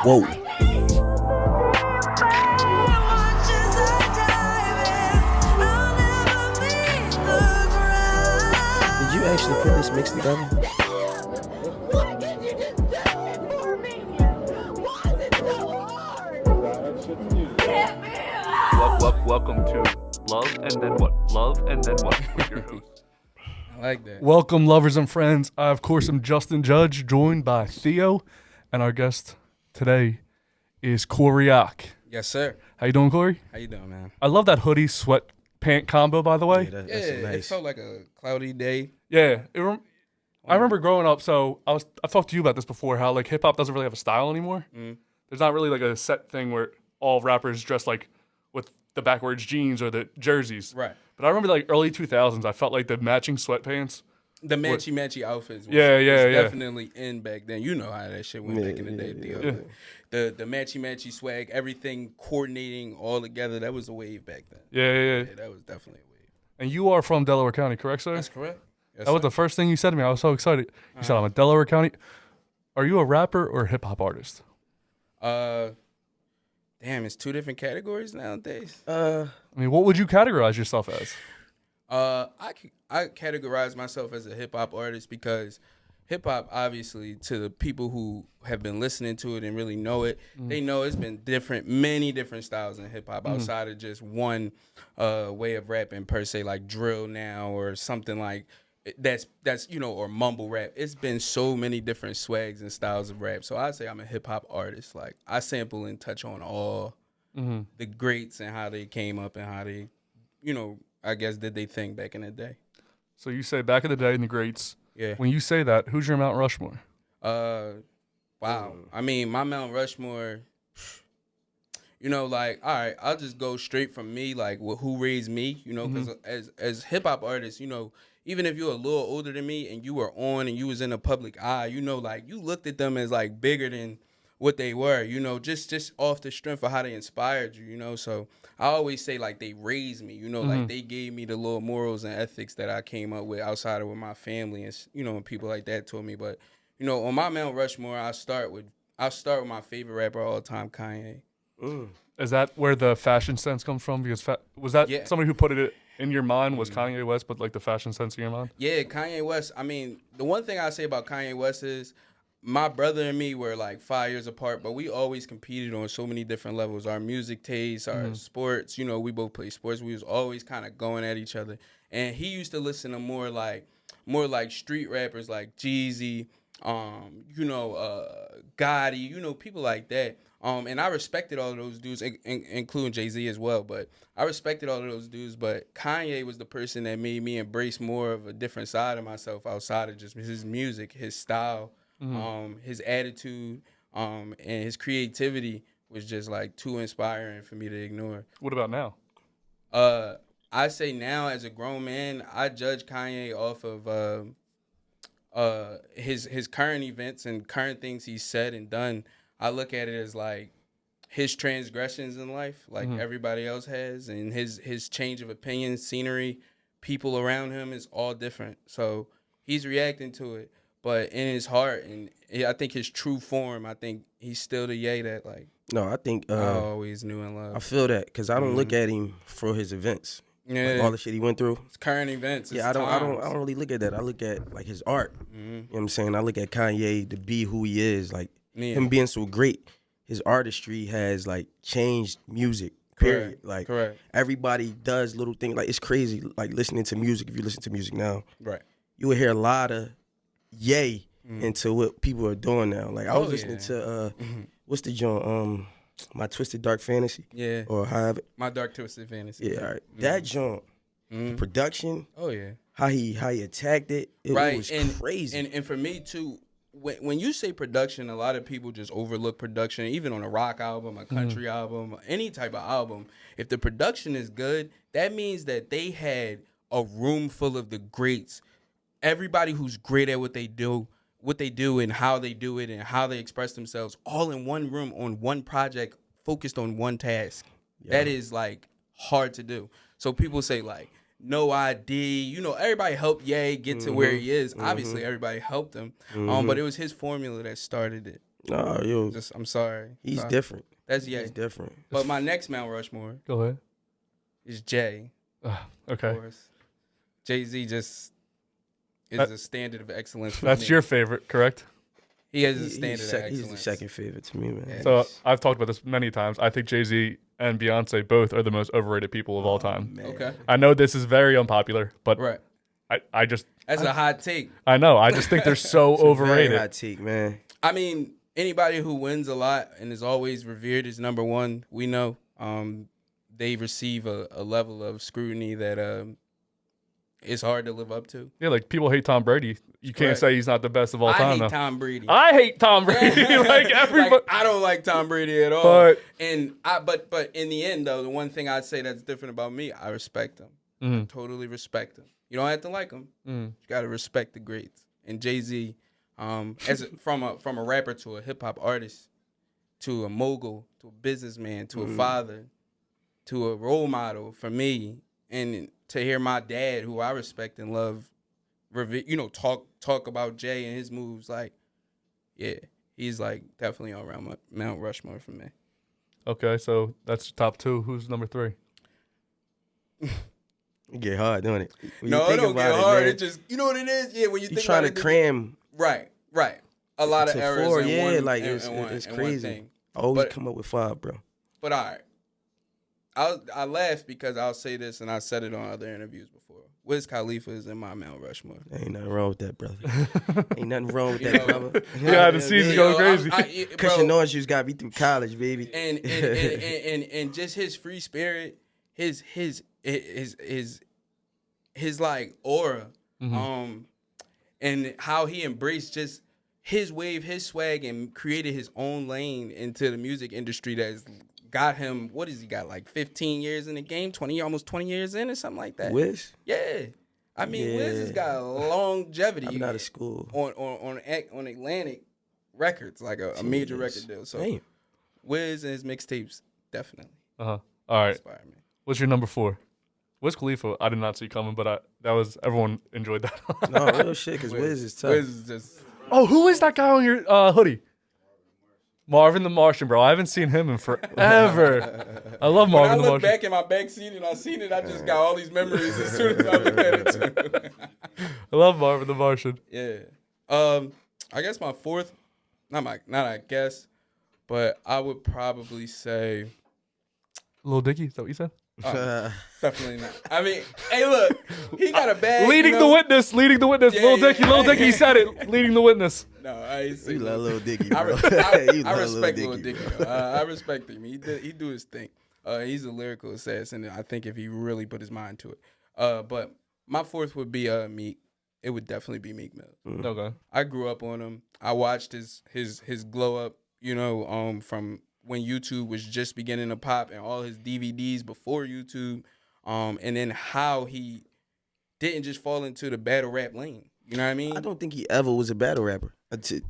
Whoa. Did you actually put this mix together? Welcome to Love and Then What? Love and Then What? With your host. I like that. Welcome, lovers and friends. I, of course, am Justin Judge, joined by Theo, and our guest today is Coreyockk. Yes, sir. How you doing, Corey? How you doing, man? I love that hoodie sweat pant combo, by the way. Yeah, that's Yeah, nice. it felt like a cloudy day. Yeah, I remember growing up. So I've talked to you about this before. How like hip hop doesn't really have a style anymore. There's not really like a set thing where all rappers dress like with the backwards jeans or the jerseys. Right. But I remember like early 2000s. I felt like the matching sweatpants. The matchy outfits was, Yeah. definitely in back then. You know how that shit went back in the day. Yeah. The matchy swag, everything coordinating all together, that was a wave back then. Yeah. That was definitely a wave. And you are from Delaware County, correct, sir? That's correct. Yes, That was sir. the first thing you said to me. I was so excited. You said, I'm a Delaware County. Are you a rapper or a hip hop artist? Damn, it's two different categories nowadays. I mean, what would you categorize yourself as? I categorize myself as a hip hop artist because hip hop, obviously, to the people who have been listening to it and really know it, they know it's been many different styles in hip hop outside of just one way of rapping per se, like drill now or something like that's or mumble rap. It's been so many different swags and styles of rap. So I'd say I'm a hip hop artist. Like I sample and touch on all the greats and how they came up and how they, I guess did they thing back in the day. So you say back in the day in the greats. Yeah. When you say that, who's your Mount Rushmore? Wow. I mean, my Mount Rushmore, all right, I'll just go straight from me, like who raised me, because as hip hop artists, even if you're a little older than me and you were on and you was in the public eye, like you looked at them as like bigger than what they were, just off the strength of how they inspired you, so I always say like they raised me, like they gave me the little morals and ethics that I came up with outside of with my family and, and people like that taught me. But, on my Mount Rushmore, I'll start with my favorite rapper of all time, Kanye. Is that where the fashion sense comes from? Because was that somebody who put it in your mind was Kanye West, but like the fashion sense in your mind? Yeah, Kanye West. I mean, the one thing I say about Kanye West is my brother and me were like 5 years apart, but we always competed on so many different levels. Our music tastes, our sports, we both play sports. We was always kind of going at each other. And he used to listen to more like street rappers like Jeezy, Gotti, people like that. And I respected all of those dudes, including Jay-Z as well. But I respected all of those dudes. But Kanye was the person that made me embrace more of a different side of myself outside of just his music, his style, his attitude, and his creativity was just like too inspiring for me to ignore. What about now? I say now as a grown man, I judge Kanye off of his current events and current things he's said and done. I look at it as like his transgressions in life, like everybody else has, and his change of opinion, scenery, people around him is all different. So he's reacting to it, but in his heart and I think his true form, I think he's still the Ye that like. No, I think I always knew and loved. I feel that because I don't look at him for his events. Yeah, like all the shit he went through. It's current events. Yeah, I don't really look at that. I look at like his art. You know what I'm saying? I look at Kanye to be who he is, like him being so great. His artistry has like changed music. Period. Like everybody does little things. Like it's crazy. Like listening to music. If you listen to music now, right, you will hear a lot of Ye into what people are doing now. Like I was listening to what's the joint? My Twisted Dark Fantasy. Yeah. Or however. My Dark Twisted Fantasy. Yeah, all right. That joint, the production. Oh yeah. How he attacked it. It was crazy. And for me too, when you say production, a lot of people just overlook production, even on a rock album, a country album, any type of album. If the production is good, that means that they had a room full of the greats. Everybody who's great at what they do and how they do it and how they express themselves, all in one room on one project, focused on one task. Yeah. That is like hard to do. So people say like, no ID, everybody helped Ye get to where he is. Obviously, everybody helped him, but it was his formula that started it. No, yo, I'm sorry. he's Sorry. different. That's Ye. He's different. But my next Mount Rushmore Go ahead. is Jay. Okay. Of course. Jay-Z just is a standard of excellence for That's me. your favorite, correct? He has a standard he's of excellence. He's the second favorite to me, man. So I've talked about this many times. I think Jay-Z and Beyonce both are the most overrated people of all time. Man. Okay. I know this is very unpopular, but Right. I just That's a hot take. I know. I just think they're so Very overrated. hot take, man. I mean, anybody who wins a lot and is always revered is number one. We know they receive a level of scrutiny that it's hard to live up to. Yeah, like people hate Tom Brady. You can't Right. say he's not the best of all I time. hate though. Tom Brady. I hate Tom Brady. Like everybody. Like, I don't like Tom Brady at all. But- But in the end though, the one thing I'd say that's different about me, I respect him. Mhm. I totally respect him. You don't have to like him. You gotta respect the greats. And Jay-Z, from a rapper to a hip hop artist, to a mogul, to a businessman, to a father, to a role model for me, and to hear my dad, who I respect and love, talk about Jay and his moves, like, yeah, he's like definitely on around Mount Rushmore for me. Okay, so that's top two. Who's number three? It get hard, don't it? When No, you it think don't about get hard. man, It just, you know what it is? Yeah, when you you think trying about to it, cram right. A lot of to errors. four. in Yeah, one, like in it's one crazy. thing. I always But- come up with 5, bro. But all right, I laugh because I'll say this, and I said it on other interviews before. Wiz Khalifa is in my Mount Rushmore. Ain't nothing wrong with that, brother. Ain't nothing wrong with You that, know, brother. Yeah, the season's You going know, crazy. Christian Orange Juice got me through college, baby. and just his free spirit, his like aura, and how he embraced just his wave, his swag, and created his own lane into the music industry that's got him, what has he got, like 15 years in the game, almost 20 years in or something like that. Wiz? Yeah. I mean, Wiz has Yeah. got longevity. I'm out of school. On Atlantic Records, like a major Jesus. record deal. So Damn. Wiz and his mixtapes definitely All right. inspire me. What's your number 4? Wiz Khalifa, I did not see coming, but everyone enjoyed that. No, real shit, because Wiz is tough. Wiz is just Oh, who is that guy on your hoodie? Marvin the Martian, bro. I haven't seen him in forever. I love when I Marvin the look Martian. back in my back seat and I seen it, I just got all these memories as soon as I look at it too. I love Marvin the Martian. Yeah. I guess my fourth, not I guess, but I would probably say Lil Dicky, is that what you said? definitely not. I mean, hey, look, he got a bag. Leading you the know? witness. Yeah, Lil yeah, Dicky, Lil yeah. Dicky said it. Leading the witness. No, I ain't You saying love Lil Dicky, I, bro. I, You I love respect Lil Lil Dicky. bro. I respect him. He do his thing. He's a lyrical assassin, and I think if he really put his mind to it. But my fourth would be Meek. It would definitely be Meek Mill. Okay. I grew up on him. I watched his glow up. From when YouTube was just beginning to pop, and all his DVDs before YouTube, and then how he didn't just fall into the battle rap lane. You know what I mean? I don't think he ever was a battle rapper.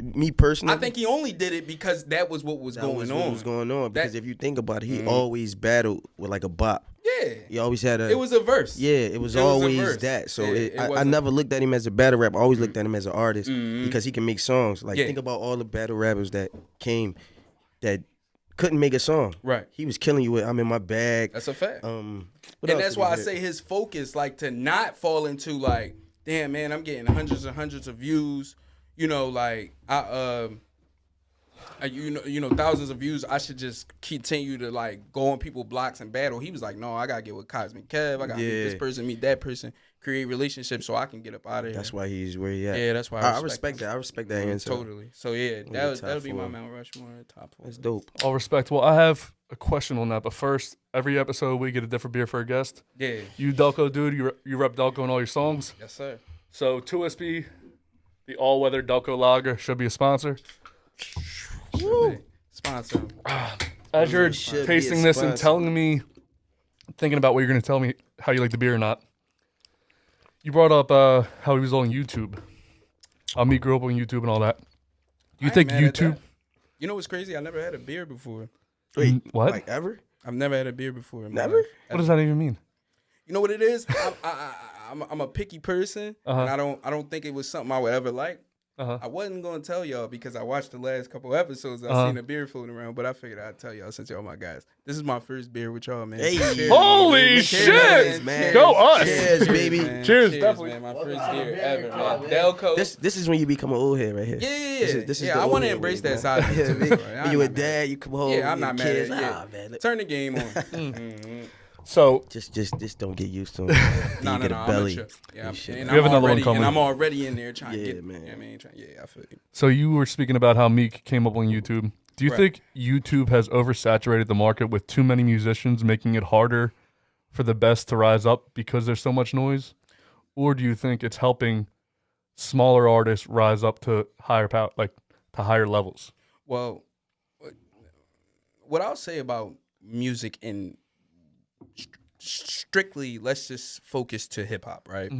Me personally, I think he only did it because that was what was that going was on. what was going on. Because That- if you think about it, he always battled with like a bop. Yeah. He always had a. It was a verse. Yeah, it was It was a always verse. that. So It I wasn't- never looked at him as a battle rapper. I always looked at him as an artist because he can make songs. Like Yeah. think about all the battle rappers that came that couldn't make a song. Right. He was killing you with "I'm in my bag." That's a fact. What And else that's did why he I hit? say his focus, like to not fall into like, damn man, I'm getting hundreds and hundreds of views. Like thousands of views. I should just continue to like go on people's blocks and battle. He was like, no, I gotta get with Cosmic Kev. I gotta meet this Yeah. person, meet that person, create relationships so I can get up out of here. That's why he's where he at. Yeah, that's why I I respect that. I respect that answer. Totally. So yeah, Yeah, top that'll be my 4. Mount Rushmore top 4. That's dope. All respect. Well, I have a question on that, but first, every episode we get a different beer for a guest. Yeah. You Delco dude, you rep Delco in all your songs. Yes, sir. So 2SB, the all-weather Delco lager, should be a sponsor. Sponsor. As you're should be a tasting this and sponsor. telling me, thinking about what you're going to tell me, how you like the beer or not, you brought up how he was on YouTube. Me grew up on YouTube and all that. You I think ain't mad at YouTube? that. You know what's crazy? I never had a beer before. Wait, What? Like ever? I've never had a beer before. In my Never? life. What does that even mean? You know what it is? I'm a picky person, Uh-huh. and I don't think it was something I would ever like. I wasn't gonna tell y'all because I watched the last couple episodes. I seen a beer floating around, but I figured I'd tell y'all since y'all my guys. This is my first beer with y'all, man. Hey, Cheers, Holy cheers, shit! man. Go us! Cheers, baby. man. Cheers, Cheers, definitely. man. My first beer ever, man. Delco. This is when you become an old head right here. Yeah. This is I the want old to head embrace way, that man. side of it, too, Yeah, bro. when I'm you not a mad. dad, you come home. Yeah, I'm your not mad kids, at it. man. Turn the game on. So Just don't get used to it. No, you get a I'm belly. a yeah, and shit. and We have another one already, coming. and I'm already in there trying to Yeah, get, man. I mean, yeah, I feel you. So you were speaking about how Meek came up on YouTube. Do you Right. think YouTube has oversaturated the market with too many musicians, making it harder for the best to rise up because there's so much noise? Or do you think it's helping smaller artists rise up to higher power, like to higher levels? Well, what I'll say about music in strictly, let's just focus to hip hop, right?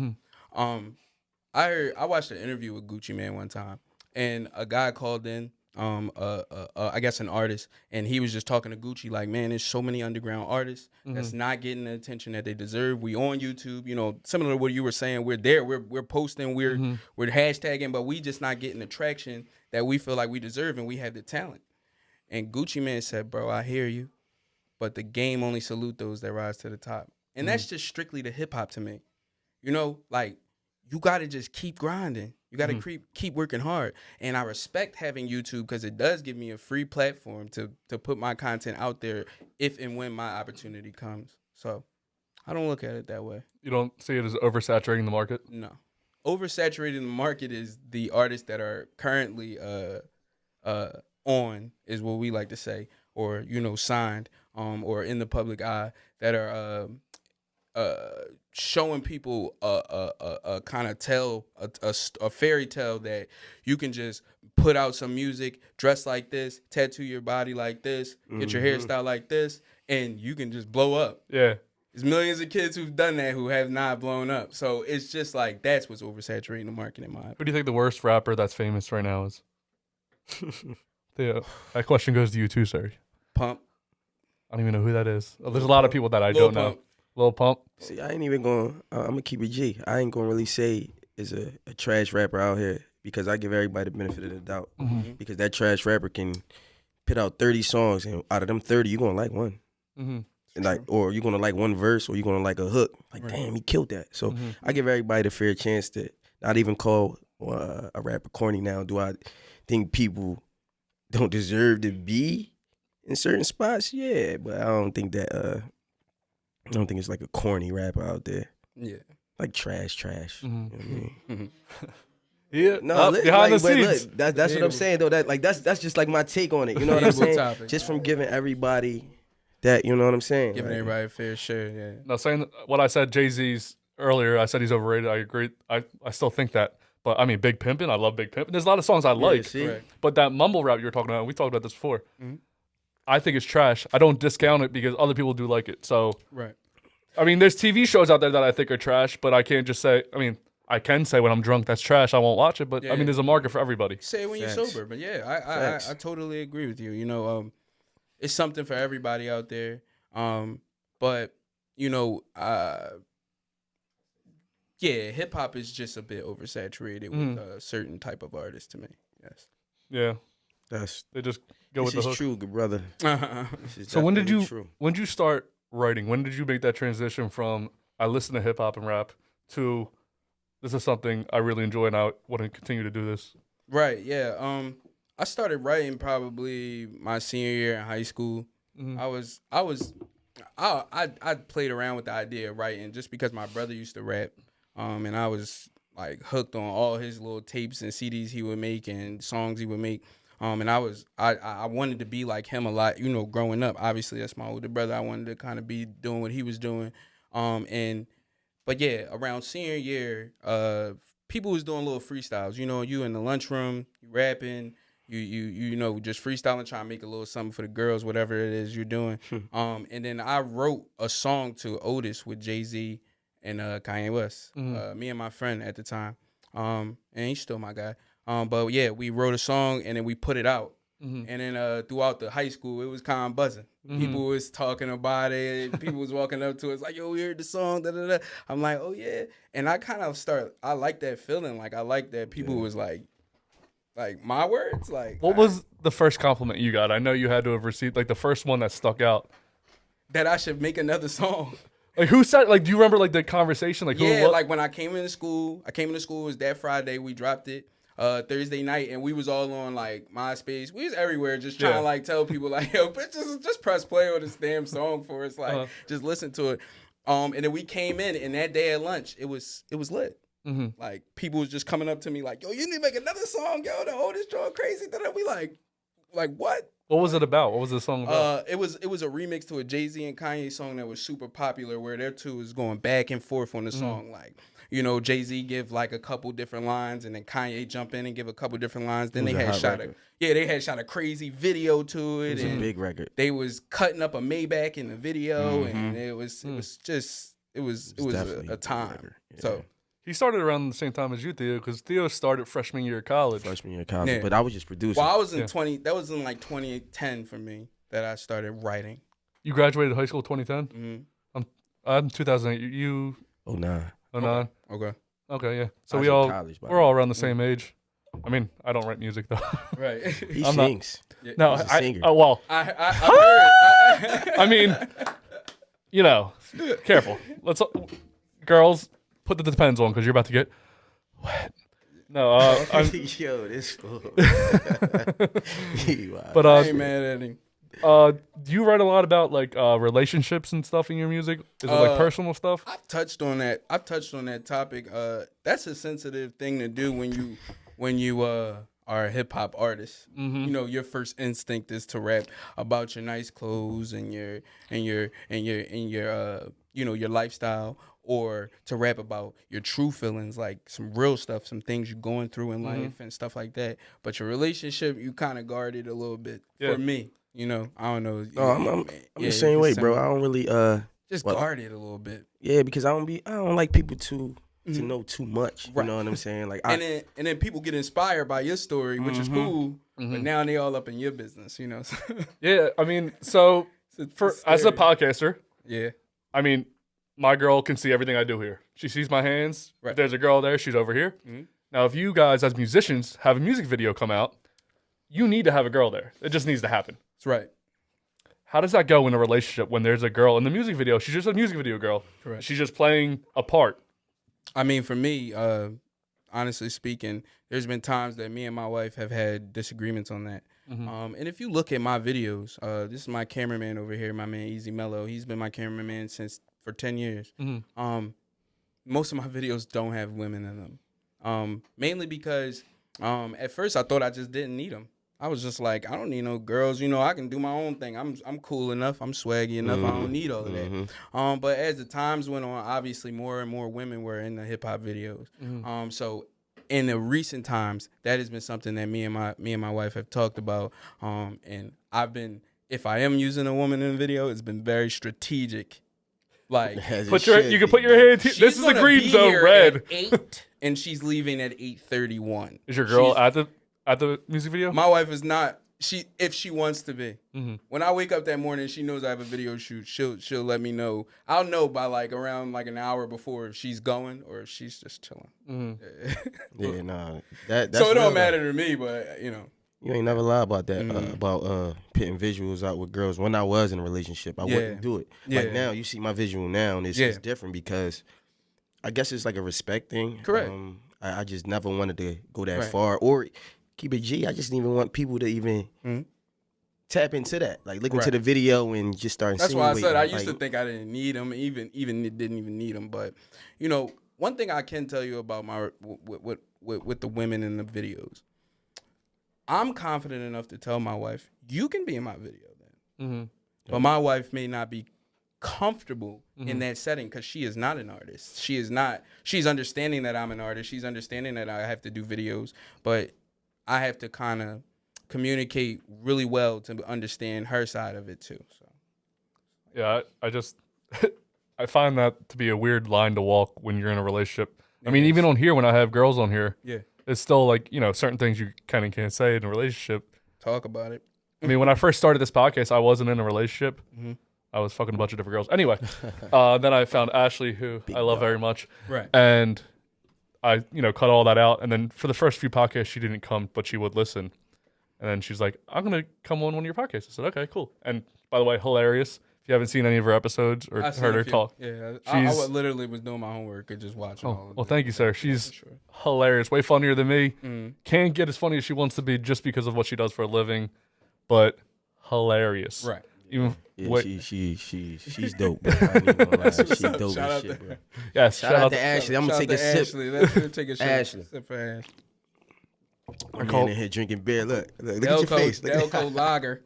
I watched an interview with Gucci Mane one time, and a guy called in, I guess an artist, and he was just talking to Gucci like, man, there's so many underground artists that's not getting the attention that they deserve. We on YouTube, you know, similar to what you were saying. We're there, we're posting, we're hashtagging, but we just not getting the traction that we feel like we deserve, and we have the talent. And Gucci Mane said, bro, I hear you, but the game only salute those that rise to the top. And that's just strictly the hip hop to me. You know, like, you got to just keep grinding. You got to keep working hard. And I respect having YouTube because it does give me a free platform to put my content out there if and when my opportunity comes. So I don't look at it that way. You don't see it as oversaturating the market? No. Oversaturating the market is the artists that are currently on, is what we like to say, or, you know, signed, or in the public eye, that are showing people a kind of tale, a fairy tale that you can just put out some music, dress like this, tattoo your body like this, get your hairstyle like this, and you can just blow up. Yeah. There's millions of kids who've done that who have not blown up. So it's just like, that's what's oversaturating the market in my opinion. Who do you think the worst rapper that's famous right now is? Yeah, that question goes to you too, sir. Pump. I don't even know who that is. There's a lot of people that I Lil don't know. Pump. Lil Pump. See, I ain't even going. I'm gonna keep it G. I ain't gonna really say is a trash rapper out here because I give everybody the benefit of the doubt. Because that trash rapper can put out 30 songs, and out of them 30, you gonna like one. And like, or you're gonna like one verse, or you're gonna like a hook. Like, damn, he killed that. So I give everybody the fair chance to not even call a rapper corny. Now, do I think people don't deserve to be in certain spots? Yeah, but I don't think that. I don't think it's like a corny rapper out there. Yeah. Like trash. You know what I mean? Yeah. No, Behind the but scenes. look, that's what I'm saying though. That's just like my take on it. You know what I'm saying? Topic. Just from giving everybody that, you know what I'm saying? Giving Like, everybody a fair share, yeah. No, saying what I said, Jay-Z's earlier, I said he's overrated. I agree. I still think that. But I mean, Big Pimpin', I love Big Pimpin'. There's a lot of songs I like. see? Correct. But that mumble rap you were talking about, we talked about this before. I think it's trash. I don't discount it because other people do like it. So, Right. I mean, there's TV shows out there that I think are trash, but I can't just say, I mean, I can say when I'm drunk that's trash. I won't watch it, but I mean, there's a market for everybody. Say it when Facts. you're sober, but yeah, I totally agree with you. You know, it's something for everybody out there. But you know, yeah, hip hop is just a bit oversaturated with a certain type of artist to me. Yes. Yeah, That's they just go with this the is hook. true, good brother. This is So when did definitely you true. when did you start writing? When did you make that transition from I listen to hip hop and rap to this is something I really enjoy and I want to continue to do this? Right. Yeah. I started writing probably my senior year in high school. I played around with the idea of writing just because my brother used to rap, and I was like hooked on all his little tapes and CDs he would make and songs he would make. And I wanted to be like him a lot, you know, growing up. Obviously, that's my older brother. I wanted to kind of be doing what he was doing. But yeah, around senior year, people was doing little freestyles. You know, you in the lunchroom, you rapping, you know, just freestyling, trying to make a little something for the girls, whatever it is you're doing. And then I wrote a song to Otis with Jay-Z and Kanye West, me and my friend at the time. And he's still my guy. But yeah, we wrote a song and then we put it out. And then throughout the high school, it was kind of buzzing. People was talking about it. People was walking up to us like, yo, we heard the song, da-da-da. I'm like, oh, yeah. And I kind of I like that feeling. Like, I like that people was like, Like my words, like What was the first compliment you got? I know you had to have received like the first one that stuck out. that I should make another song. Like who said? Like, do you remember like the conversation? Like, Yeah, who? like when I came into school, it was that Friday. We dropped it Thursday night, and we was all on like MySpace. We was everywhere, just trying to like tell people like, yo, bitch, just press play on this damn song for us, like just listen to it. And then we came in, and that day at lunch, it was lit. Mm-hmm. Like people was just coming up to me like, yo, you need to make another song, yo. The oldest joint crazy. Then we like what? What was it about? What was the song about? It was a remix to a Jay-Z and Kanye song that was super popular, where their two is going back and forth on the song. Like, you know, Jay-Z give like a couple different lines, and then Kanye jump in and give a couple different lines. Then they had shot a crazy video to it. It was a big record. They was cutting up a Maybach in the video, and it was a time. Yeah. So. He started around the same time as you, Theo, because Theo started freshman year of college. Yeah. But I was just producing. Well, I was in that was in like 2010 for me that I started writing. You graduated high school 2010? Mm-hmm. I'm 2008. You? 09. 09. Okay, yeah. So we're all around the same age. I mean, I don't write music though. Right. He sings. No, He's a singer. I heard. I mean, you know, careful. Girls, put the depends on because you're about to get wet. No, yo, this fool. But I ain't mad at him. Do you write a lot about like relationships and stuff in your music? Is it like personal stuff? I've touched on that topic. That's a sensitive thing to do when you are a hip hop artist. Mm-hmm. You know, your first instinct is to rap about your nice clothes and your you know, your lifestyle, or to rap about your true feelings, like some real stuff, some things you're going through in life and stuff like that. But your relationship, you kind of guard it a little bit. Yeah. For me, you know, I don't know. I'm the same way, bro. I don't really just guard it a little bit. Yeah, because I don't like people to know too much. You know what I'm saying? Like, and then people get inspired by your story, which is cool. But now they all up in your business, you know. Yeah, I mean, so as a podcaster, yeah, I mean, my girl can see everything I do here. She sees my hands. Right. If there's a girl there, she's over here. Mm-hmm. Now, if you guys as musicians have a music video come out, you need to have a girl there. It just needs to happen. That's right. How does that go in a relationship when there's a girl in the music video? She's just a music video girl. Correct. She's just playing a part. I mean, for me, honestly speaking, there's been times that me and my wife have had disagreements on that. Mm-hmm. And if you look at my videos, this is my cameraman over here, my man Easy Mello. He's been my cameraman for 10 years. Mm-hmm. Most of my videos don't have women in them. Mainly because at first I thought I just didn't need them. I was just like, I don't need no girls. You know, I can do my own thing. I'm cool enough. I'm swaggy enough. I don't need all of that. But as the times went on, obviously more and more women were in the hip hop videos. Mm-hmm. So in the recent times, that has been something that me and my wife have talked about. And if I am using a woman in a video, it's been very strategic. Like, you can put your hand. This is the green zone, red. At 8, and she's leaving at 8:31. Is your girl at the music video? My wife is not. If she wants to be. Mm-hmm. When I wake up that morning, she knows I have a video shoot. She'll let me know. I'll know by like around like an hour before if she's going or if she's just chilling. Mm-hmm. Yeah, nah. That's so it don't matter to me, but you know. You ain't never lie about that, about putting visuals out with girls. When I was in a relationship, I wouldn't do it. Yeah. Like now, you see my visual now, and it's different because I guess it's like a respect thing. Correct. I just never wanted to go that far or keep it G. I just didn't even want people to even tap into that. Like, look into the video and just start That's why I said I used to think I didn't need them, even didn't even need them. But, you know, one thing I can tell you about with the women in the videos, I'm confident enough to tell my wife, you can be in my video then. Mm-hmm. But my wife may not be comfortable in that setting because she is not an artist. She's understanding that I'm an artist. She's understanding that I have to do videos. But I have to kind of communicate really well to understand her side of it too. So, yeah, I just I find that to be a weird line to walk when you're in a relationship. I mean, even on here when I have girls on here, it's still like, you know, certain things you kind of can't say in a relationship. Talk about it. I mean, when I first started this podcast, I wasn't in a relationship. Mm-hmm. I was fucking a bunch of different girls. Anyway, then I found Ashley, who I love very much. Right. And I cut all that out. And then for the first few podcasts, she didn't come, but she would listen. And then she's like, I'm going to come on one of your podcasts. I said, okay, cool. And by the way, hilarious. If you haven't seen any of her episodes or heard her talk. Yeah, I literally was doing my homework and just watching all of well, it. thank you, sir. She's hilarious. Way funnier than me. Can't get as funny as she wants to be just because of what she does for a living. But hilarious. Right. Yeah, she's dope, bro. I ain't gonna lie. She's dope Shout as out shit, to- bro. Yes. Shout out to Ashley. I'm gonna take a sip. Ashley. Let's take a Ashley. sip for Ashley. I'm in here drinking beer. Look at your face. Delco Lager.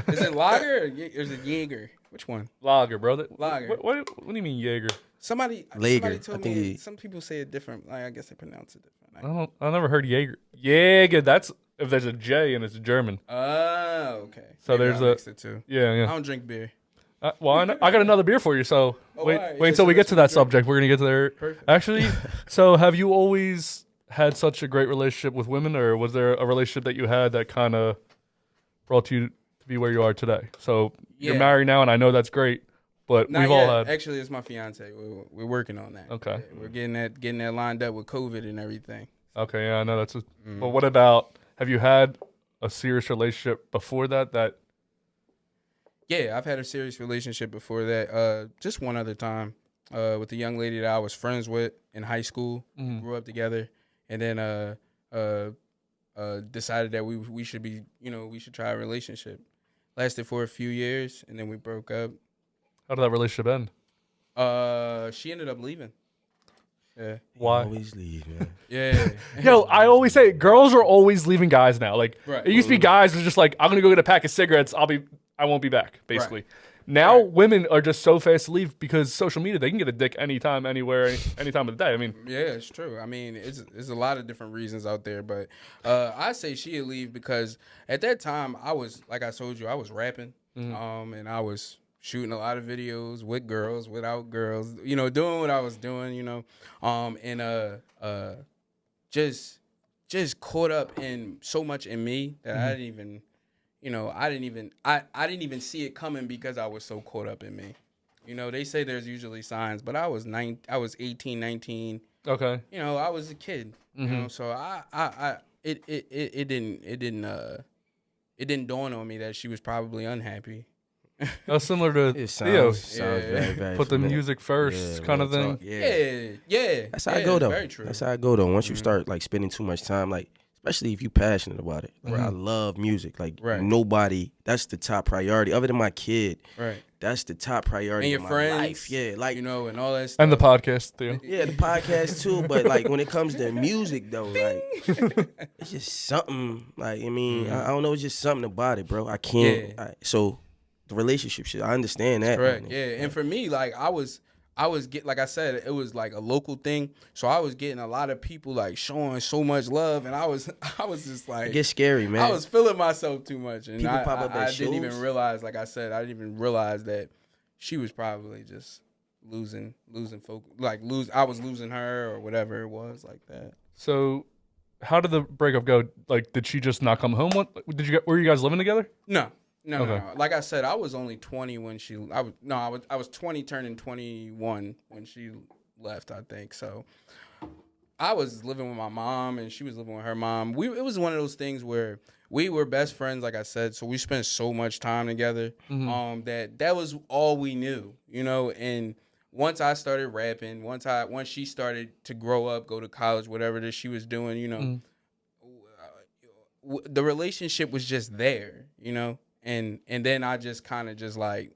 Is it Lager or is it Jaeger? Which one? Lager, brother. Lager. What do you mean Jaeger? Somebody told me some people say it different. I guess they pronounce it different. I never heard Jaeger. Jaeger. That's if there's a J and it's German. Oh, okay. So Maybe there's I mixed it too. Yeah. I don't drink beer. Well, I got another beer for you. So wait right. until we get to that subject. We're gonna get to there. Perfect. Actually, so have you always had such a great relationship with women, or was there a relationship that you had that kind of brought you to be where you are today? So you're married now, and I know that's great, but Not we've yet. all had. Actually, it's my fiance. We're working on that. Okay. Yeah, we're getting that lined up with COVID and everything. Okay, yeah, I know that's. But what about? Have you had a serious relationship before that? Yeah, I've had a serious relationship before that. Just one other time with a young lady that I was friends with in high school. Grew up together, and then decided that we should be, we should try a relationship. Lasted for a few years, and then we broke up. How did that relationship end? She ended up leaving. Yeah. Why? Always leave, man. Yeah. Yo, I always say girls are always leaving guys now. Like Right. it used to be guys were just like, I'm gonna go get a pack of cigarettes. I won't be back. Basically, now women are just so fast to leave because social media. They can get a dick anytime, anywhere, any time of the day. I mean, Yeah, it's true. I mean, it's a lot of different reasons out there, but I say she'd leave because at that time I was, like I told you, I was rapping, and I was shooting a lot of videos with girls, without girls, doing what I was doing, and just caught up in so much in me that I didn't even. I didn't even see it coming because I was so caught up in me. They say there's usually signs, but I was 18, 19. okay. I was a kid. So it didn't dawn on me that she was probably unhappy. That's similar to It Theo. sounds very, very Put the familiar. music first, kind of real thing. talk, Yeah. That's That's how I go though. Very true. That's how I go though. Once you start like spending too much time, like especially if you passionate about it. Like, I love music. Like nobody. That's the top priority. Other than my kid. Right. That's the top priority. And your of my friends. life. Yeah. Like And all that stuff. And the podcast, Theo. yeah, the podcast too. But like when it comes to music though, like it's just something. Like I mean, I don't know. It's just something about it, bro. I can't. Yeah. So the relationship shit. I understand that. Correct. man. Yeah. And for me, like I was like I said, it was like a local thing. So I was getting a lot of people like showing so much love, and I was just like, It gets scary, man. I was feeling myself too much, and People I pop up at didn't even shows. realize, like I said, I didn't even realize that she was probably just losing focus. Like I was losing her or whatever it was like that. So, how did the breakup go? Like, did she just not come home? Were you guys living together? No. Okay. No. Like I said, I was only 20 when I was 20 turning 21 when she left, I think. So I was living with my mom and she was living with her mom. It was one of those things where we were best friends, like I said, so we spent so much time together that was all we knew, and once I started rapping, once she started to grow up, go to college, whatever that she was doing, the relationship was just there, And then I just kind of just like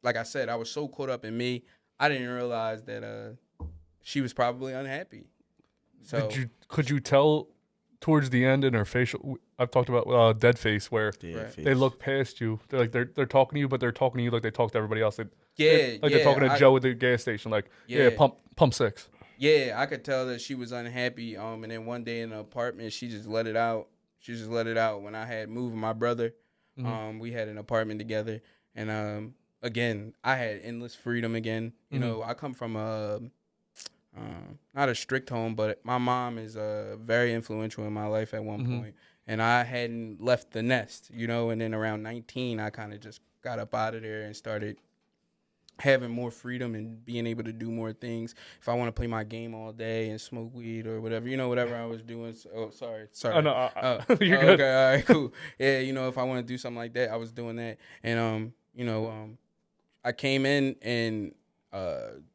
I said, I was so caught up in me, I didn't realize that she was probably unhappy. So Could you tell towards the end in her facial? I've talked about dead face where they look past you. They're like they're talking to you, but they're talking to you like they talk to everybody else. They're talking to Joe at the gas station. Like pump 6. Yeah, I could tell that she was unhappy. And then one day in the apartment, she just let it out. She just let it out when I had moved my brother. We had an apartment together, and again, I had endless freedom again. I come from not a strict home, but my mom is very influential in my life at one point, and I hadn't left the nest, and then around 19, I kind of just got up out of there and started having more freedom and being able to do more things. If I want to play my game all day and smoke weed or whatever, whatever I was doing. Sorry. Oh, no, you're oh, good. Okay, all right, cool. Yeah, if I want to do something like that, I was doing that. And, I came in and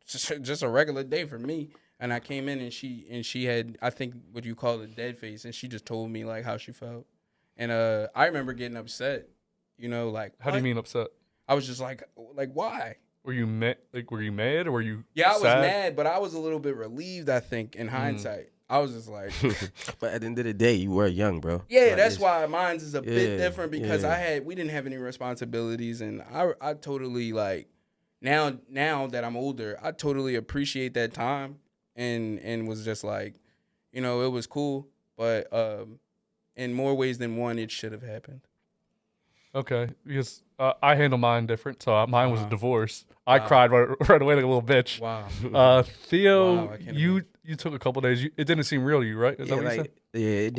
just a regular day for me. And I came in and she had, I think what you call a dead face. And she just told me like how she felt. And I remember getting upset, like. How do you mean upset? I was just like why? Were you mad? Like, were you mad or were you? Yeah, I was sad? mad, but I was a little bit relieved. I think in hindsight, I was just like, but at the end of the day, you were young, bro. yeah, like, that's why mine's is a bit different because yeah. we didn't have any responsibilities, and I totally like now that I'm older, I totally appreciate that time and was just like, it was cool, but in more ways than one, it should have happened. Okay, because I handle mine different. So mine was a divorce. I cried right away like a little bitch. Wow. Theo, Wow, you took a couple days. It didn't seem real to you, right? Is that what you said? Yeah, it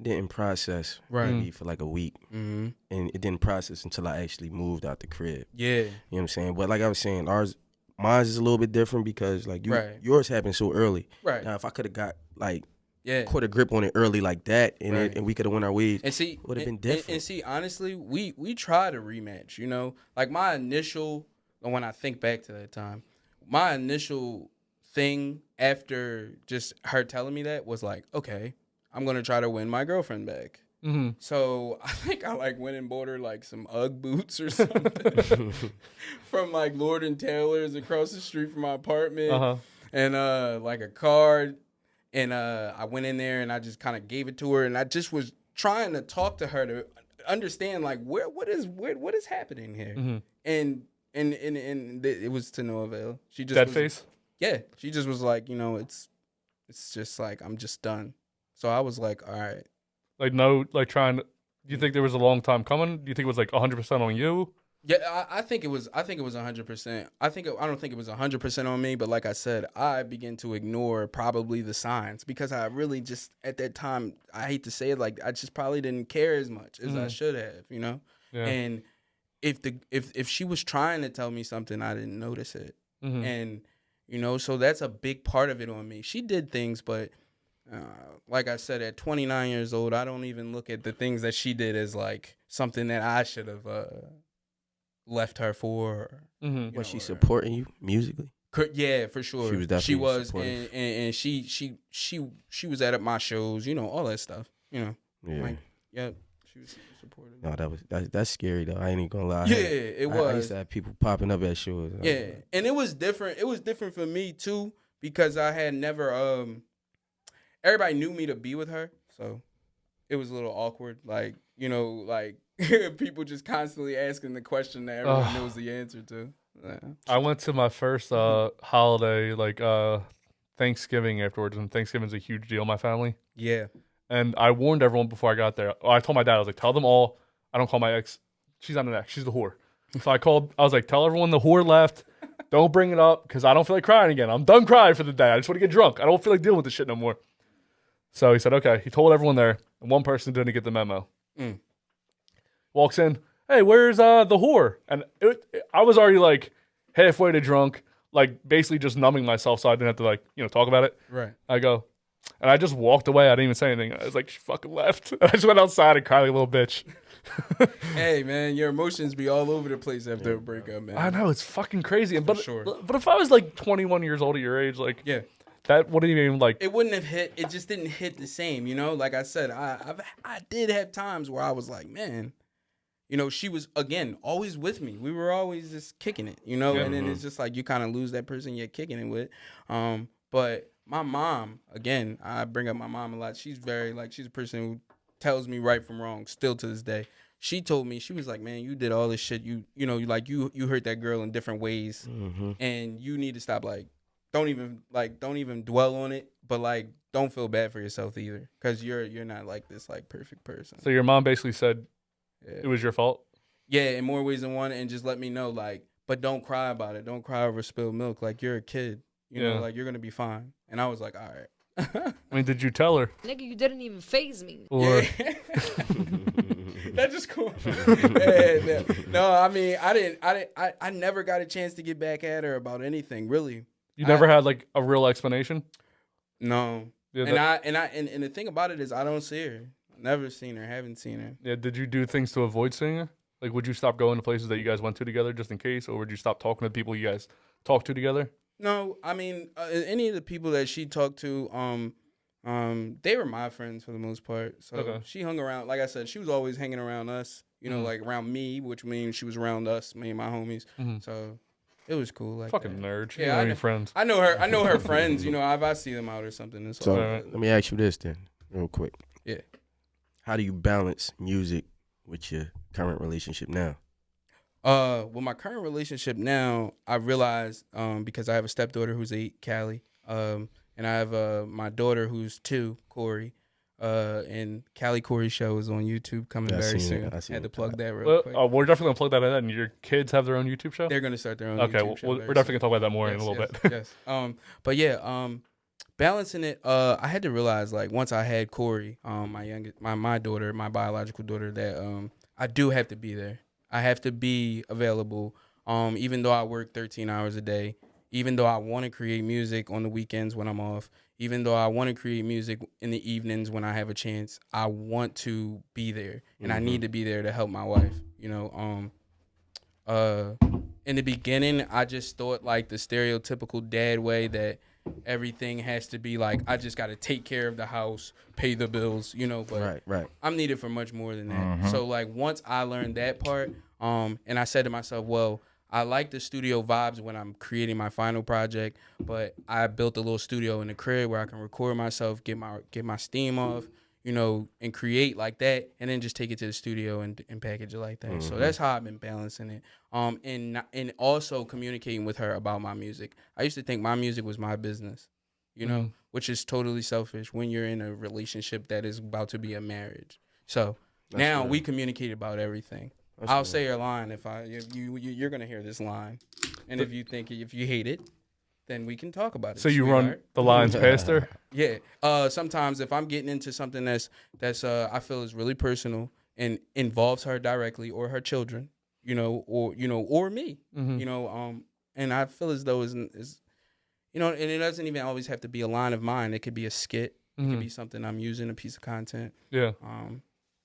didn't process me for like a week, and it didn't process until I actually moved out the crib. Yeah, you know what I'm saying. But like I was saying, mine is a little bit different because like yours happened so early. Right. Now, if I could have got like. Yeah. Caught a grip on it early like that, and we could have went our ways. And see, would have been different. And see, honestly, we tried a rematch. Like my initial, when I think back to that time, my initial thing after just her telling me that was like, okay, I'm gonna try to win my girlfriend back. Mm-hmm. So I think I like went and bought her like some UGG boots or something from like Lord and Taylor's across the street from my apartment, and like a card. And I went in there and I just kind of gave it to her, and I just was trying to talk to her to understand like what is happening here, and it was to no avail. She just dead face. Yeah, she just was like, it's just like I'm just done. So I was like, all right, like no, like trying. Do you think there was a long time coming? Do you think it was like 100% on you? Yeah, I think it was 100%. I don't think it was 100% on me, but like I said, I began to ignore probably the signs because I really just at that time, I hate to say it, like I just probably didn't care as much as I should have, Yeah. And if she was trying to tell me something, I didn't notice it, and so that's a big part of it on me. She did things, but like I said, at 29 years old, I don't even look at the things that she did as like something that I should have. Left her for. Was she supporting you musically? Yeah, for sure. She was definitely She was, supportive. and she was at my shows, all that stuff. Yeah. Like, yep. She was supportive. No, that's scary though. I ain't even gonna lie. Yeah, it was. I used to have people popping up at shows. Yeah, and it was different. It was different for me too because I had never. Everybody knew me to be with her, so it was a little awkward. Like like. People just constantly asking the question that everyone knows the answer to. Yeah. I went to my first holiday, like Thanksgiving afterwards, and Thanksgiving's a huge deal in my family. Yeah. And I warned everyone before I got there. I told my dad, I was like, tell them all, I don't call my ex, she's not an ex, she's the whore. So I was like, tell everyone the whore left. Don't bring it up because I don't feel like crying again. I'm done crying for the day. I just want to get drunk. I don't feel like dealing with this shit no more. So he said, okay. He told everyone there, and one person didn't get the memo. Walks in, hey, where's the whore? And I was already like halfway to drunk, like basically just numbing myself so I didn't have to like, talk about it. Right. I go, and I just walked away. I didn't even say anything. I was like, she fucking left. I just went outside and cried like a little bitch. Hey, man, your emotions be all over the place after a breakup, man. I know, it's fucking crazy. For sure. But if I was like 21 years old at your age, like, yeah. That wouldn't even like. It wouldn't have hit. It just didn't hit the same, Like I said, I did have times where I was like, man, she was, again, always with me. We were always just kicking it, And then it's just like you kind of lose that person you're kicking it with. But my mom, again, I bring up my mom a lot. She's very, she's a person who tells me right from wrong still to this day. She told me, she was like, man, you did all this shit. You hurt that girl in different ways. And you need to stop, don't even dwell on it. But, don't feel bad for yourself either. Because you're not, this, perfect person. So your mom basically said, it was your fault? Yeah, in more ways than one, and just let me know, but don't cry about it. Don't cry over spilled milk. You're a kid. You're going to be fine. And I was like, all right. I mean, did you tell her? Nigga, you didn't even faze me. Or... That's just cool. Yeah, no, I mean, I never got a chance to get back at her about anything, really. You never had like a real explanation? No. Yeah, And the thing about it is I don't see her. Never seen her, haven't seen her. Yeah, did you do things to avoid seeing her? Like, would you stop going to places that you guys went to together just in case, or would you stop talking to people you guys talked to together? No, I mean, any of the people that she talked to, they were my friends for the most part. So she hung around. Like I said, she was always hanging around us. You know, like around me, which means she was around us, me and my homies. So it was cool. Like fucking nerd. She yeah, I know friends. I know her. I know her friends. You know, if I see them out or something. So let me ask you this then, real quick. Yeah. How do you balance music with your current relationship now? With my current relationship now, I realized because I have a stepdaughter who's 8, Callie, and I have my daughter who's 2, Corey, and Callie Corey show is on YouTube coming very soon. I had to plug that real quick. We're definitely gonna plug that in. And your kids have their own YouTube show. They're gonna start their own. Okay, YouTube show we're definitely gonna talk about that more in a little bit. Yes. But yeah, balancing it. I had to realize like once I had Corey, my daughter, my biological daughter, that I do have to be there. I have to be available, even though I work 13 hours a day, even though I want to create music on the weekends when I'm off, even though I want to create music in the evenings when I have a chance, I want to be there, and I need to be there to help my wife, you know. In the beginning, I just thought like the stereotypical dad way that everything has to be like, I just got to take care of the house, pay the bills, you know, but right. I'm needed for much more than that. So like once I learned that part, and I said to myself, well, I like the studio vibes when I'm creating my final project, but I built a little studio in the crib where I can record myself, get my steam off, you know, and create like that, and then just take it to the studio and package it like that. So that's how I've been balancing it. And also communicating with her about my music. I used to think my music was my business, you know, which is totally selfish when you're in a relationship that is about to be a marriage. So now we communicate about everything. I'll say your line if you're gonna hear this line, and if you hate it, then we can talk about it. So you run the lines past her? Yeah. Sometimes if I'm getting into something that's I feel is really personal and involves her directly or her children, you know, or me, you know, and I feel as though is you know, and it doesn't even always have to be a line of mine. It could be a skit. It could be something I'm using, a piece of content. Yeah.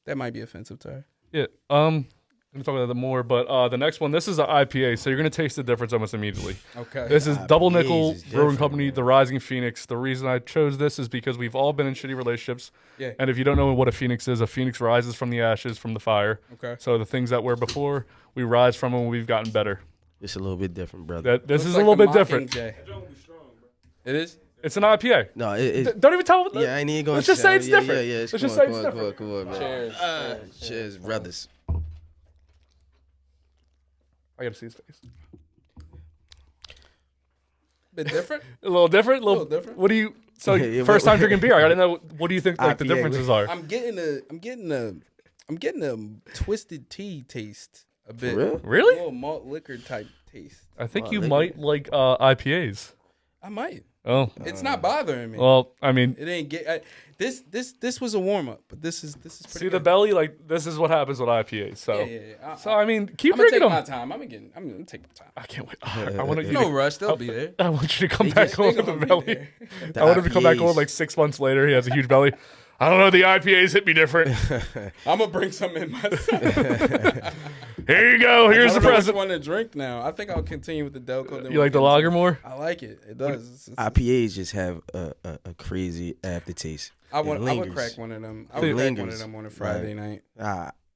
That might be offensive to her. Yeah. I'm going to talk about that more, but the next one, this is an IPA, so you're going to taste the difference almost immediately. Okay. This is Double Nickel is Brewing different, Company, man. the Rising Phoenix. The reason I chose this is because we've all been in shitty relationships. Yeah. And if you don't know what a phoenix is, a phoenix rises from the ashes, from the fire. Okay. So the things that were before, we rise from them when we've gotten better. It's a little bit different, brother. This is a little bit different. It is? It's an IPA. No, it Don't even tell me. yeah, I ain't even going Let's just say it's different. Yeah, Let's just say it's different. Come on, man. Cheers. Cheers, brothers. I got to see his face. Bit different? A little different? A little different. What do you... So Yeah, first time drinking beer, I got to know, what do you think like the IPA, differences are? I'm getting a twisted tea taste a bit. For real? A Really? little malt liquor type taste. I think Oh, you liquor. might like IPAs. I might. Oh, It's not bothering me. well, I mean, It ain't get this was a warm up, but this is pretty see the good. belly? Like, this is what happens with IPAs. So, Yeah. so I mean, keep I'm gonna drinking take them. my time. I'm gonna take my time. I can't wait. I want you No to, rush. They'll be there. I want you to come back They on with gonna the be belly. there. The I want him to come back IPAs. on like 6 months later. He has a huge belly. I don't know. The IPAs hit me different. I'm gonna bring some in myself. Here you go. Here's I the don't know which present. one to drink now. I think I'll continue with the Delco. then You we'll like the get lager into- more? I like it. It does. IPAs just have a crazy aftertaste. I It would lingers. crack one of them. I It would crack one of lingers. them on a Friday night.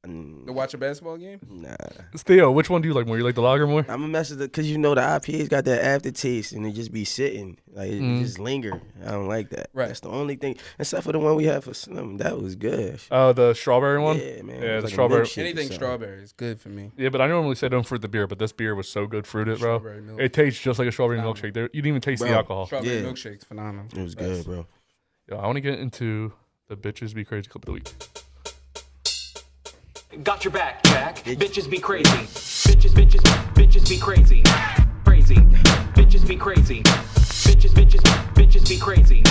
To watch a basketball game? Nah. Theo, which one do you like more? You like the lager more? I'm a mess with it because you know the IPAs got that aftertaste and it just be sitting. Like, it just linger. I don't like that. Right. That's the only thing. Except for the one we had for Slim. That was good. Oh, the strawberry one? Yeah, man. Yeah, It was the like a strawberry. milkshake or Anything something. strawberry is good for me. Yeah, but I normally say don't fruit the beer, but this beer was so good fruited, bro. Strawberry milk. It tastes just like a strawberry milkshake. You didn't even taste the Bro. alcohol. Strawberry Yeah. milkshake's phenomenal. It was good, bro. Yo, I want to get into the bitches be crazy clip of the week. Got your back, Jack. Bitches be crazy. Bitches be crazy. Crazy. Bitches be crazy. Bitches be crazy.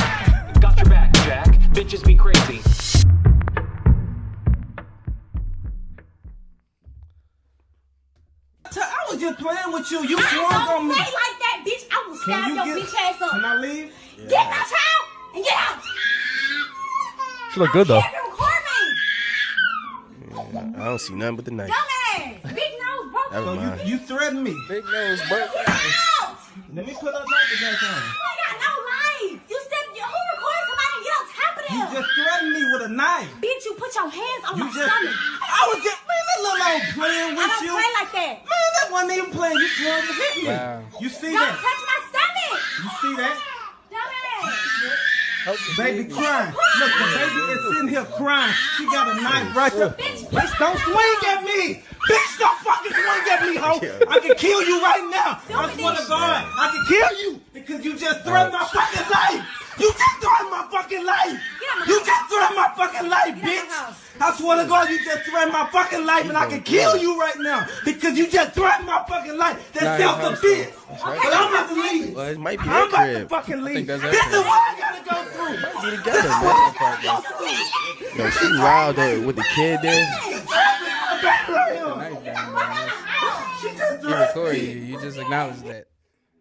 Got your back, Jack. Bitches be crazy. was just playing with you. You I swung on don't me. play like that, bitch. I will stab your bitch ass up. Can I leave? Get my child and get out. She look good though. Have you record me. I don't see nothing but the knife. Dumbass. Big nose broke. Never So mind. you threatened me. Big nose, bro. Get out. Let me put up light back on. You ain't got no life. You said who recorded somebody and get on top of them? You just threatened me with a knife. Bitch, you put your hands on You my just. stomach. I was just. Man, that little old playing I with don't you. play like that. Man, that wasn't even playing. You swung to hit me. Wow. You see Don't that? touch my stomach. You see that? Dumbass. Baby crying. Look, the baby is sitting here crying. She got a knife right there. Bitch, don't swing at me. Bitch, don't fucking swing at me, ho. I can kill you right now. I swear to God, I can kill you because you just threatened my fucking life. You just threatened my fucking life. You just threatened my fucking life, bitch. I swear to God, you just threatened my fucking life, and I can kill you right now because you just threatened my fucking life. That's self-defense. But I'm about to leave. Well, it might be I'm that about to crib. fucking leave. that's This that is what I gotta go through. Be together, man. Yo, she wild though with the kid there. He recorded you. You just acknowledged that.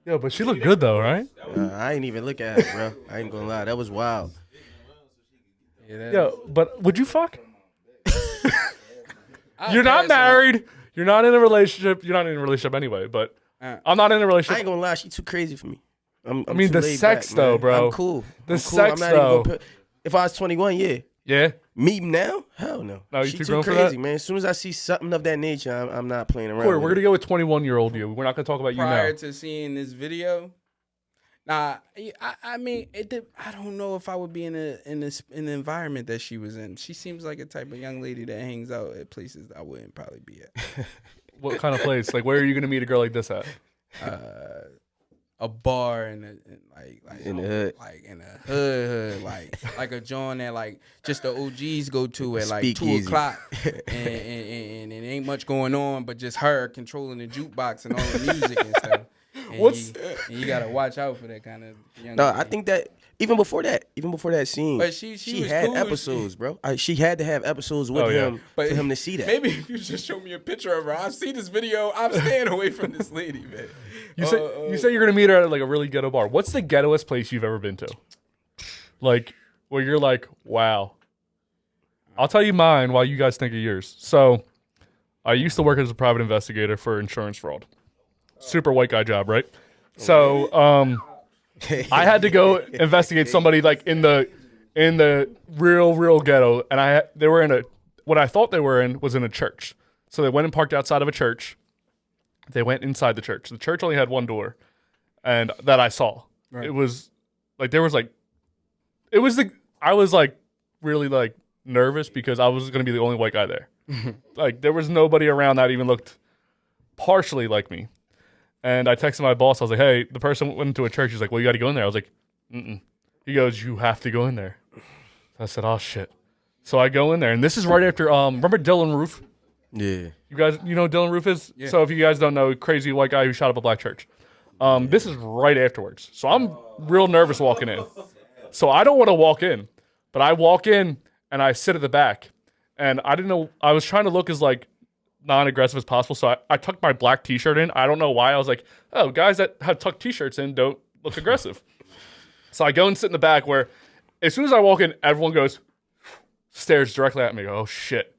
Yo, but she looked good though, right? I ain't even look at her, bro. I ain't gonna lie. That was wild. Yeah, that Yo, but would you fuck? I'll You're not pass on- married. You're not in a relationship. You're not in a relationship anyway. But I'm not in a I relationship. ain't gonna lie. She too crazy for me. I'm I mean, too the laid sex back, though, man. bro. I'm cool. The I'm cool. sex I'm not even though. gonna if I was 21, yeah. Yeah. Me now? Hell no. No, you she too too grown for crazy, that? man. As soon as I see something of that nature, I'm not playing around. Corey, with we're gonna it. go with 21-year-old you. We're not gonna talk about you Prior now. to seeing this video, I mean, I don't know if I would be in the environment that she was in. She seems like a type of young lady that hangs out at places that I wouldn't probably be at. What kind of place? Like, where are you gonna meet a girl like this at? A bar in In the hood. like in a hood, like a joint that like just the OGs go to at like 2 Speakeasy. o'clock, and it ain't much going on, but just her controlling the jukebox and all the music and stuff. And you gotta watch out for that kind of young. No, lady. I think that even before that scene, But she was had cool. episodes, bro. She had to have episodes with Oh, yeah. him for him to see that. Maybe if you just show me a picture of her, I've seen this video. I'm staying away from this lady, man. You say you're gonna meet her at like a really ghetto bar. What's the ghettoest place you've ever been to? Like where you're like, wow. I'll tell you mine while you guys think of yours. So, I used to work as a private investigator for insurance fraud. Super white guy job, right? So, I had to go investigate somebody like in the real ghetto, and they were in what I thought they were in was in a church. So they went and parked outside of a church. They went inside the church. The church only had one door, and that I saw. Right. It was like I was like really like nervous because I was gonna be the only white guy there. Like there was nobody around that even looked partially like me. And I texted my boss. I was like, "Hey, the person went into a church." He's like, "Well, you got to go in there." I was like, "Mm-mm." He goes, "You have to go in there." I said, "Oh shit." So I go in there, and this is right after. Remember Dylan Roof? Yeah. You guys, you know who Dylan Roof is? Yeah. So if you guys don't know, crazy white guy who shot up a black church. This is right afterwards. So I'm real nervous walking in. So I don't want to walk in, but I walk in and I sit at the back, and I didn't know. I was trying to look as like non-aggressive as possible. So I tucked my black t-shirt in. I don't know why. I was like, oh, guys that have tucked t-shirts in don't look aggressive. So I go and sit in the back where as soon as I walk in, everyone goes, stares directly at me. Oh, shit.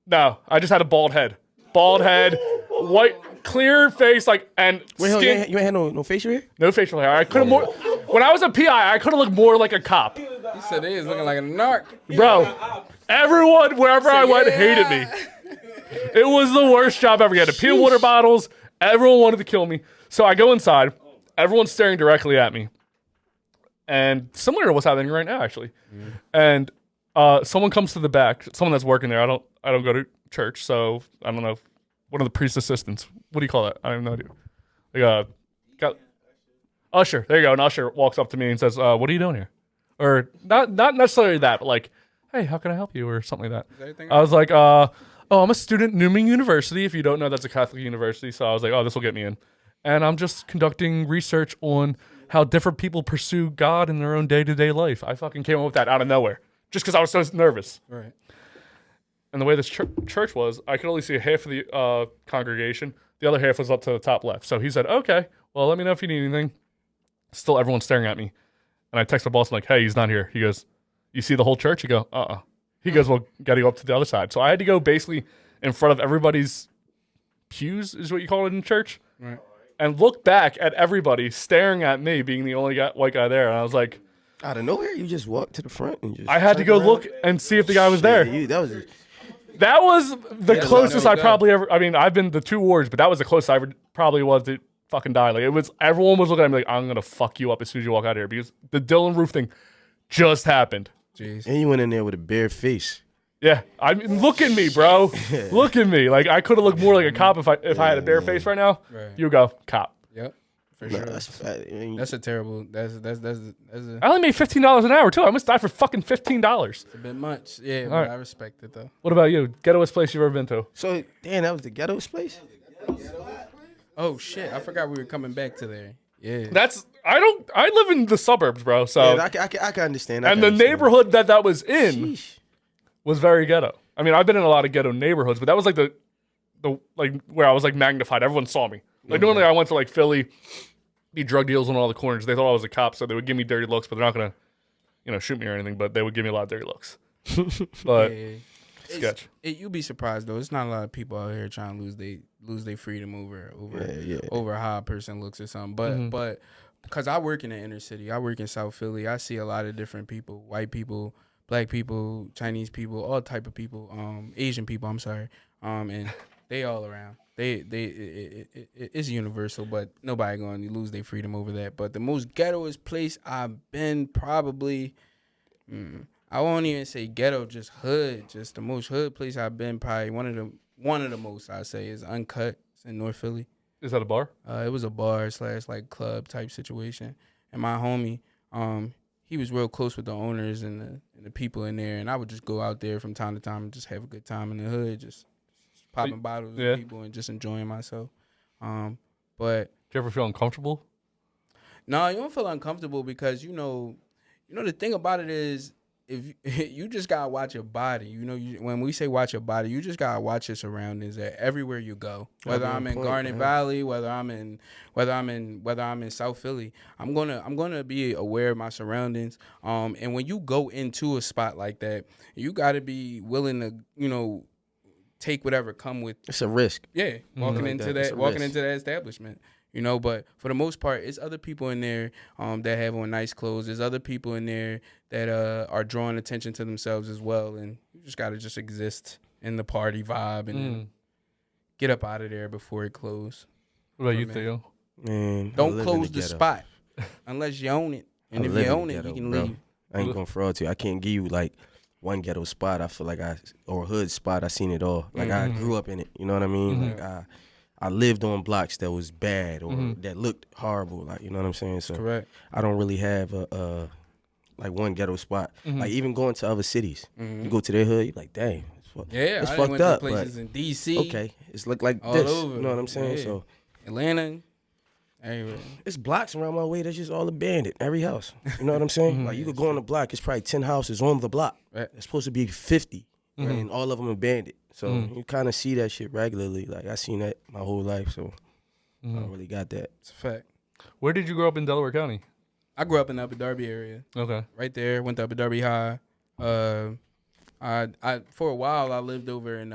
No, I just had a bald head. Bald head, white, clear face, like, and Wait, skin. you ain't had no facial hair? No facial hair. I could have more. When I was a PI, I could have looked more like a cop. You said he was looking like a narc. Bro, everyone, wherever I went, hated me. It was the worst job ever. You had to pee water bottles. Everyone wanted to kill me. So I go inside. Everyone's staring directly at me. And similar to what's happening right now, actually. And someone comes to the back. Someone that's working there. I don't go to church, so I don't know. One of the priest assistants. What do you call that? I have no idea. Like got usher. There you go. An usher walks up to me and says, "What are you doing here?" Or not necessarily that, but like, "Hey, how can I help you?" or something like that. I was like, "Oh, I'm a student at Newman University. If you don't know, that's a Catholic university." So I was like, "Oh, this will get me in." And I'm just conducting research on how different people pursue God in their own day-to-day life. I fucking came up with that out of nowhere just because I was so nervous. Right. And the way this church was, I could only see half of the congregation. The other half was up to the top left. So he said, okay, well, let me know if you need anything. Still, everyone's staring at me. And I text my boss, I'm like, hey, he's not here. He goes, you see the whole church? He go, uh-uh. He goes, well, got to go up to the other side. So I had to go basically in front of everybody's pews, is what you call it in church. Right. And look back at everybody staring at me being the only white guy there. And I was like, out of nowhere, you just walked to the front and just. I had to go look and see if the guy was there. That was the closest I probably ever. I mean, I've been to 2 wars, but that was the closest I ever probably was to fucking die. Like, it was, everyone was looking at me like, I'm gonna fuck you up as soon as you walk out of here, because the Dylan Roof thing just happened. Jeez. And you went in there with a bare face. Yeah, I mean, look at me, bro. Look at me. Like, I could have looked more like a cop if I had a bare face right now. Right. You go cop. Yep. For sure. That's a terrible. That's a. I only made $15 an hour too. I almost died for fucking $15. It's a bit much. Yeah, but right. I respect it though. What about you? Ghettoest place you've ever been to? So, damn, that was the ghetto's place? Oh shit! I forgot we were coming back to there. Yeah. I live in the suburbs, bro. So yeah, I can understand. And the neighborhood that was in was very ghetto. I mean, I've been in a lot of ghetto neighborhoods, but that was like the like where I was like magnified. Everyone saw me. Like normally I went to like Philly, be drug deals on all the corners. They thought I was a cop, so they would give me dirty looks, but they're not gonna, shoot me or anything. But they would give me a lot of dirty looks. But yeah. sketch. You'd be surprised though. It's not a lot of people out here trying to lose their freedom over how a person looks or something. But because I work in the inner city, I work in South Philly. I see a lot of different people: white people, black people, Chinese people, all type of people, Asian people. I'm sorry, and they all around. It's universal, but nobody going to lose their freedom over that. But the most ghettoest place I've been, probably, I won't even say ghetto, just hood. Just the most hood place I've been, probably one of the most I say is Uncut. It's in North Philly. Is that a bar? It was a bar / like club type situation, and my homie, he was real close with the owners and the people in there, and I would just go out there from time to time and just have a good time in the hood, just popping bottles with people and just enjoying myself. But do you ever feel uncomfortable? No, you don't feel uncomfortable because the thing about it is, if you just gotta watch your body. When we say watch your body, you just gotta watch your surroundings everywhere you go. Whether I'm in Garnet Valley, whether I'm in South Philly, I'm gonna be aware of my surroundings. And when you go into a spot like that, you gotta be willing to, take whatever come with. It's a risk. Yeah, walking into that establishment. But for the most part, it's other people in there that have on nice clothes. There's other people in there that are drawing attention to themselves as well, and you just gotta just exist in the party vibe and then get up out of there before it closes. What about you, Theo? Man, don't close the spot unless you own it, and if you own it, you can leave. I ain't gonna fraud to you. I can't give you like one ghetto spot. I feel like or a hood spot. I seen it all. Like I grew up in it. You know what I mean? Like I lived on blocks that was bad or that looked horrible. Like, you know what I'm saying? So correct. I don't really have a like one ghetto spot. Like even going to other cities, you go to their hood, you're like, dang, it's I fucked went up. To places in DC. Okay, it's look like all this. over. You know what I'm saying? Yeah. So Atlanta, everywhere. It's blocks around my way that's just all abandoned. Every house. You know what I'm saying? Like you could go on the block, it's probably 10 houses on the block. Right. It's supposed to be 50, and all of them abandoned. So you kind of see that shit regularly. Like I seen that my whole life, so I don't really got that. It's a fact. Where did you grow up in Delaware County? I grew up in the Upper Darby area. Okay. Right there. Went to Upper Darby High. I for a while I lived over in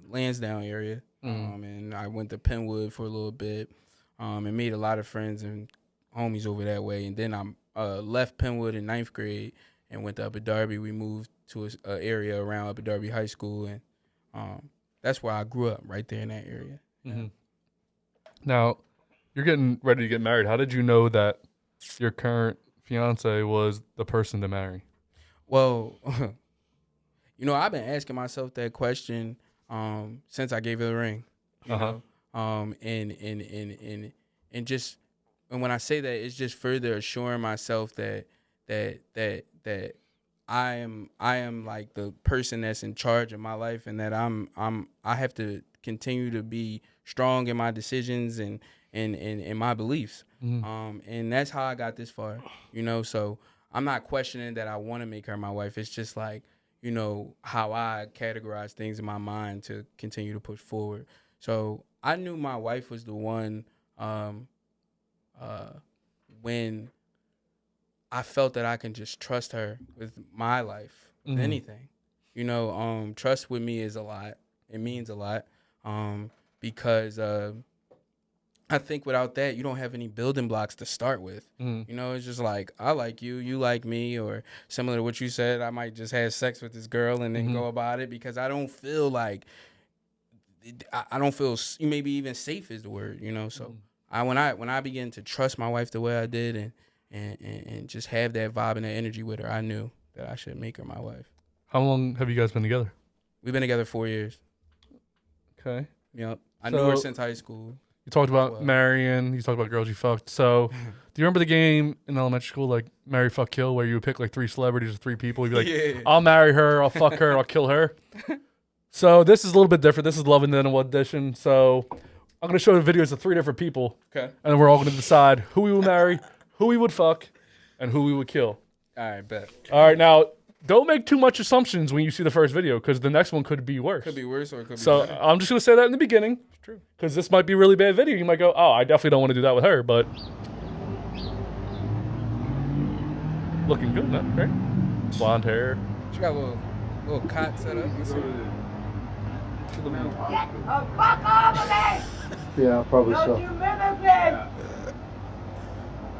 Lansdowne area. And I went to Penwood for a little bit. And made a lot of friends and homies over that way. And then I left Penwood in 9th grade and went to Upper Darby. We moved to an area around Upper Darby High School, and that's where I grew up, right there in that area. Mm-hmm. Now, you're getting ready to get married. How did you know that your current fiance was the person to marry? Well, I've been asking myself that question since I gave her the ring. You know? And just, and when I say that, it's just further assuring myself that I am like the person that's in charge of my life, and that I have to continue to be strong in my decisions and my beliefs. And that's how I got this far, so I'm not questioning that I want to make her my wife. It's just like, you know, how I categorize things in my mind to continue to push forward. So I knew my wife was the one when I felt that I can just trust her with my life, with anything. You know, trust with me is a lot. It means a lot because I think without that, you don't have any building blocks to start with. You know, it's just like, I like you, you like me, or similar to what you said, I might just have sex with this girl and then go about it because I don't feel like, I don't feel, maybe even safe is the word, you know? So when I began to trust my wife the way I did and just have that vibe and that energy with her, I knew that I should make her my wife. How long have you guys been together? We've been together 4 years. Okay. Yep. I knew her since high school. You talked about marrying. You talked about girls you fucked. So, do you remember the game in elementary school, like marry, fuck, kill, where you would pick like 3 celebrities or 3 people? You'd be like, yeah. I'll marry her, I'll fuck her, I'll kill her. So this is a little bit different. This is Love and Then What edition. So I'm gonna show the videos of 3 different people. Okay. And then we're all gonna decide who we will marry, who we would fuck, and who we would kill. All right, bet. All right, now don't make too much assumptions when you see the first video, because the next one could be worse. Could be worse or it could be so better. I'm just gonna say that in the beginning. It's true. Because this might be a really bad video. You might go, oh, I definitely don't want to do that with her, but looking good, huh? Right? Blonde hair. She got a little cot set up. Get the fuck off of me! Yeah, probably so. Don't you mimic me!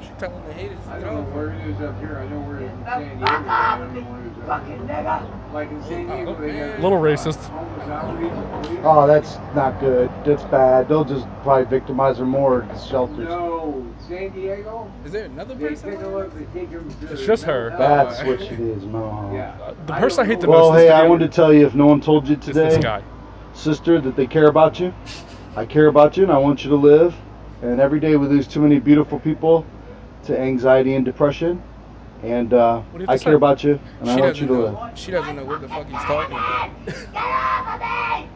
She telling the haters to I get don't know off. where it is up here. I know where it is in Get San the Diego. fuck off of me, fucking nigga! Like in San Diego, they got A little racist. homeless outreach. Oh, that's not good. That's bad. They'll just probably victimize her more at the shelters. No, San Diego. Is there another They person? take a look. They take them to It's just her. That's what she is, no. Yeah. The person I hate the Well, most hey, in this I video wanted to tell you, if no one told you is today, this guy. sister, that they care about you. I care about you, and I want you to live. And every day we lose too many beautiful people to anxiety and depression. And do you have I to care say? about you, and I want you to live. She doesn't know what the fuck he's talking about. Get off of me!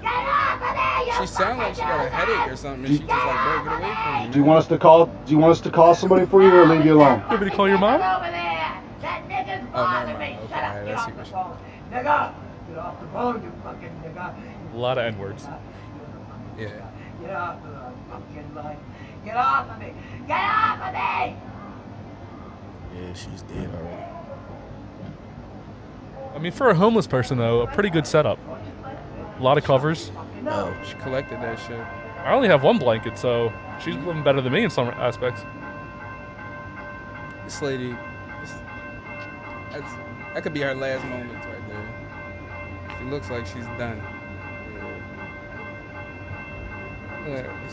Get off of me! She sounds like she got a headache or something. And she just like, bro, get away from me. Do you want us to call? Do you want us to call somebody for you, or leave you alone? You want me to call your mom? Get over there! That nigga's bothering me! Okay, Shut up! I Get see off the what she- phone! Nigga! Get off the phone, you fucking nigga! A lot of N-words. Yeah. Get off of the fucking line! Get off of me! Get off of me! Yeah, she's dead already. I mean, for a homeless person, though, a pretty good setup. A lot of covers. Oh, She collected that shit. I only have 1 blanket, so she's living better than me in some aspects. This lady, that could be her last moments right there. She looks like she's done.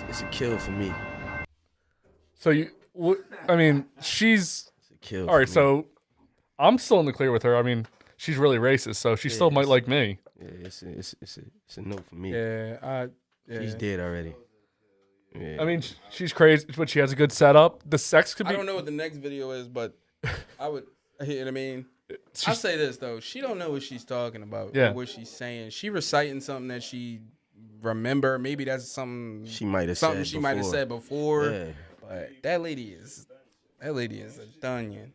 it's a kill for me. So I mean, she's It's a kill. all right. for me. So I'm still in the clear with her. I mean, she's really racist, so she still might like me. yeah, it's a no for me. Yeah, She's dead already. Yeah. I mean, she's crazy, but she has a good setup. The sex could be. I don't know what the next video is, but I would. You know what I mean? I'll say this though: she don't know what she's talking about. Yeah. Or what she's saying. She reciting something that she remember. Maybe that's something she might have something said she might have said before. Yeah. But that lady is a dunyan.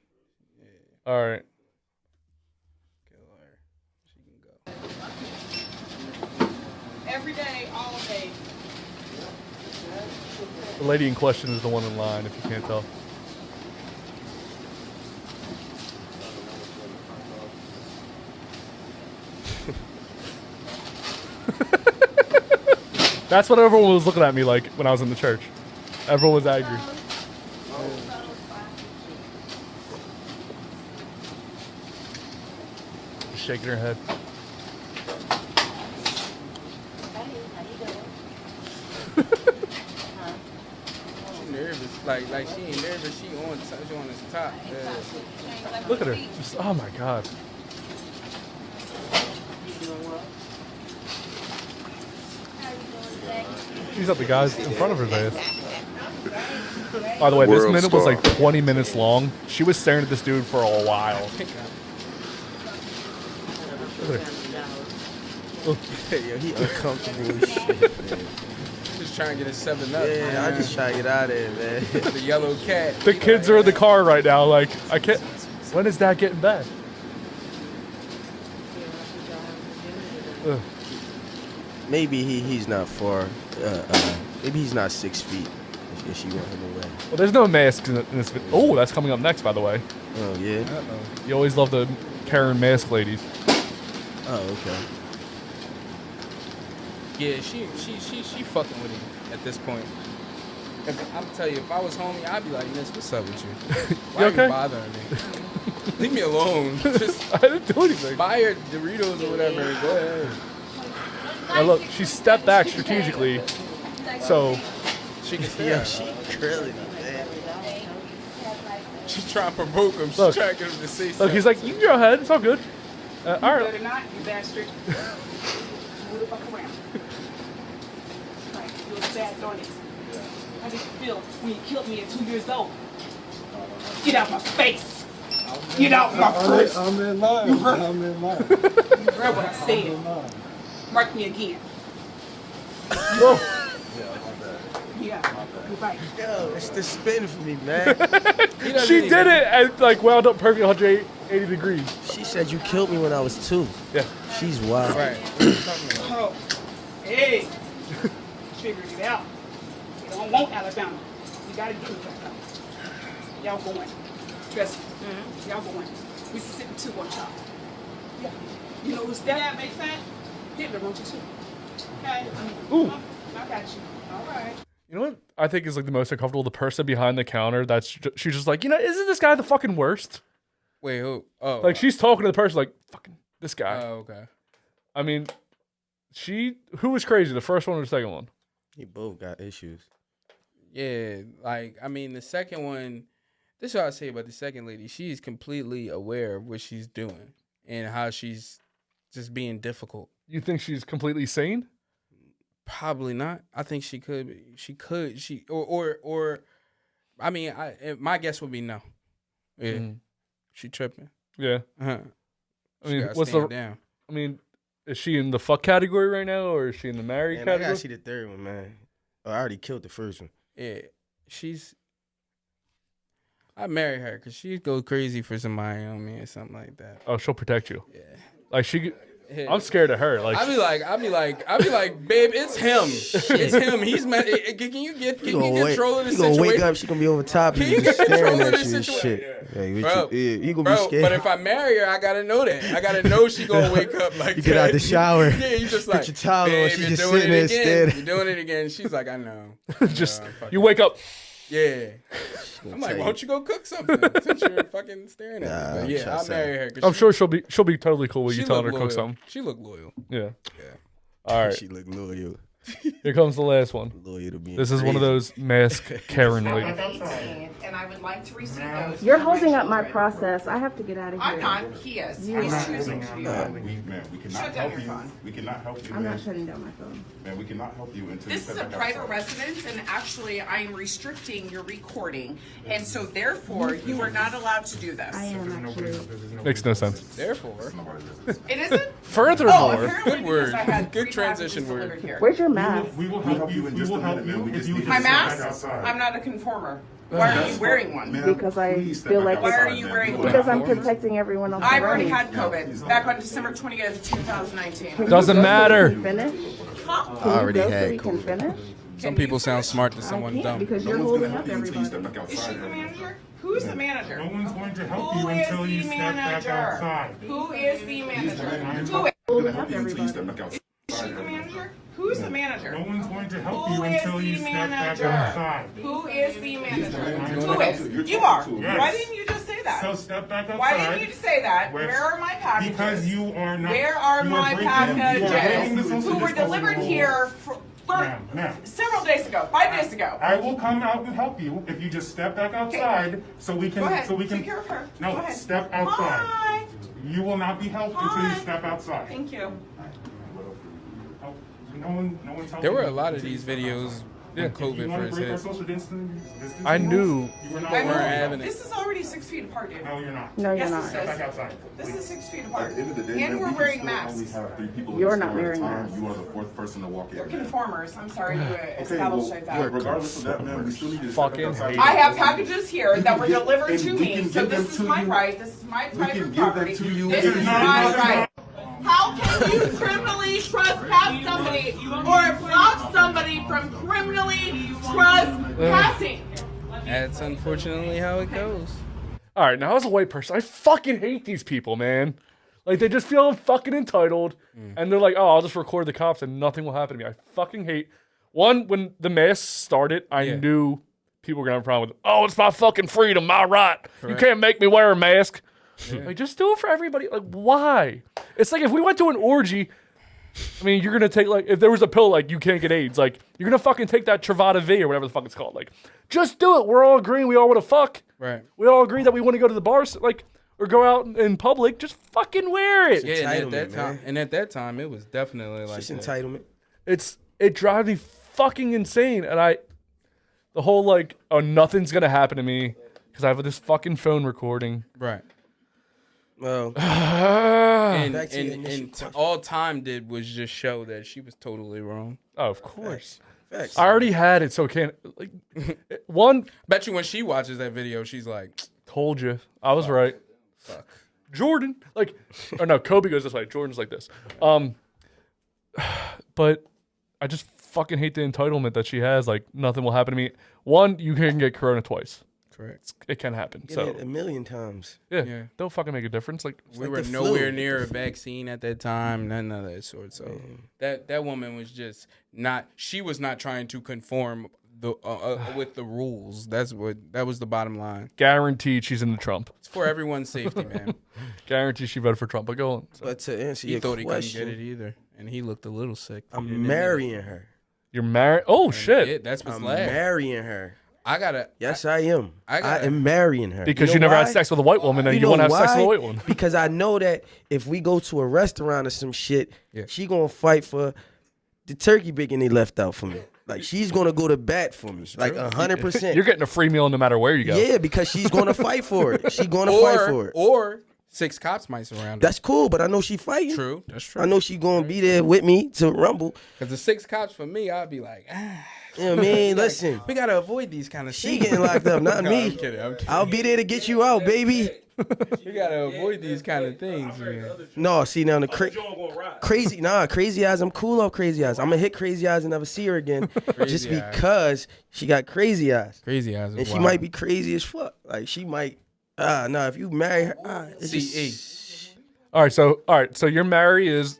All right. Kill her. She can go. Every day, all day. The lady in question is the one in line, if you can't tell. That's what everyone was looking at me like when I was in the church. Everyone was angry. Just shaking her head. She nervous. Like she ain't nervous. She on his top. Yeah. Look at her. Just, oh my God. She's at the guys in front of her face. By the way, this minute was like 20 minutes long. She was staring at this dude for a while. Look at her. Yeah, he uncomfortable as shit, man. Just trying to get a 7-Up. Yeah, man. I just try to get out of there, man. The yellow cat. The kids are in the car right now. Like, I can't. When is Dad getting back? maybe he's not far. Maybe he's not 6 feet. If she want him away. Well, there's no mask in this video. Oh, that's coming up next, by the way. Oh yeah. You always love the Karen mask ladies. Oh okay. Yeah, she fucking with him at this point. I'm telling you, if I was homie, I'd be like, Miss, what's up with you? Why okay? are you bothering me? Leave me alone. Just I didn't do anything. Buy her Doritos or whatever. Go ahead. Now look, she stepped back strategically, so she can stay. Yeah, she grilling me, man. She's trying to provoke him. She's Look. trying to get him to say look. something. He's like, you can go ahead. It's all good. All right. Better not, you bastard. Move the fuck around. Right, you was bad, don't it? How did you feel when you killed me at 2 years old? Get out my face! Get out my face! I'm in line. I'm in line. You heard what I said. Mark me again. Yeah, you're right. Yo, it's the spin for me, man. She did it and like wound up perfectly 180 degrees. She said you killed me when I was 2. Yeah. She's wild. Right. What are you talking about? Oh, hey, figured it out. You don't want Alabama. You gotta give it back up. Y'all going. Trust me. Y'all going. Mississippi too, one y'all. Yeah. You know who's that? That makes sense? Hitler wants you too. Okay? Ooh. I got you. All right. You know what I think is like the most uncomfortable? The person behind the counter she's just like, isn't this guy the fucking worst? Wait, who? Oh. Like she's talking to the person like, fucking this guy. Oh, okay. I mean, who was crazy, the first one or the second one? They both got issues. Yeah, like, I mean, the second one, this is what I say about the second lady. She's completely aware of what she's doing and how she's just being difficult. You think she's completely sane? Probably not. I think she could be. Or I mean, my guess would be no. Yeah. She tripping. Yeah. Uh-huh. I mean, what's down? I mean, is she in the fuck category right now, or is she in the married Man, I category? gotta see the third one, man. Oh, I already killed the first one. Yeah, I marry her because she'd go crazy for somebody on me or something like that. Oh, she'll protect you. Yeah. Like Yeah. I'm scared of her. Like I'd be like, babe, it's him. It's him. He's mad. Can you get control of the situation? You gonna wake up, she gonna be over top of Can you, you get staring control of at this you and situation? shit. Hey, Bro, you gonna bro, be scared. but if I marry her, I gotta know that. I gotta know she gonna wake up like you that. get out the shower. Yeah, you just like put your towel on. babe, She you're just doing sitting it there again. staring. You're doing it again. She's like, I know. just you wake up. Yeah. I'm like, why don't you go cook something since you're fucking staring at me? But yeah, I'll marry her. I'm sure she'll be totally cool with you telling her to cook loyal. something. She look loyal. Yeah. Yeah. All right. She look loyal. Here comes the last one. Loyal to being This is one of those mask Karen ladies. And I would like to receive those. You're holding up my process. I have to get out of here. I'm not. He is. He's choosing to do that. We cannot Shut down help your you. phone. We cannot help you. I'm man. not shutting down my phone. Man, we cannot help you until This you is step a back private outside. residence, and actually, I am restricting your recording, and so therefore, you are not allowed to do this. I am actually. Makes no sense. Therefore, It isn't. Furthermore, apparently good word. because I had Good 3 transition packages word. delivered here. Where's your mask? We will help you in just a minute, man. We just need you to My step back mask? outside. I'm not a conformer. Why are you wearing one? Ma'am, Because I please step feel back like Why outside, are you ma'am. wearing You one? are Because I'm not- protecting everyone else I've already around me. had COVID back on December 20th, 2019. doesn't matter. Can you finish? Huh? Can you already go had so we can COVID. finish? Some people sound smart to someone I can't dumb. because No you're one's holding gonna up help you until you step everybody. back Is she outside. the manager? Who's the manager? No one's going to help you Who is until you the step back manager? outside. Who is the manager? Who is Holding Help up you until you step everybody. back outside. she the manager? Who's the manager? No one's going to help Who you is until the you step back manager? outside. Who is the manager? Who You're is? You are. talking to. Why didn't you just say that? So step back outside. Why didn't you say that? Where- Where are my packages? Because you are not. Where are you my breaking- you are breaking the packages? social Who were disposal delivered rule. here Ma'am. several days ago, 5 days ago? I will come out and help you if you just step back outside so we can. Go ahead. So we can. Take care of her. No, Go ahead. step outside. Hi. You will not be helped until you Hi. step outside. Thank you. Oh, no one's helping There were a you. lot of these videos when If you COVID want to first break our hit. social distancing I knew. You were not I weren't allowed. having it. This is already 6 feet apart, dude. No, you're not. No, you're Yes, not. it Step says. back outside. This is 6 feet At apart. the end of the day, And man, we're we wearing can still masks. only have 3 people in You're the not store at a wearing time. masks. You are the 4th person to walk in. We're man. conformers. I'm sorry to Okay, establish well, like that. regardless of that, man, we still need you to Fucking step back outside. hate I have packages here We that can were get- delivered and to we me, can so give them this is to my you. right. This is my We can private give them property. to you. This It is is not my your right. How can you criminally trespass somebody or block somebody from criminally trespassing. That's unfortunately how it goes. All right, now as a white person, I fucking hate these people, man. Like, they just feel fucking entitled, and they're like, oh, I'll just record the cops and nothing will happen to me. I fucking hate... One, when the mask started, I knew people were going to have a problem with, oh, it's my fucking freedom, my right. Correct. You can't make me wear a mask. Yeah. Like, just do it for everybody. Like, why? It's like if we went to an orgy, I mean, you're going to take, like, if there was a pill, like, you can't get AIDS, like, you're going to fucking take that Truvada V or whatever the fuck it's called. Like, just do it. We're all agreeing we all want to fuck. Right. We all agree that we want to go to the bars, like, or go out in public. Just fucking wear it. Yeah, and at that time, it was definitely like It's entitlement. It drives me fucking insane. And the whole, like, oh, nothing's going to happen to me because I have this fucking phone recording. Right. Well, and all time did was just show that she was totally wrong. Oh, of course. Facts. I already had it, so it can't. Like, one. Bet you when she watches that video, she's like, told you. I was right. Fuck. Jordan. Like, or no, Kobe goes this way. Jordan's like this. But I just fucking hate the entitlement that she has. Like, nothing will happen to me. One, you can get corona twice. Correct. It can happen. Get So it a million times. yeah, don't fucking make a difference. Like, we were nowhere near a vaccine at that time, none of that sort. So that woman was just not. She was not trying to conform with the rules. That was the bottom line. Guaranteed she's in the Trump. It's for everyone's safety, man. Guaranteed she voted for Trump. But go on. So. But to answer He your thought question, he couldn't get it either, and he looked a little sick. I'm marrying her. You're married? Oh shit! Yeah, that's what's I'm last. marrying her. I gotta. Yes, I am. I am marrying her. Because you know never why? had sex with a white woman, and you want to have sex with a white one. Because I know that if we go to a restaurant or some shit, she gonna fight for the turkey bacon they left out for me. Like, she's gonna go to bat for me, like 100%. You're getting a free meal no matter where you go. Yeah, because she's gonna fight for it. She's gonna fight for it. Or 6 cops might surround her. That's cool, but I know she fighting. True, that's true. I know she gonna be there with me to rumble. Because the 6 cops for me, I'd be like, You know what I mean? Listen, we gotta avoid these kind of she things. getting locked up, not No, me. I'm kidding. I'll be there to get you out, baby. We gotta avoid these kind of things, man. No, see now the crazy eyes. I'm cool off crazy eyes. I'm gonna hit crazy eyes and never see her again, just because she got crazy eyes. Crazy eyes, and she might be crazy as fuck. Like, she might. No, if you marry her, it's just, All right, so your Mary is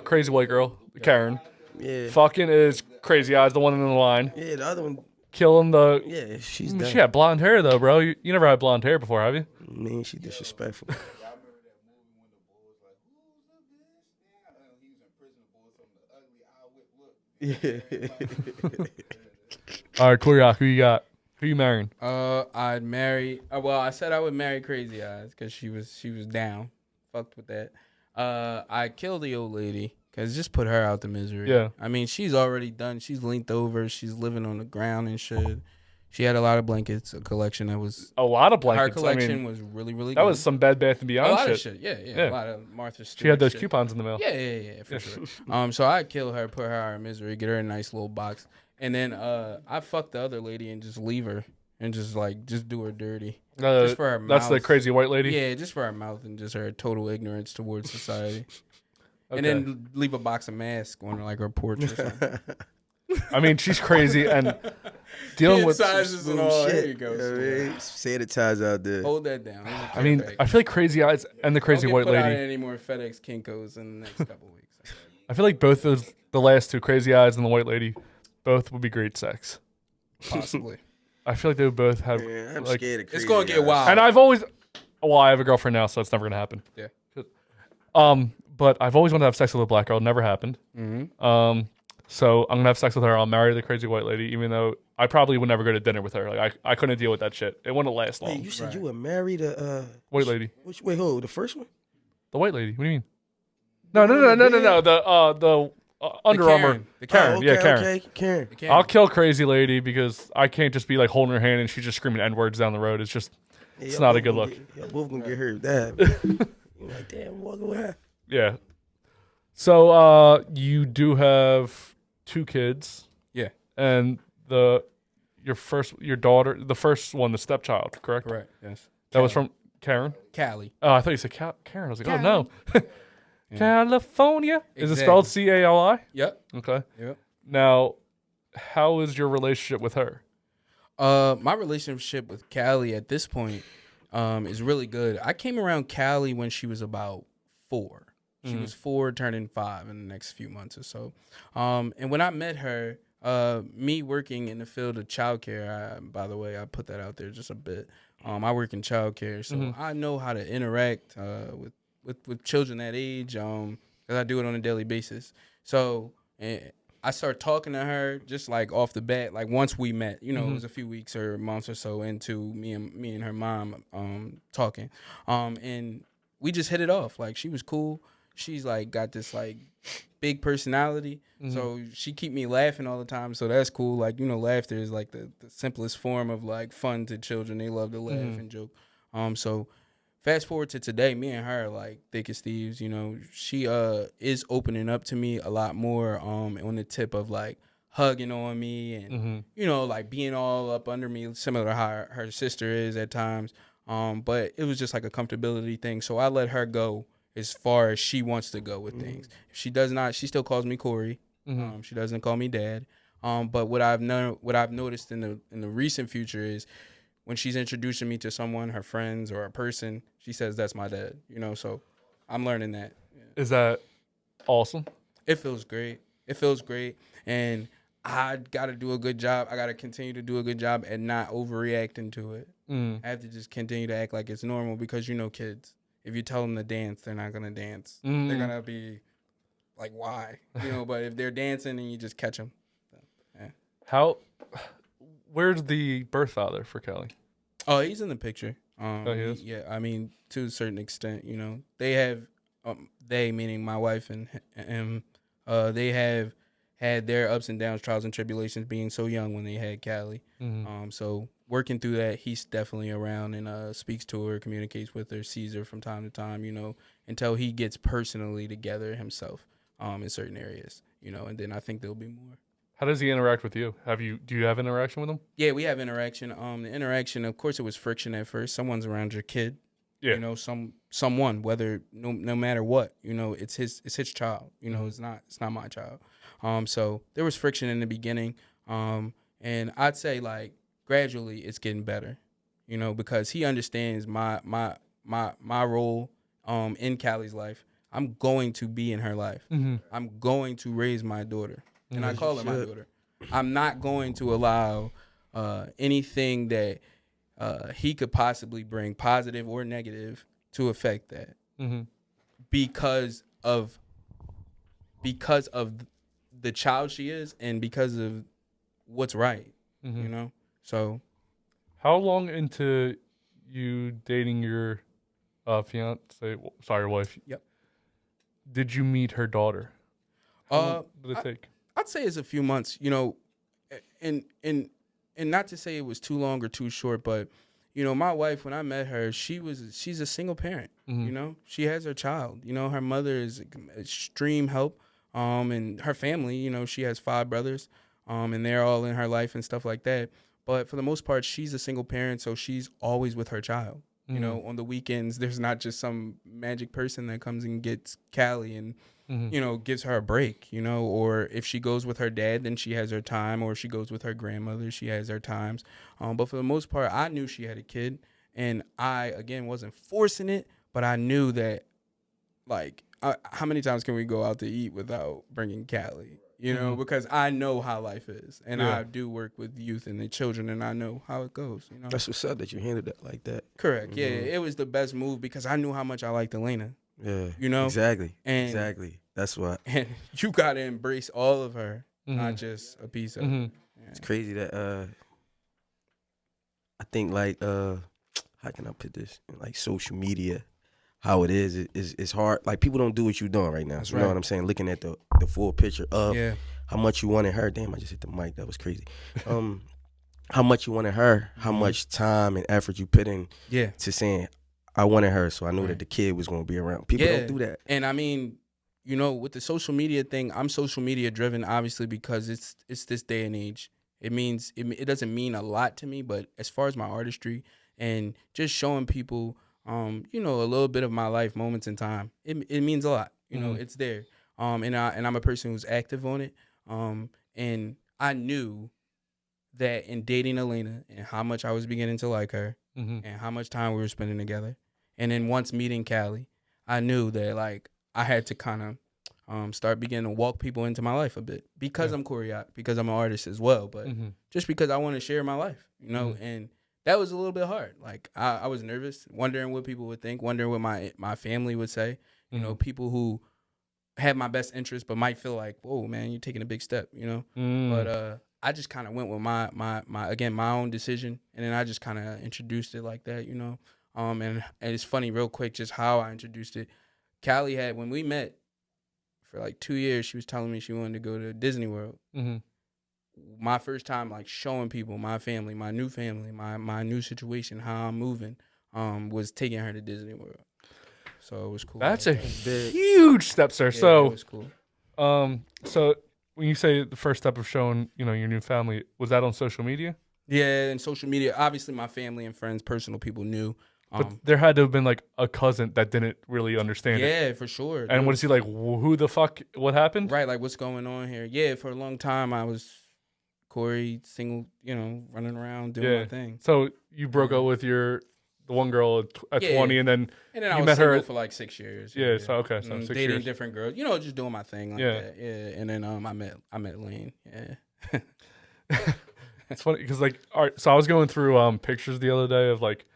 crazy white girl, Karen. Yeah. Fucking is crazy eyes, the one in the line. Yeah, the other one. Killing the. Yeah, she's. She had blonde hair though, bro. You never had blonde hair before, have you? Man, she disrespectful. Yeah. All right, Coreyockk, who you got? Who you marrying? I'd marry. Well, I said I would marry Crazy Eyes because she was down. Fucked with that. I'd kill the old lady because just put her out the misery. Yeah. I mean, she's already done. She's linked over. She's living on the ground and shit. She had a lot of blankets, a collection that was a lot of blankets. Her collection I mean, was really, really that good. was some Bed Bath and Beyond a lot shit. Of shit. Yeah. A lot of Martha Stewart. She had those shit. coupons in the mail. Yeah, for sure. So I'd kill her, put her out of misery, get her a nice little box, and then I'd fuck the other lady and just leave her and just do her dirty. Just for her mouth. That's the crazy white lady? Yeah, just for her mouth and just her total ignorance towards society. Okay. And then leave a box of masks on like her porch or something. I mean, she's crazy and dealing with sizes and all. Shit. There you go. Sanitize out there. Hold that down. I mean, I feel like Crazy Eyes and the crazy white Don't get put lady. out any more FedEx Kinkos in the next couple weeks. I feel like both those, the last two, Crazy Eyes and the white lady, both would be great sex. Possibly. I feel like they would both have. Yeah, I'm like, scared of crazy. It's gonna get wild. And I've always, well, I have a girlfriend now, so it's never gonna happen. Yeah. But I've always wanted to have sex with a black girl. It never happened. Mm-hmm. So I'm gonna have sex with her. I'll marry the crazy white lady, even though I probably would never go to dinner with her. Like I couldn't deal with that shit. It wouldn't last long. Wait, you said you were married a white lady. Wait, who? The first one? The white lady. What do you mean? No. The Under Armour. The Karen. Oh, okay, Yeah, Karen. Okay, Karen. I'll kill crazy lady because I can't just be like holding her hand and she's just screaming N-words down the road. It's just, it's not a good look. Y'all both gonna get hurt. That. You're like, damn, walk away. Yeah. So you do have 2 kids. Yeah. And your daughter, the first one, the stepchild, correct? Correct. Yes. That was from Karen? Callie. Oh, I thought you said Karen. I was like, oh no. California. Is it spelled Cali? Yep. Okay. Yep. Now, how is your relationship with her? My relationship with Callie at this point is really good. I came around Callie when she was about 4. She was 4, turning 5 in the next few months or so. And when I met her, me working in the field of childcare, by the way, I put that out there just a bit. I work in childcare, so I know how to interact with children that age because I do it on a daily basis. So I started talking to her just like off the bat, like once we met, it was a few weeks or months or so into me and her mom talking, and we just hit it off. Like she was cool. She's like got this like big personality, so she keep me laughing all the time. So that's cool. Like laughter is like the simplest form of like fun to children. They love to laugh and joke. So fast forward to today, me and her like thick as thieves. She is opening up to me a lot more on the tip of like hugging on me and like being all up under me, similar to how her sister is at times. But it was just like a comfortability thing. So I let her go as far as she wants to go with things. If she does not, she still calls me Corey. She doesn't call me Dad. But what I've noticed in the recent future is when she's introducing me to someone, her friends or a person, she says that's my dad. So I'm learning that. Is that awesome? It feels great. It feels great, and I got to do a good job. I got to continue to do a good job and not overreacting to it. I have to just continue to act like it's normal because kids. If you tell them to dance, they're not gonna dance. They're gonna be like, "Why?" But if they're dancing, and you just catch them. Yeah. Where's the birth father for Kelly? Oh, he's in the picture. Oh, he is? Yeah, I mean, to a certain extent, they have, they meaning my wife and him, they have had their ups and downs, trials and tribulations, being so young when they had Callie. So working through that, he's definitely around and speaks to her, communicates with her, sees her from time to time, until he gets personally together himself in certain areas, and then I think there'll be more. How does he interact with you? Do you have interaction with him? Yeah, we have interaction. The interaction, of course, it was friction at first. Someone's around your kid. Yeah. Someone, whether no matter what, it's his child. It's not my child. So there was friction in the beginning. And I'd say like gradually it's getting better, because he understands my role in Callie's life. I'm going to be in her life. I'm going to raise my daughter. And I call her my daughter. I'm not going to allow anything that he could possibly bring, positive or negative, to affect that. Because of the child she is and because of what's right, So how long into you dating your wife? Yep. Did you meet her daughter? How long did it take? I'd say it's a few months, and not to say it was too long or too short, but my wife, when I met her, she's a single parent. She has her child. Her mother is extreme help, and her family. She has 5 brothers, and they're all in her life and stuff like that. But for the most part, she's a single parent, so she's always with her child. On the weekends, there's not just some magic person that comes and gets Callie and gives her a break, or if she goes with her dad, then she has her time, or if she goes with her grandmother, she has her times. But for the most part, I knew she had a kid, and I, again, wasn't forcing it, but I knew that, like, how many times can we go out to eat without bringing Callie? Because I know how life is, and I do work with youth and the children, and I know how it goes. That's what's up that you handled it like that. Correct. Yeah, it was the best move because I knew how much I liked Elena. Yeah. Exactly. Exactly. That's why. And you gotta embrace all of her, not just a piece of her. Yeah. It's crazy that I think like how can I put this? Like social media, how it is it's hard. Like people don't do what you're doing right now. That's you know what I'm saying? Looking at the full picture of how much you wanted her. Damn, I just hit the mic. That was crazy. How much you wanted her, how much time and effort you put in to saying I wanted her, so I knew that the kid was going to be around. People don't do that. And I mean, with the social media thing, I'm social media driven, obviously, because it's this day and age. It doesn't mean a lot to me, but as far as my artistry and just showing people, a little bit of my life, moments in time, it means a lot. You know, it's there. And I'm a person who's active on it. And I knew that in dating Elena and how much I was beginning to like her and how much time we were spending together. And then once meeting Callie, I knew that like I had to kind of start beginning to walk people into my life a bit because I'm Coreyockk, because I'm an artist as well, but just because I want to share my life, you know, and that was a little bit hard. Like I was nervous, wondering what people would think, wondering what my family would say, you know, people who have my best interest but might feel like, whoa, man, you're taking a big step, you know? But I just kind of went with my own decision, and then I just kind of introduced it like that, you know? And it's funny, real quick, just how I introduced it. Callie had, when we met for like 2 years, she was telling me she wanted to go to Disney World. My first time like showing people, my family, my new new situation, how I'm moving, was taking her to Disney World. So it was cool. That's a huge step, sir. Yeah, so it was cool. So when you say the first step of showing, you know, your new family, was that on social media? Yeah, and social media. Obviously, my family and friends, personal people knew. But there had to have been like a cousin that didn't really understand it. Yeah, for sure. And what is he like? Who the fuck? What happened? Right, like what's going on here? Yeah, for a long time I was Corey, single, you know, running around doing my thing. So you broke up with the one girl at 20, and then I you was met her for like 6 years. Yeah, so okay, so 6 dating years. different girls, you know, just doing my thing like that. Yeah, and then I met Lane. Yeah. It's funny because like, all right, so I was going through pictures the other day of like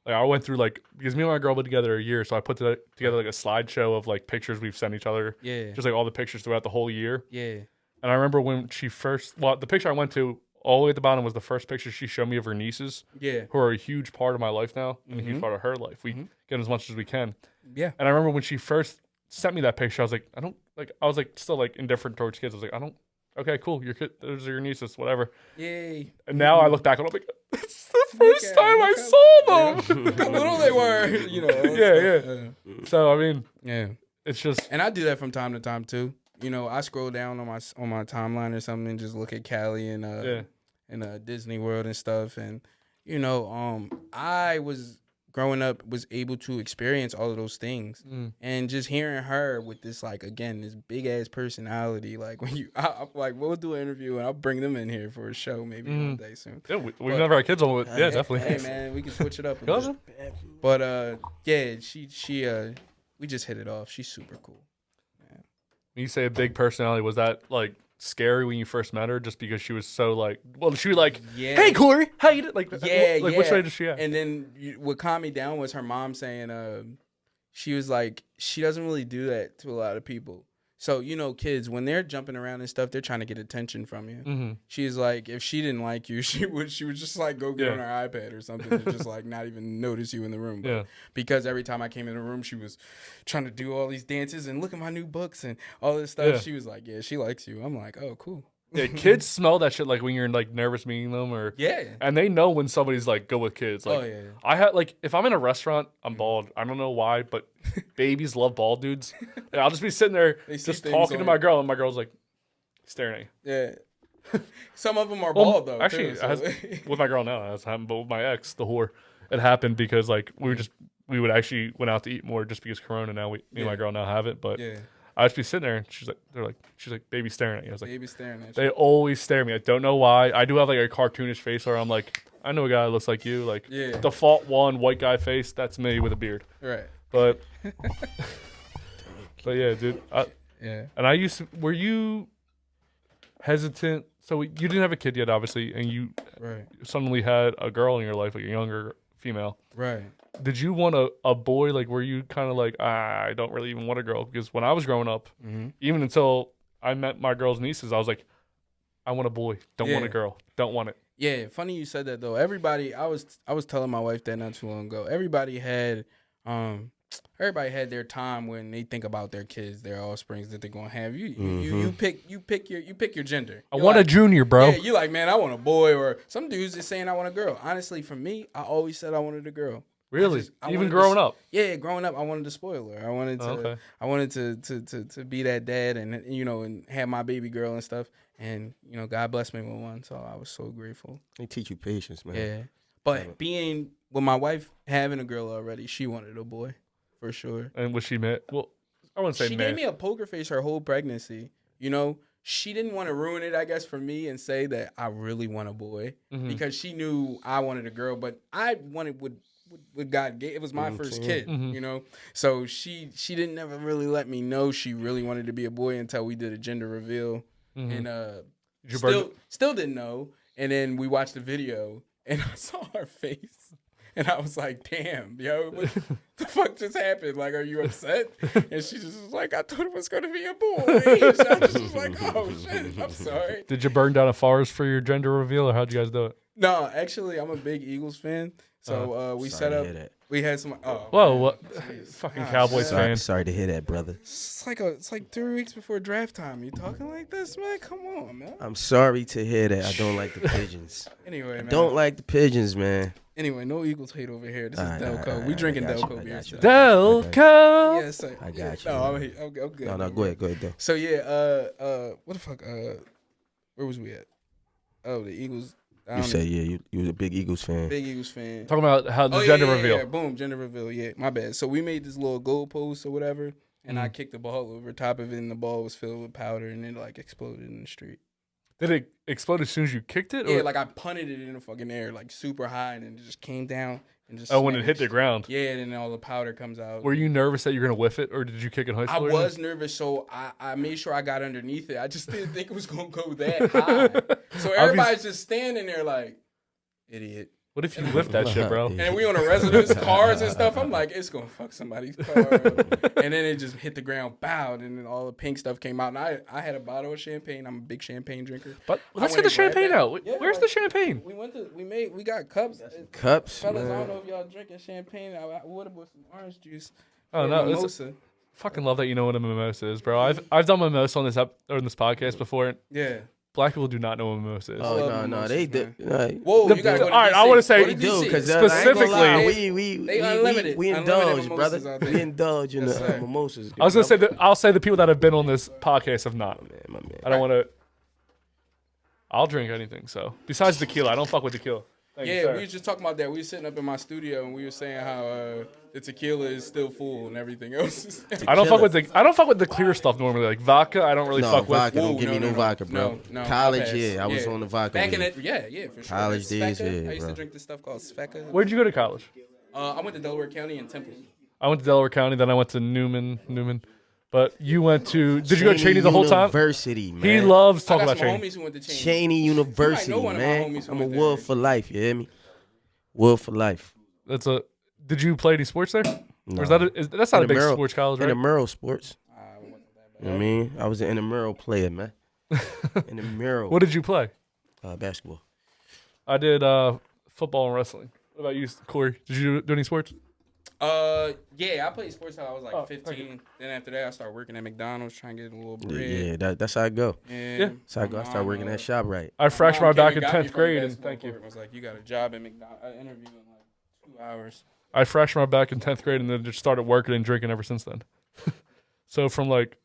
I went through like, because me and my girl been together a year, so I put together like a slideshow of like pictures we've sent each other. Yeah. Just like all the pictures throughout the whole year. Yeah. And I remember when she first, the picture I went to all the way at the bottom was the first picture she showed me of her nieces. Yeah. Who are a huge part of my life now and a huge part of her life. We get as much as we can. Yeah. And I remember when she first sent me that picture, I was like, I was like still like indifferent towards kids. I was like, okay, cool. Your kid, those are your nieces, whatever. Yay. And now I look back and I'm like, it's the first time I saw them. Look how little they were, you know. Yeah. So, I mean, yeah. It's just. And I do that from time to time, too. You know, I scroll down on my timeline or something and just look at Callie and Disney World and stuff. And, you know, I was growing up, was able to experience all of those things. And just hearing her with this, like, again, this big ass personality, like when I'm like, we'll do an interview and I'll bring them in here for a show maybe one day soon. Yeah, we've never had kids on with. Yeah, definitely. Hey man, we can switch it up a bit. But yeah, she we just hit it off. She's super cool. When you say a big personality, was that like scary when you first met her? Just because she was so like, well, she was like, hey Corey, how you doing? Like, which way does she act? And then what calmed me down was her mom saying, she was like, she doesn't really do that to a lot of people. So, you know, kids, when they're jumping around and stuff, they're trying to get attention from you. She's like, if she didn't like you, she would just like go get on her iPad or something and just like not even notice you in the room. But because every time I came in the room, she was trying to do all these dances and look at my new books and all this stuff. Yeah. She was like, yeah, she likes you. I'm like, oh, cool. Yeah, kids smell that shit like when you're like nervous meeting them or and they know when somebody's like good with kids. Like I had like if I'm in a restaurant, I'm bald. I don't know why, but babies love bald dudes. And I'll just be sitting there just talking to my girl, and my girl's like staring at you. Yeah. Some of them are bald though. Actually, too, with my girl now, that's happened. But with my ex, the whore, it happened because like we would actually went out to eat more just because Corona. Now me and my girl now have it, but. I just be sitting there, and she's like, baby staring at you. I was like, baby staring at you. They always stare at me. I don't know why. I do have like a cartoonish face where I'm like, I know a guy that looks like you. Like default one white guy face. That's me with a beard. Right. But yeah, dude. Yeah. And were you hesitant? So you didn't have a kid yet, obviously, and you suddenly had a girl in your life, like a younger female. Right. Did you want a boy? Like, were you kind of like, I don't really even want a girl? Because when I was growing up, even until I met my girl's nieces, I was like, I want a boy. Don't want a girl. Don't want it. Yeah, funny you said that though. Everybody, I was telling my wife that not too long ago. Everybody had their time when they think about their kids, their offsprings that they're gonna have. You pick your gender. I want a junior, bro. Yeah, you like, man, I want a boy, or some dudes is saying I want a girl. Honestly, for me, I always said I wanted a girl. Really? I Even wanted growing up? Yeah, growing up, I wanted to spoil her. I wanted to be that dad and and have my baby girl and stuff. And God blessed me with one, so I was so grateful. They teach you patience, man. Yeah, but being with my wife, having a girl already, she wanted a boy, for sure. And was she met? Well, I wouldn't say she man. gave me a poker face her whole pregnancy. You know, she didn't want to ruin it, I guess, for me and say that I really want a boy because she knew I wanted a girl, but I wanted what God gave. It was my first kid, you know. So she didn't never really let me know she really wanted to be a boy until we did a gender reveal, and still didn't know. And then we watched the video, and I saw her face. And I was like, damn, yo, what the fuck just happened? Like, are you upset? And she just was like, I thought it was going to be a boy. So I just was like, oh, shit, I'm sorry. Did you burn down a forest for your gender reveal, or how'd you guys do it? No, actually, I'm a big Eagles fan. So we set up, we had some. Whoa, what? Fucking Cowboys fan. Sorry to hear that, brother. It's like 3 weeks before draft time. You talking like this, man? Come on, man. I'm sorry to hear that. I don't like the pigeons. Anyway, man. Don't like the pigeons, man. Anyway, no Eagles hate over here. This is Delco. We drinking Delco beers. Delco. Yes, sir. I got you. No, I'm good. No, go ahead, though. So yeah, what the fuck? Where was we at? Oh, the Eagles. You said you was a big Eagles fan. Big Eagles fan. Talking about how the gender reveal. Yeah, boom, gender reveal. Yeah, my bad. So we made this little goal post or whatever, and I kicked the ball over top of it, and the ball was filled with powder, and it like exploded in the street. Did it explode as soon as you kicked it? Yeah, or? like I punted it in the fucking air, like super high, and then it just came down and just. Oh, when it hit the ground. Yeah, and then all the powder comes out. Were you nervous that you were gonna whiff it, or did you kick it in high school? I was nervous, so I made sure I got underneath it. I just didn't think it was gonna go that high. So everybody's just standing there like, idiot. What if you whiffed that shit, bro? And we on a residence cars and stuff. I'm like, it's gonna fuck somebody's car. And then it just hit the ground, bowed, and then all the pink stuff came out. And I had a bottle of champagne. I'm a big champagne drinker. But let's get the champagne out. Yeah, Where's the champagne? We got cups. Cups, Fellas, man. I don't know if y'all drinking champagne. I would have bought some orange juice. Oh no, mimosa. Fucking love that you know what a mimosa is, bro. I've done mimosa on this podcast before. Yeah. Black people do not know what mimosa is. Oh no, they do. Whoa, you gotta go to all right, DC. I want to say They do because specifically we indulge, brother. We indulge in the mimosas. I was gonna say that I'll say the people that have been on this podcast have not. My man. I don't want to. I'll drink anything. So besides tequila, I don't fuck with tequila. Thank you, Yeah, sir. we were just talking about that. We were sitting up in my studio and we were saying how the tequila is still full and everything else is. I don't fuck with the clear stuff normally. Like vodka, I don't really fuck with. Vodka, don't give me no vodka, bro. No, College, yeah, I was on the vodka. Back in it, yeah, for sure. College days, Sveka. yeah, I used bro. to drink this stuff called Sveka. Where'd you go to college? I went to Delaware County and Temple. I went to Delaware County, then I went to Newman. But you went to? Did you go to Cheney the whole time? University, man. He loves talking I got about some Cheney. homies who went to Cheney. Cheney University, know one of my man. homies who I'm a went there. wolf for life. You hear me? Wolf for life. Did you play any sports there? No. Or that's not a big sports college, right? Intramural sports. You know what I mean? I was an intramural player, man. Intramural. What did you play? Basketball. I did football and wrestling. What about you, Corey? Did you do any sports? Yeah, I played sports till I was like 15. Then after that, I started working at McDonald's trying to get a little bread. Yeah, that's how I go. Yeah. That's how I go. I started working at ShopRite. I fractured my back in Got me 10th from grade, the and basketball thank you. court. I was like, you got a job at McDonald's. I interviewed in like 2 hours. I fractured my back in 10th grade and then just started working and drinking ever since then. So from like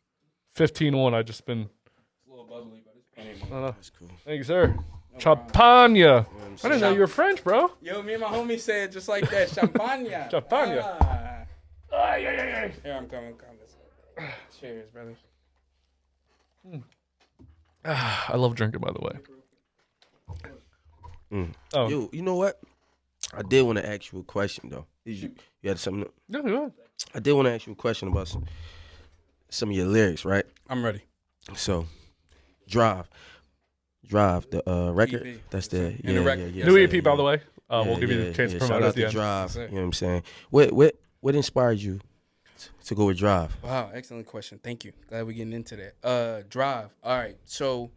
15 on, I just been. It's a little bubbly, but it's plenty of No. That's cool. Thank you, sir. Champagne. I didn't know you were French, bro. Yo, me and my homie said just like that. Champagne. Champagne. Here, I'm coming. Cheers, brother. I love drinking, by the way. Oh. Yo, you know what? I did want to ask you a question, though. You had something? No, go ahead. I did want to ask you a question about some of your lyrics, right? I'm ready. So, Drive, the record. EP. That's the And the record. New EP, by the way. We'll give you the chance to promote Shout it out at the to end. Drive. You know what I'm saying? What inspired you to go with Drive? Wow, excellent question. Thank you. Glad we're getting into that. Drive. All right. So,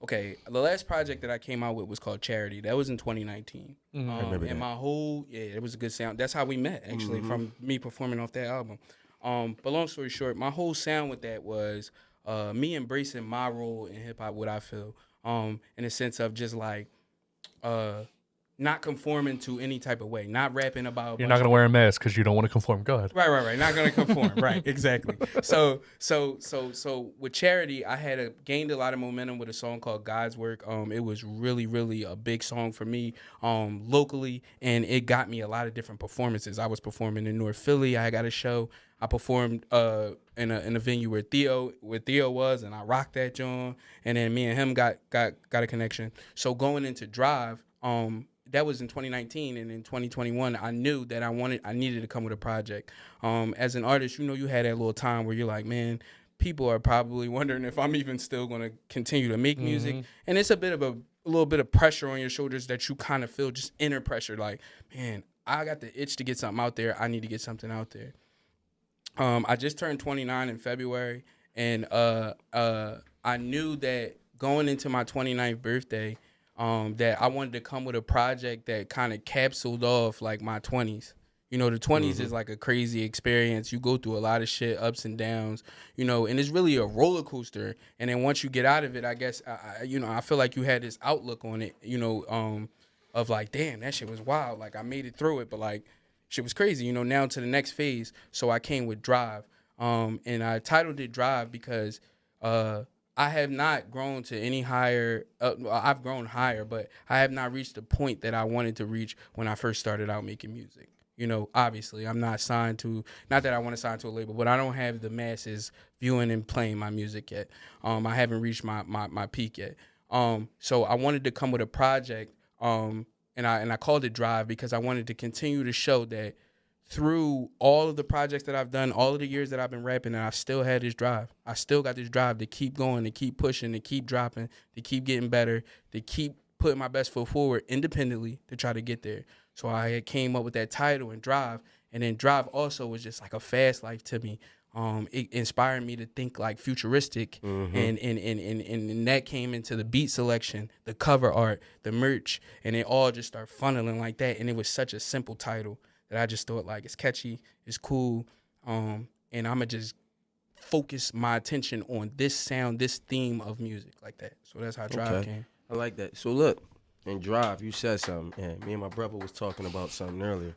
okay, the last project that I came out with was called Charity. That was in 2019. I remember that. My whole, it was a good sound. That's how we met, actually, from me performing off that album. But long story short, my whole sound with that was me embracing my role in hip hop, what I feel, in the sense of just like not conforming to any type of way, not rapping about. You're not gonna wear a mask because you don't want to conform. Go ahead. Right. Not gonna conform. Right, exactly. So with Charity, I had gained a lot of momentum with a song called God's Work. It was really a big song for me, locally, and it got me a lot of different performances. I was performing in North Philly. I got a show. I performed in a venue where Theo was, and I rocked that joint. And then me and him got a connection. So going into Drive, that was in 2019, and in 2021, I knew that I needed to come with a project. As an artist, you had that little time where you're like, man, people are probably wondering if I'm even still going to continue to make music, and it's a little bit of pressure on your shoulders that you kind of feel, just inner pressure, like, man, I got the itch to get something out there. I need to get something out there. I just turned 29 in February, and I knew that going into my 29th birthday, that I wanted to come with a project that kind of capsuled off like my 20s. The 20s is like a crazy experience. You go through a lot of shit, ups and downs, and it's really a roller coaster. And then once you get out of it, I guess, I feel like you had this outlook on it, of like, damn, that shit was wild. Like, I made it through it, but like, shit was crazy, now to the next phase. So I came with Drive, and I titled it Drive because I have not grown to any higher. I've grown higher, but I have not reached the point that I wanted to reach when I first started out making music. Obviously, I'm not signed to, not that I want to sign to a label, but I don't have the masses viewing and playing my music yet. I haven't reached my peak yet. So I wanted to come with a project, and I called it Drive because I wanted to continue to show that through all of the projects that I've done, all of the years that I've been rapping, and I still had this drive. I still got this drive to keep going, to keep pushing, to keep dropping, to keep getting better, to keep putting my best foot forward independently to try to get there. So I had came up with that title and Drive, and then Drive also was just like a fast life to me. It inspired me to think like futuristic, and that came into the beat selection, the cover art, the merch, and it all just started funneling like that. And it was such a simple title that I just thought, like, it's catchy, it's cool, and I'ma just focus my attention on this sound, this theme of music like that. So that's how Drive came. I like that. So look, in Drive, you said something, and me and my brother was talking about something earlier.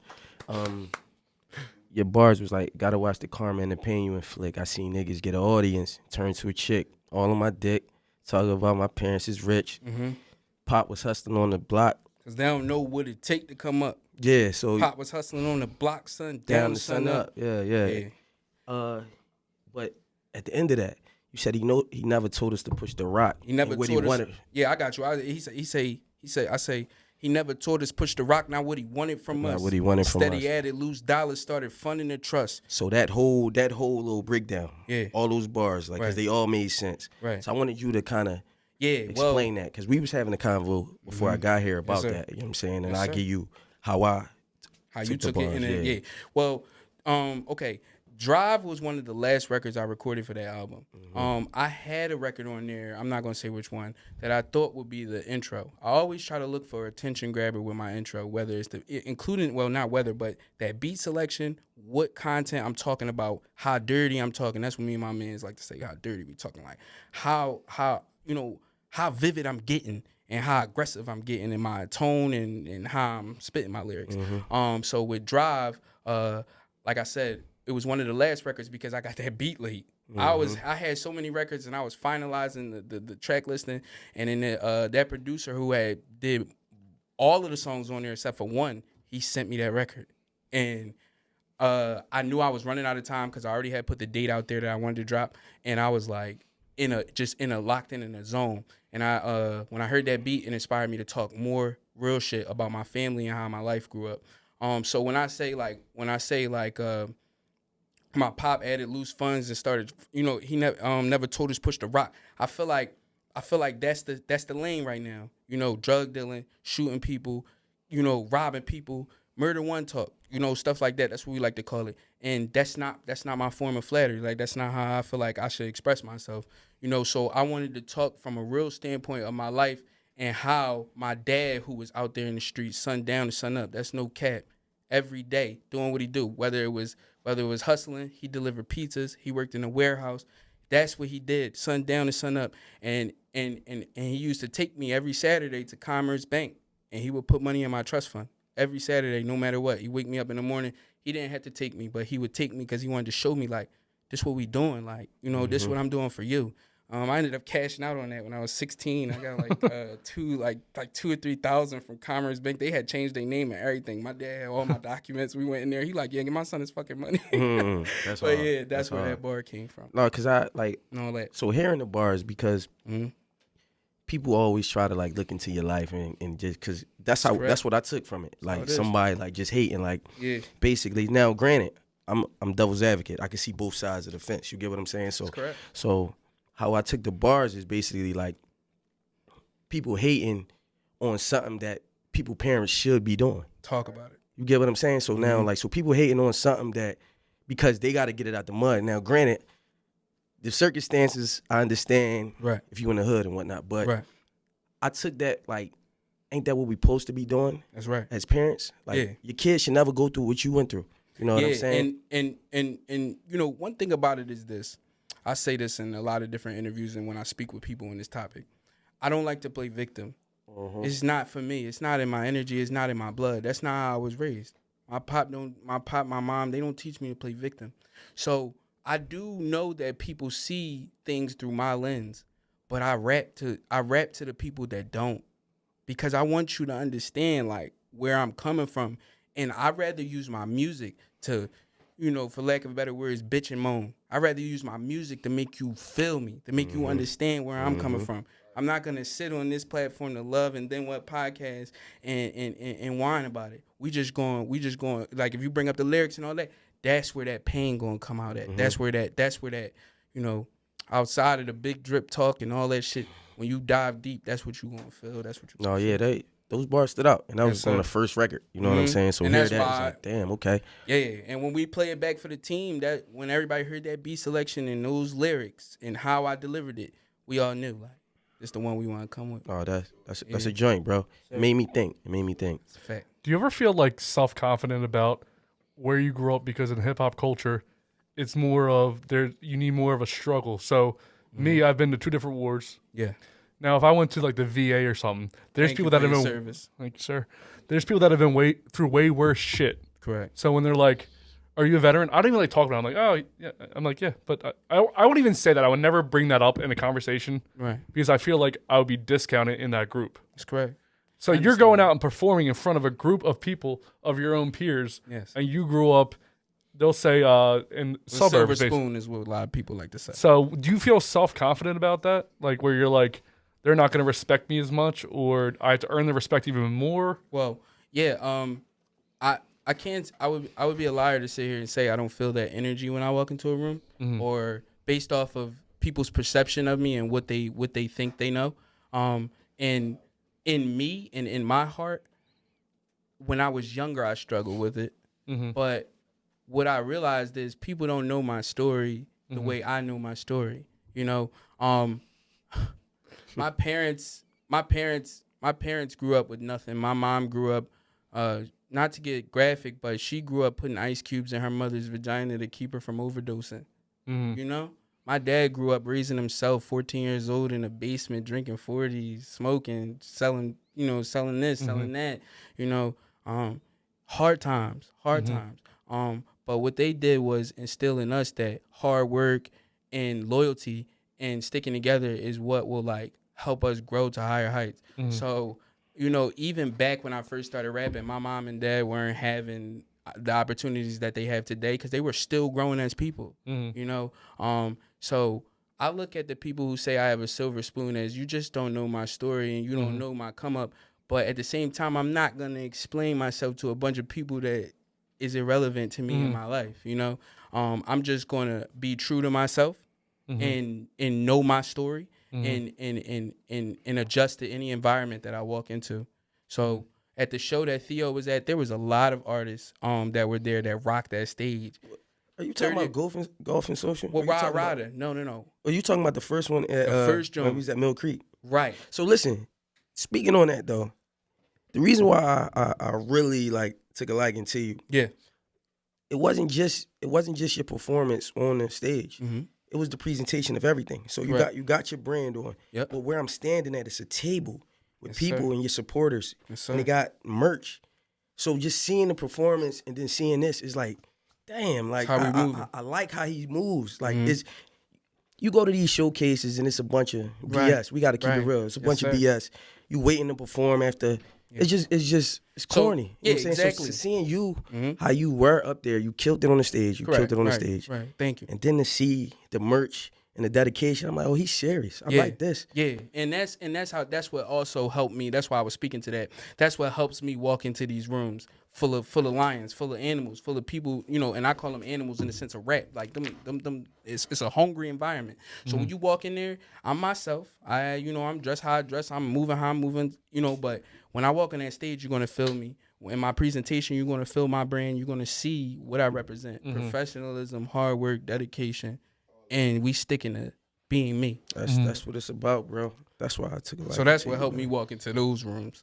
Your bars was like, gotta watch the karma and the pain you inflict. I seen niggas get an audience, turn to a chick, all on my dick, talking about my parents is rich. Pop was hustling on the block. Because they don't know what it take to come up. Yeah, so Pop was hustling on the block, son, down the sun up. Yeah. But at the end of that, you said he never told us to push the rock. He never told us. Yeah, I got you. I say he never told us push the rock. Not what he wanted from us. Not what he wanted from us. Instead, he added loose dollars, started funding the trust. So that whole little breakdown, all those bars, like, because they all made sense. Right. So I wanted you to kind of explain that, because we was having a convo before I got here about that. You know what I'm saying? And I give you how you took bars, it in it. Well, okay. Drive was one of the last records I recorded for that album. I had a record on there, I'm not going to say which one, that I thought would be the intro. I always try to look for a attention grabber with my intro, whether it's not whether, but that beat selection, what content I'm talking about, how dirty I'm talking. That's what me and my mans like to say, how dirty we talking, like how vivid I'm getting and how aggressive I'm getting in my tone and how I'm spitting my lyrics. So with Drive, like I said, it was one of the last records because I got that beat late. I had so many records and I was finalizing the track listing, and then that producer who had did all of the songs on there except for one, he sent me that record, and I knew I was running out of time because I already had put the date out there that I wanted to drop, and I was like locked in a zone. And I when I heard that beat, it inspired me to talk more real shit about my family and how my life grew up. So when I say my pop added loose funds and started, he never told us push the rock. I feel like that's the lane right now. Drug dealing, shooting people, robbing people, murder one talk, stuff like that. That's what we like to call it. And that's not my form of flattery. Like, that's not how I feel like I should express myself. So I wanted to talk from a real standpoint of my life and how my dad, who was out there in the streets, sun down to sun up, that's no cap, every day doing what he do. Whether it was hustling, he delivered pizzas, he worked in a warehouse. That's what he did, sun down and sun up. And he used to take me every Saturday to Commerce Bank and he would put money in my trust fund every Saturday, no matter what. He wake me up in the morning. He didn't have to take me, but he would take me because he wanted to show me, like, this what we doing. Like, you know, this what I'm doing for you. I ended up cashing out on that when I was 16. I got like two or 3,000 from Commerce Bank. They had changed their name and everything. My dad had all my documents. We went in there. He like, yeah, give my son his fucking money. That's but hard. yeah, that's where that bar came from. No, cause I like and all that. So hearing the bars because people always try to like look into your life and just cause that's what I took from it. Like somebody like just hating like basically. Now, granted, I'm devil's advocate. I can see both sides of the fence. You get what I'm saying? So how I took the bars is basically like people hating on something that parents should be doing. Talk about it. You get what I'm saying? So now, like, so people hating on something that because they got to get it out the mud. Now, granted, the circumstances I understand. Right. If you in the hood and whatnot, but I took that like, ain't that what we supposed to be doing? That's right. As parents, like your kids should never go through what you went through. You know what I'm saying? And you know, one thing about it is this. I say this in a lot of different interviews and when I speak with people on this topic. I don't like to play victim. It's not for me. It's not in my energy. It's not in my blood. That's not how I was raised. My mom, they don't teach me to play victim. So I do know that people see things through my lens, but I rap to the people that don't, because I want you to understand like where I'm coming from, and I'd rather use my music to, you know, for lack of better words, bitch and moan. I'd rather use my music to make you feel me, to make you understand where I'm coming from. I'm not gonna sit on this platform to Love and Then What podcast and whine about it. We just going like if you bring up the lyrics and all that, that's where that pain gonna come out at. That's where that, you know, outside of the big drip talk and all that shit, when you dive deep, that's what you gonna feel. That's what you No, yeah, those bars stood out. And that was on the first record. You know what I'm saying? So and hear that's that, it's why, like, damn, okay. Yeah. And when we play it back for the team, that when everybody heard that beat selection and those lyrics and how I delivered it, we all knew like it's the one we want to come with. Oh, that's a joint, bro. It made me think. It's a fact. Do you ever feel like self-confident about where you grew up? Because in hip hop culture, it's more of you need more of a struggle. So me, I've been to 2 different wars. Yeah. Now, if I went to like the VA or something, there's people that have been service. Thank you, sir. There's people that have been through way worse shit. Correct. So when they're like, "Are you a veteran?" I don't even like talk about it. I'm like, "Oh, yeah." I'm like, "Yeah," but I wouldn't even say that. I would never bring that up in a conversation, right? Because I feel like I would be discounted in that group. That's correct. So you're going out and performing in front of a group of people of your own peers, yes, and you grew up. They'll say in suburbs. Silver spoon is what a lot of people like to say. So do you feel self-confident about that? Like where you're like, they're not going to respect me as much, or I have to earn the respect even more? Well, yeah. I can't. I would be a liar to sit here and say I don't feel that energy when I walk into a room, or based off of people's perception of me and what they think they know. And in me and in my heart, when I was younger, I struggled with it. But what I realized is people don't know my story the way I know my story. You know, my parents grew up with nothing. My mom grew up, not to get graphic, but she grew up putting ice cubes in her mother's vagina to keep her from overdosing. You know, my dad grew up raising himself, 14 years old, in a basement, drinking 40s, smoking, selling this, selling that. You know, hard times. But what they did was instill in us that hard work and loyalty and sticking together is what will like help us grow to higher heights. So, you know, even back when I first started rapping, my mom and dad weren't having the opportunities that they have today because they were still growing as people, you know? So I look at the people who say I have a silver spoon as you just don't know my story and you don't know my come up. But at the same time, I'm not going to explain myself to a bunch of people that is irrelevant to me in my life, you know? I'm just going to be true to myself and know my story and adjust to any environment that I walk into. So at the show that Theo was at, there was a lot of artists that were there that rocked that stage. Are you talking about golf and social? Well, Rod Ryder. No. Are you talking about the first one at the first joint? When we was at Mill Creek? Right. So listen, speaking on that though, the reason why I really like took a liking to you, it wasn't just your performance on the stage. It was the presentation of everything. So you got your brand on. But where I'm standing at, it's a table with Yes, people sir. and your supporters. Yes, And they sir. got merch. So just seeing the performance and then seeing this is like, damn, like how we moving. I like how he moves. Like Mhm. it's you go to these showcases and it's a bunch of BS. Right. We got to keep it Right. real. It's a Yes, bunch sir. of BS. You waiting to perform after. Yeah. It's So, corny. yeah, You know what I'm saying? exactly. So seeing you, Mhm. how you were up there, you killed it on the stage. You Correct. killed it on the Right. stage. Right. Thank you. And then to see the merch and the dedication, I'm like, oh, he's serious. I Yeah. like this. Yeah, and that's what also helped me. That's why I was speaking to that. That's what helps me walk into these rooms full of lions, full of animals, full of people, you know, and I call them animals in the sense of rap. Like them it's a hungry environment. So when you walk in there, I'm myself. I'm dressed how I dress, I'm moving how I'm moving, you know, but when I walk on that stage, you're gonna feel me. In my presentation, you're gonna feel my brand, you're gonna see what I represent. Professionalism, hard work, dedication, and we sticking to being me. That's what it's about, bro. That's why I took it. So that's what helped me walk into those rooms.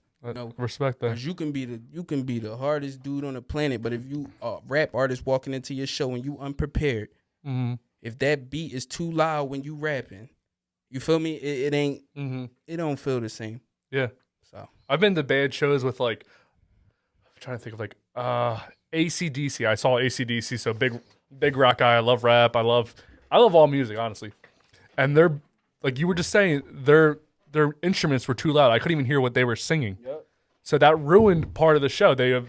Respect that. 'Cause you can be the hardest dude on the planet, but if you a rap artist walking into your show and you unprepared, if that beat is too loud when you rapping, you feel me? It ain't. It don't feel the same. Yeah. So I've been to bad shows with like, I'm trying to think of like AC/DC. I saw AC/DC, so big rock guy. I love rap. I love all music, honestly. And they're like you were just saying, their instruments were too loud. I couldn't even hear what they were singing. Yep. So that ruined part of the show. They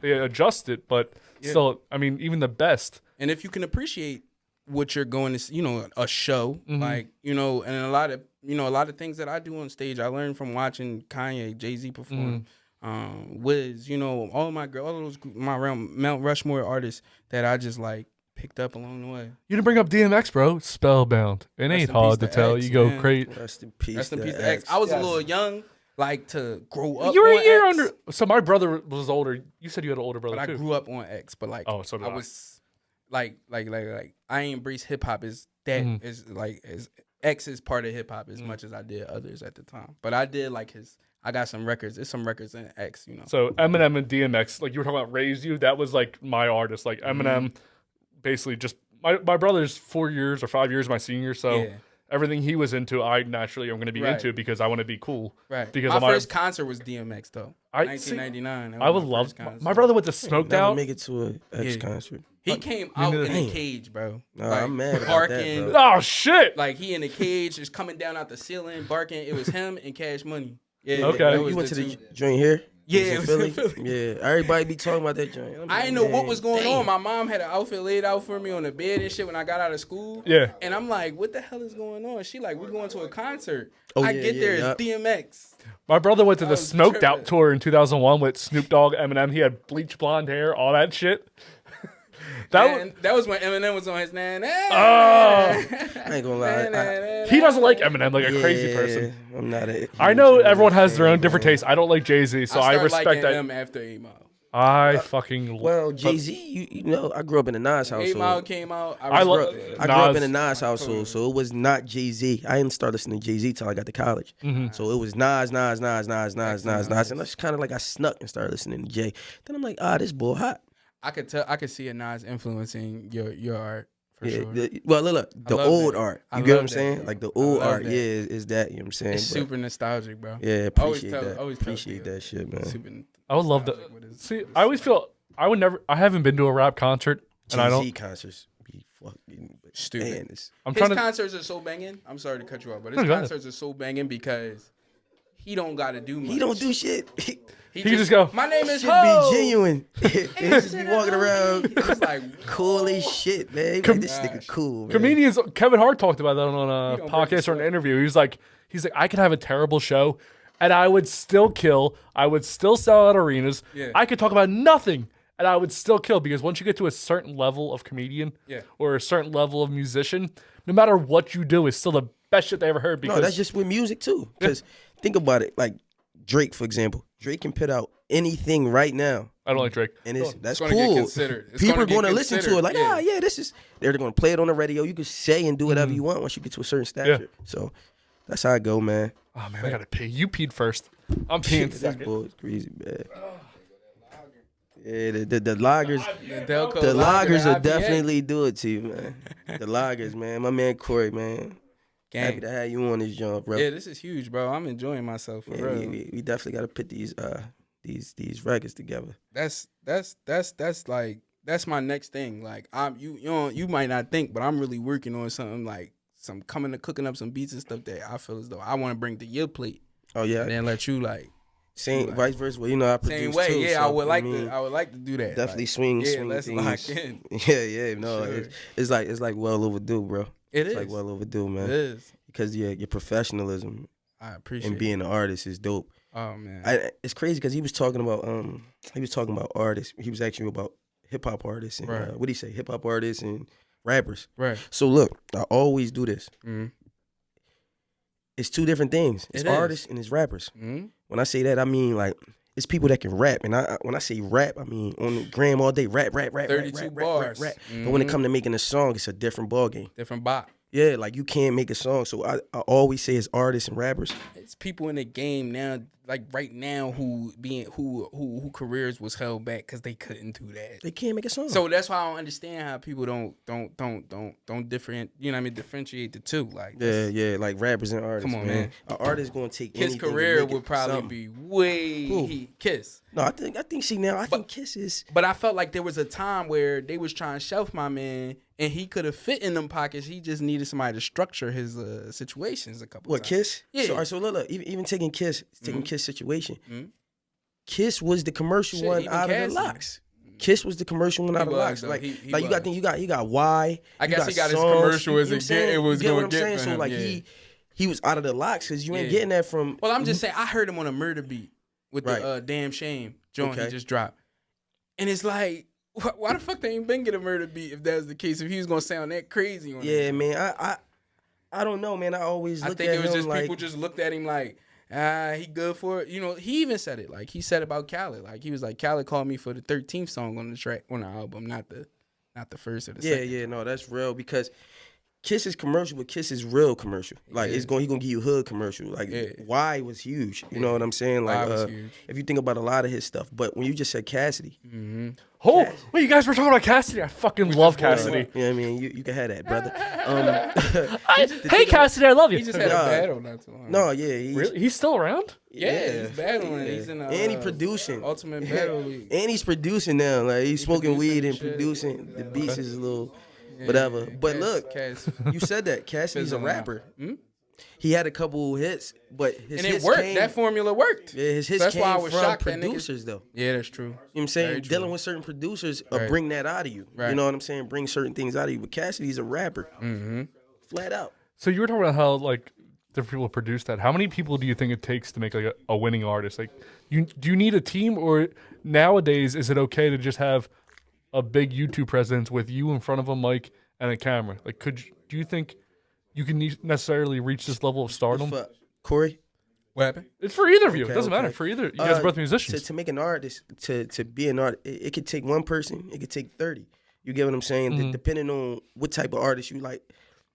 adjusted, but still, I mean, even the best. And if you can appreciate what you're going to, a show, like, and a lot of things that I do on stage, I learned from watching Kanye, Jay-Z perform, Wiz, all of my Mount Rushmore artists that I just like picked up along the way. You didn't bring up DMX, bro. Spellbound. It ain't hard to tell. You go crazy. Rest in peace. Rest in peace to X. I was a little young, like to grow up. You were on a year X, under. So my brother was older. You said you had an older brother but too. I grew up on X. But like, so did I. was like I embrace hip hop as that is like as X is part of hip hop as much as I did others at the time. But I did like his. I got some records. There's some records in X. So Eminem and DMX, like you were talking about, raised you. That was like my artist. Like Eminem, basically just my brother's 4 years or 5 years my senior. So everything he was into, I naturally am going to be into because I want to be cool. Right. Because my first concert was DMX though. 1999. I would love. My brother went to Smoked Out. Make it to an X concert. He came out in a cage, bro. Nah, like, I'm mad about barking. that, bro. Oh shit! Like he in a cage, just coming down out the ceiling, barking. It was him and Cash Money. Yeah. Okay. that was You went to two. the joint here? Yeah, It it was was in in Philly. Yeah, everybody be talking about that joint. I'm I like, didn't know what man, was going damn. on. My mom had an outfit laid out for me on the bed and shit when I got out of school. Yeah. And I'm like, what the hell is going on? She like, we're going to a concert. Oh, I yeah, get there, yeah, it's DMX. My brother went to I the was Smoked tripping. Out tour in 2001 with Snoop Dogg, Eminem. He had bleach blonde hair, all that shit. That was when Eminem was on his nan. I ain't gonna lie. He doesn't like Eminem like a crazy person. I'm not a. I know everyone has their own different tastes. I don't like Jay-Z, so I started respect liking that. him after 8 Mile. I fucking Well, Jay-Z, you know, I grew up in a Nas 8 household. Mile came out. I love I grew up in a Nas household, so it was not Jay-Z. I didn't start listening to Jay-Z till I got to college. So it was Nas, and that's kind of like I snuck and started listening to Jay. Then I'm like, this boy hot. I could see a Nas influencing your art for sure. Well, look, the love old that. art. I You get what love I'm that. saying? Like the old love art, that. is that, you know what I'm saying? It's But, super nostalgic, bro. yeah, Always appreciate tell- that. always tell Appreciate people. that shit, man. Super I would love to see. I always feel I would never. I haven't been to a rap concert, and I Jay-Z don't. concerts be fucking Stupid. Man, it's, I'm His trying to. concerts are so banging. I'm sorry to cut you off, but his No, go ahead. concerts are so banging because he don't got to do much. he don't do shit. He can just go, My name is Should Ho. be genuine. He just be walking around It's like cool as shit, man. Like, this nigga cool, man. Comedians. Kevin Hart talked about that on a don't break podcast his or an sweat. interview. He's like, I could have a terrible show, and I would still kill. I would still sell out arenas. Yeah. I could talk about nothing, and I would still kill because once you get to a certain level of comedian, Yeah. or a certain level of musician, no matter what you do, is still the best shit they ever heard. Because No, that's just with music too. Because think about it, like Drake, for example. Drake can put out anything right now, I don't like Drake. and that's gonna get cool. considered. It's People gonna are going to get listen to considered, it. Like, yeah. this is. They're going to play it on the radio. You can say and do whatever you want once you get to a certain stature. So that's how I go, man. Oh man, I gotta pee. You peed first. I'm peeing This second. boy is crazy, man. Yeah, the loggers, Delco the loggers will IPA. definitely do it to you, man. The loggers, man. My man Corey, man. Happy to have you on this job, bro. Yeah, this is huge, bro. I'm enjoying myself for real. We definitely got to put these records together. That's like that's my next thing. Like you might not think, but I'm really working on something like cooking up some beats and stuff that I feel as though I want to bring to your plate. Oh yeah, and then let you like vice versa. Well, I produce same way. too, Yeah, so, I would like to do that. Definitely like, swing. Yeah, swing let's things. lock in. Yeah. No, Sure. it's like well overdue, bro. It's like well overdue, man. It is because your professionalism. I appreciate and being an artist is dope. Oh man, it's crazy because he was talking about artists. He was asking about hip hop artists and right. what do you say? Hip hop artists and rappers. Right. So look, I always do this. Mm-hmm. It's two different things. It's artists and it's rappers. Mm-hmm. When I say that, I mean like it's people that can rap, and when I say rap, I mean on the gram all day, rap, 32 bars. Rap. Mm-hmm. But when it comes to making a song, it's a different ball game. Different bop. Yeah, like you can't make a song. So I always say it's artists and rappers. It's people in the game now, like right now, who careers was held back because they couldn't do that. They can't make a song. So that's why I don't understand how people don't different. You know what I mean? Differentiate the two. Like yeah, like rappers and artists. Come on, man. An artist gonna take his career would probably be way Kiss. No, I think I think Kiss is. But I felt like there was a time where they was trying to shelf my man, and he could have fit in them pockets. He just needed somebody to structure his situations a couple. What times. Kiss? Yeah. So look, even taking Kiss, Kiss situation. Mm-hmm. Kiss was the commercial one out of the locks. Kiss was the commercial one out of the locks. Like you got you got Y. I guess he got his songs, commercial as it was going to get for him. So like he was out of the locks because you ain't getting that from. Well, I'm just saying I heard him on a murder beat with the Damn Shame joint he just dropped, and it's like. Why the fuck they ain't been get a murder beat if that was the case? If he was gonna sound that crazy on it. Man, I don't know, man. I always look at him. I think it was just like, people just looked at him like, he good for it. You know, he even said it. Like he said about Khaled. Like he was like, Khaled called me for the 13th song on the track on the album, not the first or the second. Yeah, no, that's real because Kiss is commercial, but Kiss is real commercial. Like he gonna give you hood commercial. Like Y was huge. You know what I'm saying? Like if you think about a lot of his stuff, but when you just said Cassidy. Mm-hmm. Oh, wait, you guys were talking about Cassidy? I fucking love Cassidy. Yeah, I mean, you can have that, brother. Hey, Cassidy, I love you. He just had a battle not too long. No, yeah. Really? He's still around? Yeah, he's battling. He's in and he producing. Ultimate Battle League. And he's producing now. Like he's smoking weed and producing. The beats is a little whatever. But look, you said that. Cassidy's a rapper. He had a couple hits, but his and it hits worked. Came, that formula worked. Yeah, his hits that's came why I was from shocked producers, though. Yeah, that's true. You know what I'm saying? Dealing with certain producers bring that out of you. Right. You know what I'm saying? Bring certain things out of you. But Cassidy's a rapper. Mm-hmm. Flat out. So you were talking about how like different people produce that. How many people do you think it takes to make like a winning artist? Like, do you need a team, or nowadays is it okay to just have a big YouTube presence with you in front of a mic and a camera? Like, do you think you can necessarily reach this level of stardom? Corey? What happened? It's for either of you. It doesn't matter. For either. You guys are both musicians. To make an artist, to be an artist, it could take one person. It could take 30. You get what I'm saying? Mm-hmm. Depending on what type of artist you like.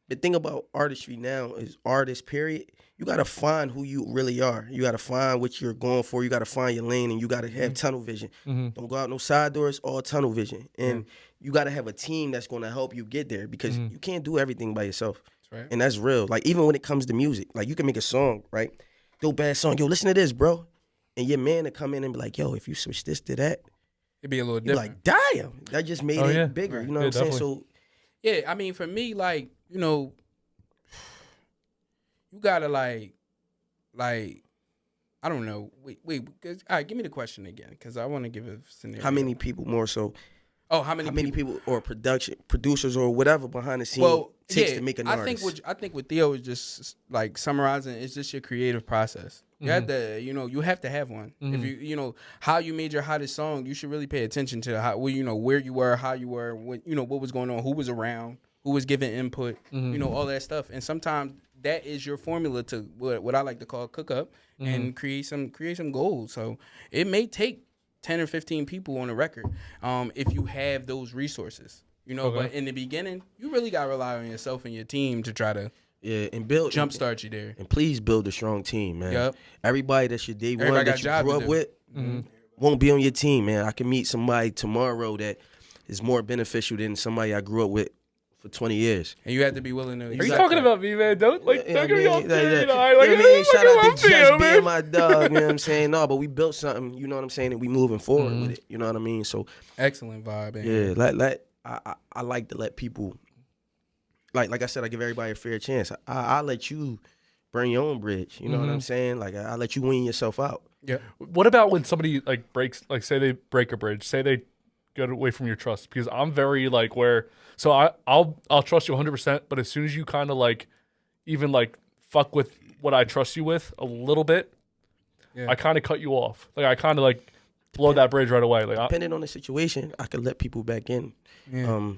The thing about artistry now is artist, period. You got to find who you really are. You got to find what you're going for. You got to find your lane, and you got to have tunnel vision. Mm-hmm. Don't go out no side doors, all tunnel vision. And you got to have a team that's going to help you get there because you can't do everything by yourself. Right. And that's real. Like, even when it comes to music, like, you can make a song, right? Dope ass song. Yo, listen to this, bro. And your man to come in and be like, yo, if you switch this to that, it'd be a little you're different. like, damn, that just made it bigger. Right. You know what I'm saying? So, yeah, I mean, for me, like, you know, you gotta like, I don't know. Wait. All right, give me the question again, because I want to give a scenario. How many people more so? Oh, how many people or producers or whatever behind the scenes takes to make an artist? I think what Theo is just like summarizing is just your creative process. You have to, you have to have one. If you how you made your hottest song, you should really pay attention to how, where you were, how you were, what was going on, who was around, who was giving input, all that stuff. And sometimes that is your formula to what I like to call cook up and create some gold. So it may take 10 or 15 people on a record if you have those resources. But in the beginning, you really got to rely on yourself and your team to try to and build jumpstart you there. And please build a strong team, man. Yep. Everybody that's your day one that you grew up with won't be on your team, man. I can meet somebody tomorrow that is more beneficial than somebody I grew up with for 20 years. And you have to be willing to. Are you talking about me, man? Don't like. Yeah, Don't get me off there. Shout out to Just being my dog. You know what I'm saying? No, but we built something. You know what I'm saying? And we moving forward with it. You know what I mean? So excellent vibe. Yeah, I like to let people. Like I said, I give everybody a fair chance. I let you burn your own bridge. You know what I'm saying? Like I let you wean yourself out. Yeah. What about when somebody like breaks, like say they break a bridge, say they go away from your trust? Because I'm very like where, so I'll trust you 100%, but as soon as you kind of like, even like fuck with what I trust you with a little bit, I kind of cut you off. Like I kind of like blow that bridge right away. Like depending on the situation, I could let people back in. Yeah.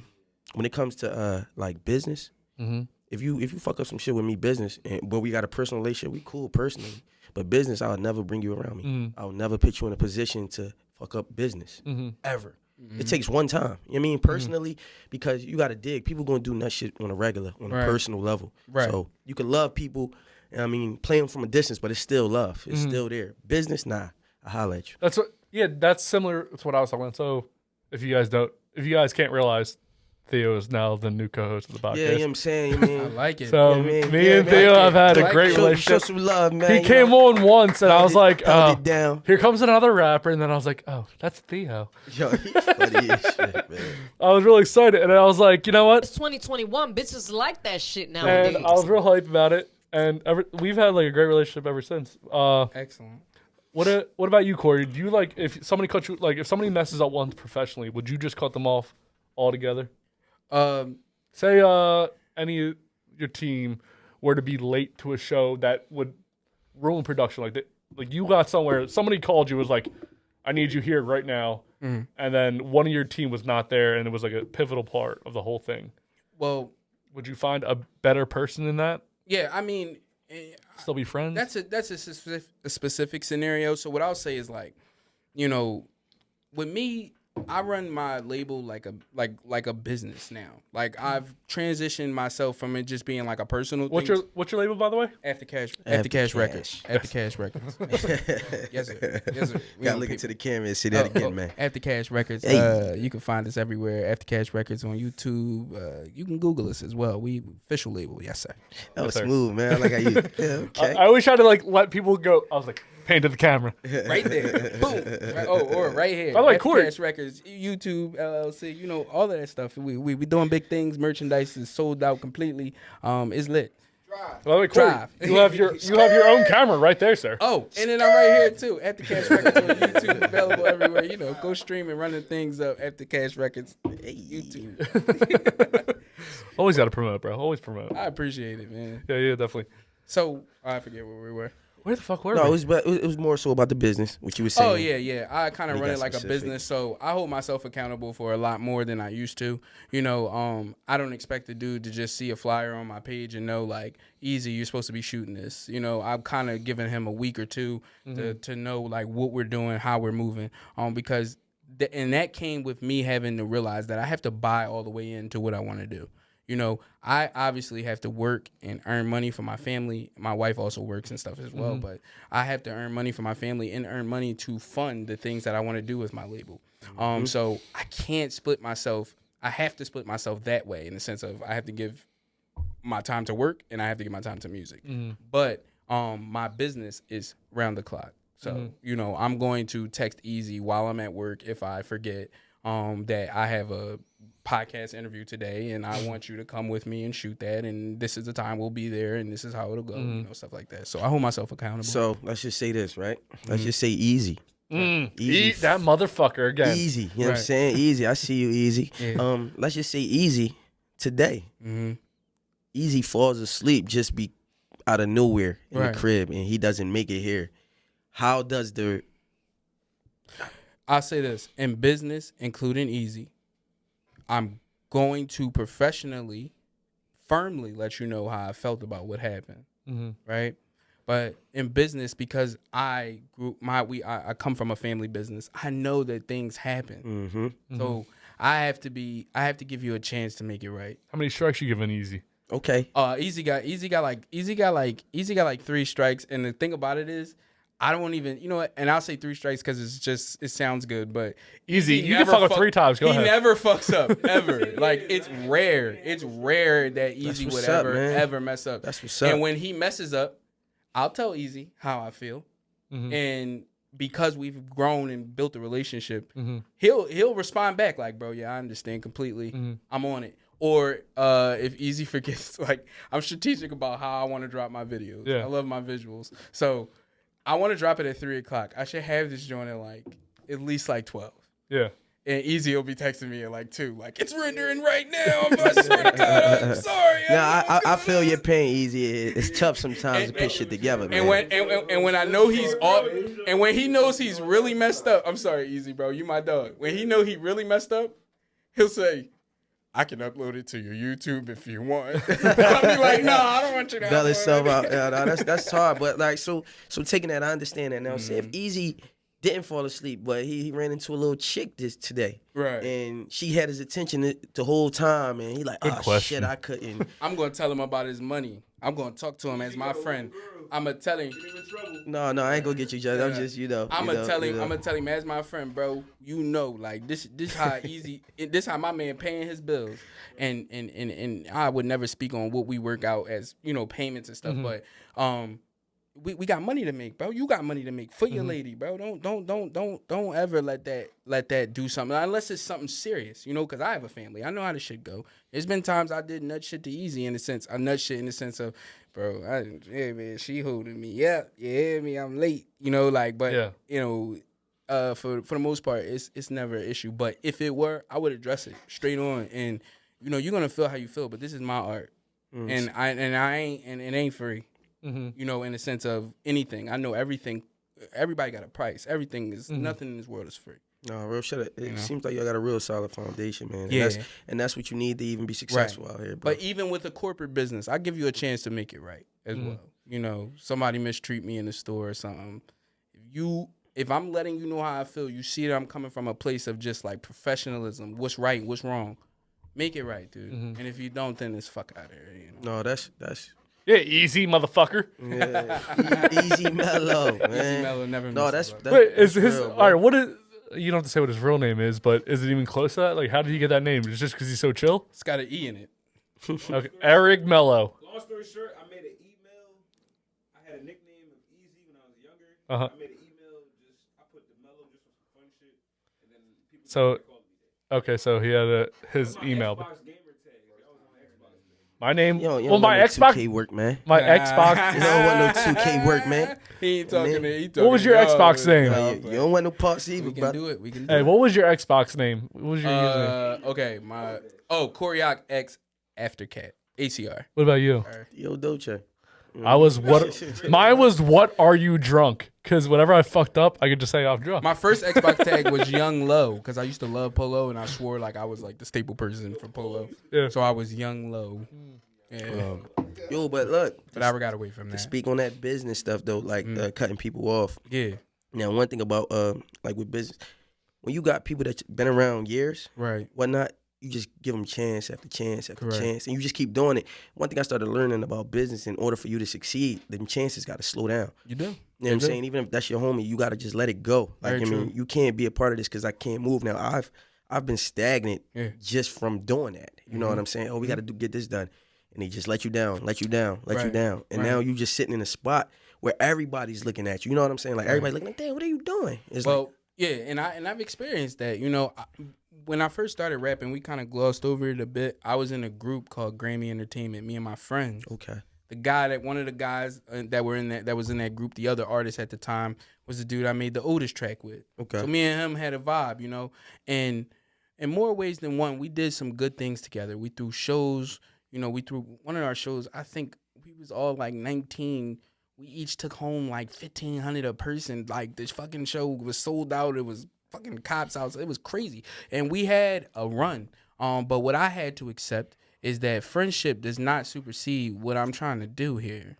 When it comes to like business, if you fuck up some shit with me business, but we got a personal relationship, we cool personally. But business, I would never bring you around me. I would never put you in a position to fuck up business ever. It takes one time. You know what I mean? Personally, because you got to dig. People going to do nut shit on a regular, on a personal level. Right. So you can love people, I mean, play them from a distance, but it's still love. It's still there. Business, nah. I holla at you. That's what. Yeah, that's similar to what I was talking about. So if you guys can't realize, Theo is now the new co-host of the podcast. Yeah, you know what I'm saying? You mean, I like it. So you know me and Theo have had a great relationship. Show some love, man. He came on once, and I was like, held it down. Here comes another rapper. And then I was like, oh, that's Theo. Yo, he's funny as shit, man. I was really excited. And I was like, you know what? It's 2021. Bitches like that shit And nowadays. I was real hype about it. And we've had like a great relationship ever since. Excellent. What about you, Corey? Do you like, if somebody cut you, like if somebody messes up once professionally, would you just cut them off altogether? Say any of your team were to be late to a show that would ruin production, like you got somewhere, somebody called you, was like, I need you here right now, and then one of your team was not there, and it was like a pivotal part of the whole thing. Well, would you find a better person in that? Yeah, I mean, still be friends. That's a specific scenario. So what I'll say is like, you know, with me, I run my label like a business now. Like I've transitioned myself from it just being like a personal thing. What's your label, by the way? After Cash Records. After Cash Records. Yes, sir. Yes, sir. Gotta look into the camera and see that again, man. After Cash Records. Hey. You can find us everywhere. After Cash Records on YouTube. You can Google us as well. We official label. Yes, sir. That was smooth, man. I like how you. Yeah, okay. I always try to like let people go. I was like, paint to the camera. Right there. Boom. Right, or right here. By the way, Corey. Cash Records, YouTube, LLC, you know, all of that stuff. We doing big things. Merchandise is sold out completely. It's lit. By the way, Corey, you have your own camera right there, sir. Oh, and then I'm right here too. After Cash Records on YouTube, available everywhere. You know, go stream and running things up. After Cash Records, YouTube. Always got to promote, bro. Always promote. I appreciate it, man. Yeah, definitely. So I forget where we were. Where the fuck were we? No, it was more so about the business, what you were saying. Oh, yeah. I kind of run it like a business, so I hold myself accountable for a lot more than I used to. You know, I don't expect the dude to just see a flyer on my page and know, like, easy, you're supposed to be shooting this. You know, I'm kind of giving him a week or two to know, like, what we're doing, how we're moving, because and that came with me having to realize that I have to buy all the way into what I want to do. You know, I obviously have to work and earn money for my family. My wife also works and stuff as well, but I have to earn money for my family and earn money to fund the things that I want to do with my label. So I can't split myself. I have to split myself that way in the sense of I have to give my time to work and I have to give my time to music. But my business is round the clock. So, you know, I'm going to text Easy while I'm at work if I forget that I have a podcast interview today and I want you to come with me and shoot that, and this is the time we'll be there and this is how it'll go, you know, stuff like that. So I hold myself accountable. So let's just say this, right? Let's just say Easy. Easy. Eat that motherfucker again. Easy. You know what I'm saying? Easy. I see you, Easy. Yeah. Let's just say Easy today. Easy falls asleep just be out of nowhere in the crib and he doesn't make it here. How does the... I'll say this. In business, including Easy, I'm going to professionally, firmly let you know how I felt about what happened, right? But in business, because I come from a family business, I know that things happen. So I have to give you a chance to make it right. How many strikes you giving Easy? Okay. Easy got like 3 strikes, and the thing about it is, I don't even, you know what? And I'll say 3 strikes because it sounds good, but Easy. he You can fuck up 3 times. Go ahead. He never fucks up ever. Like it's rare. It's rare that Easy would ever mess up. That's what's up. And when he messes up, I'll tell Easy how I feel, and because we've grown and built a relationship, he'll respond back like, bro, yeah, I understand completely. I'm on it. Or if Easy forgets, like I'm strategic about how I want to drop my videos. Yeah. I love my visuals, so I want to drop it at 3:00. I should have this joint at like at least like 12. Yeah. And Easy will be texting me at like 2, like it's rendering right now. I swear to God, I'm sorry. I feel your pain, Easy. It's tough sometimes to put shit together, man. And when I know he's off, and when he knows he's really messed up, I'm sorry, Easy, bro, you my dog. When he know he really messed up, he'll say, I can upload it to your YouTube if you want. I'll be like, no, I don't want you to Bell upload itself it. out. Yeah, no, that's hard. But like, so taking that, I understand that now. Say if Easy didn't fall asleep, but he ran into a little chick today, right? And she had his attention the whole time, and he like, shit, I couldn't. I'm gonna tell him about his money. I'm gonna talk to him as my friend. I'm gonna tell him. No, I ain't gonna get you, Judge. I'm just, I'm gonna tell him as my friend, bro. You know, like this how Easy. This how my man paying his bills, and I would never speak on what we work out as payments and stuff, but we got money to make, bro. You got money to make for your lady, bro. Don't ever let that do something unless it's something serious, because I have a family. I know how this shit go. There's been times I did nut shit to Easy in the sense of, bro, man, she holding me up. You hear me? I'm late. For the most part, it's never an issue. But if it were, I would address it straight on. And you're gonna feel how you feel. But this is my art, and it ain't free. In the sense of anything. I know everything. Everybody got a price. Everything is nothing in this world is free. No, real shit. It seems like you got a real solid foundation, man. Yeah. And that's what you need to even be successful out here, bro. But even with a corporate business, I give you a chance to make it right as well. Somebody mistreat me in the store or something. If I'm letting you know how I feel, you see that I'm coming from a place of just like professionalism. What's right? What's wrong? Make it right, dude. And if you don't, then it's fuck out of here. No, that's. Yeah, Easy, motherfucker. Yeah, Easy Mellow, man. Easy Mellow never. No, that's Wait, is that's his real, all right? What is? You don't have to say what his real name is, but is it even close to that? Like, how did he get that name? It's just because he's so chill. It's got an E in it. Okay, Eric Mello. Long story short, I made an email. I had a nickname of Easy when I was younger. Uh-huh. I made an email. I put the Mellow just for some fun shit, and then people So, okay, so he had his email. My name. You don't well, my Xbox. 2K work, man. My Xbox. You don't want no 2K work, man. He ain't talking. What was your Xbox name? You don't want no parts either, We can brother. do it. We can do Hey, it. what was your Xbox name? What was your username? Okay, Coreyockk X Aftercat ACR. What about you? Yo, Dolce. I was what? Mine was what are you drunk? Because whenever I fucked up, I could just say I'm drunk. My first Xbox tag was Young Low because I used to love Polo and I swore like I was like the staple person for Polo. Yeah. So I was Young Low. Yeah. Yo, but look. But I got away from that. To speak on that business stuff though, like cutting people off. Yeah. Now, one thing about like with business, when you got people that's been around years, right, whatnot, you just give them chance after chance after chance, and you just keep doing it. One thing I started learning about business, in order for you to succeed, them chances got to slow down. You do. You know what I'm saying? Even if that's your homie, you got to just let it go. Like, Very true. you can't be a part of this because I can't move. Now, I've been stagnant just from doing that. You know what I'm saying? Oh, we got to get this done. And they just let you down. And now you just sitting in a spot where everybody's looking at you. You know what I'm saying? Like, everybody's looking like, damn, what are you doing? It's yeah, and I've experienced that. When I first started rapping, we kind of glossed over it a bit. I was in a group called Grammy Entertainment, me and my friends. Okay. One of the guys that was in that group, the other artist at the time, was the dude I made the oldest track with. Okay. So me and him had a vibe, and in more ways than one, we did some good things together. We threw shows. We threw one of our shows, I think we was all like 19. We each took home like $1,500 a person. Like, this fucking show was sold out. It was fucking cops out. It was crazy. And we had a run. But what I had to accept is that friendship does not supersede what I'm trying to do here.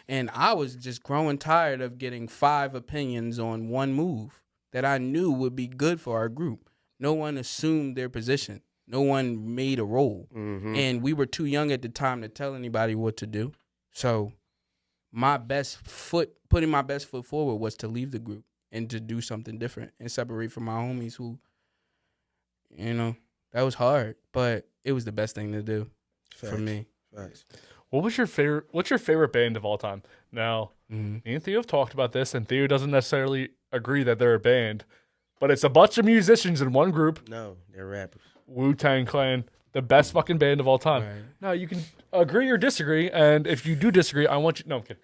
And I was just growing tired of getting 5 opinions on one move that I knew would be good for our group. No one assumed their position. No one made a role. And we were too young at the time to tell anybody what to do. So putting my best foot forward was to leave the group and to do something different and separate from my homies who, that was hard, but it was the best thing to do for me. Facts. What's your favorite band of all time? Now, me and Theo have talked about this, and Theo doesn't necessarily agree that they're a band, but it's a bunch of musicians in one group. No, they're rappers. Wu-Tang Clan, the best fucking band of all time. Right. Now, you can agree or disagree, and if you do disagree, I want you... No, I'm kidding.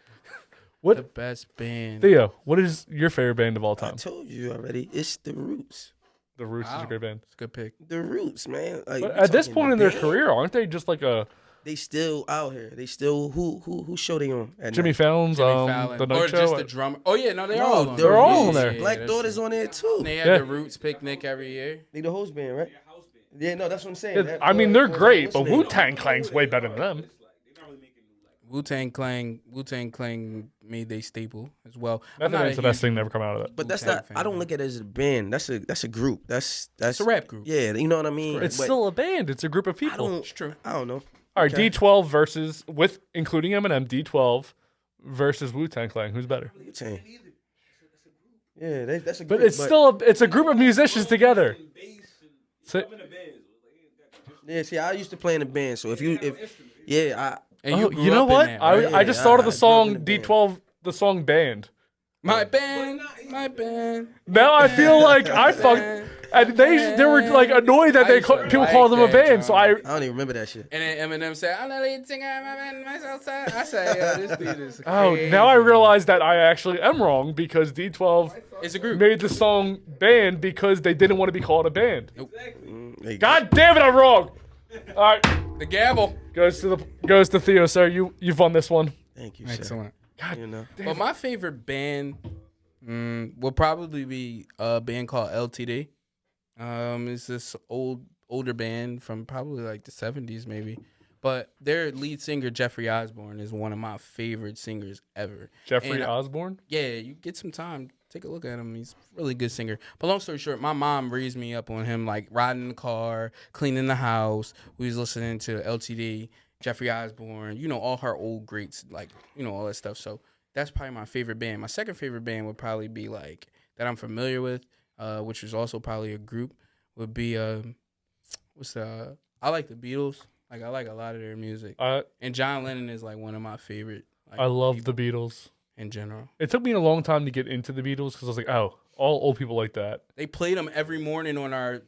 What the best band? Theo, what is your favorite band of all time? I told you already. It's The Roots. The Roots is a great band. It's a good pick. The Roots, man. Like, but at this point in their career, aren't they just like a... They still out here. They still who show they on? At Jimmy night? Fallon's Fallon. The Night or Show. Just the drummer. Oh yeah, no, they're all on. They're all on there. Black Daughter's on there too. They had the Roots picnic every year. They the host band, right? Yeah, no, that's what I'm saying. Yeah, I mean, they're great, but Wu-Tang Clan's way better than them. Wu-Tang Clan made they staple as well. That's the best thing to ever come out of that. But that's not. I don't look at it as a band. That's a group. That's a rap group. Yeah, you know what I mean. It's still a band. It's a group of people. It's true. I don't know. All right, D12 versus including Eminem. D12 versus Wu-Tang Clan. Who's better? Wu-Tang. Yeah, that's a. But group, it's still it's a group of musicians together. So, yeah, see, I used to play in a band, so if you know what? I just thought of the song D12, the song Band. My band. Now I feel like I fucked. And they were like annoyed that people call them a band. So I don't even remember that shit. And then Eminem said, "I'm not even singing my band myself." I said, "Yo, this dude is crazy." Oh, now I realize that I actually am wrong because D12 is a group. Made the song Band because they didn't want to be called a band. Nope. God damn it, I'm wrong. All right, the gavel goes to Theo, sir. You've won this one. Thank you, excellent. God, damn. Well, my favorite band will probably be a band called L&TW. It's this older band from probably like the 70s maybe. But their lead singer, Jeffrey Osborne, is one of my favorite singers ever. Jeffrey Osborne? Yeah, you get some time, take a look at him. He's a really good singer. But long story short, my mom raised me up on him, like riding in the car, cleaning the house. We was listening to L&TW, Jeffrey Osborne, all her old greats, like, all that stuff. So that's probably my favorite band. My second favorite band would probably be like that I'm familiar with, which is also probably a group, would be I like the Beatles. Like I like a lot of their music. And John Lennon is like one of my favorite. Like, I love the Beatles in general. It took me a long time to get into the Beatles because I was like, oh, all old people like that. They played them every morning on our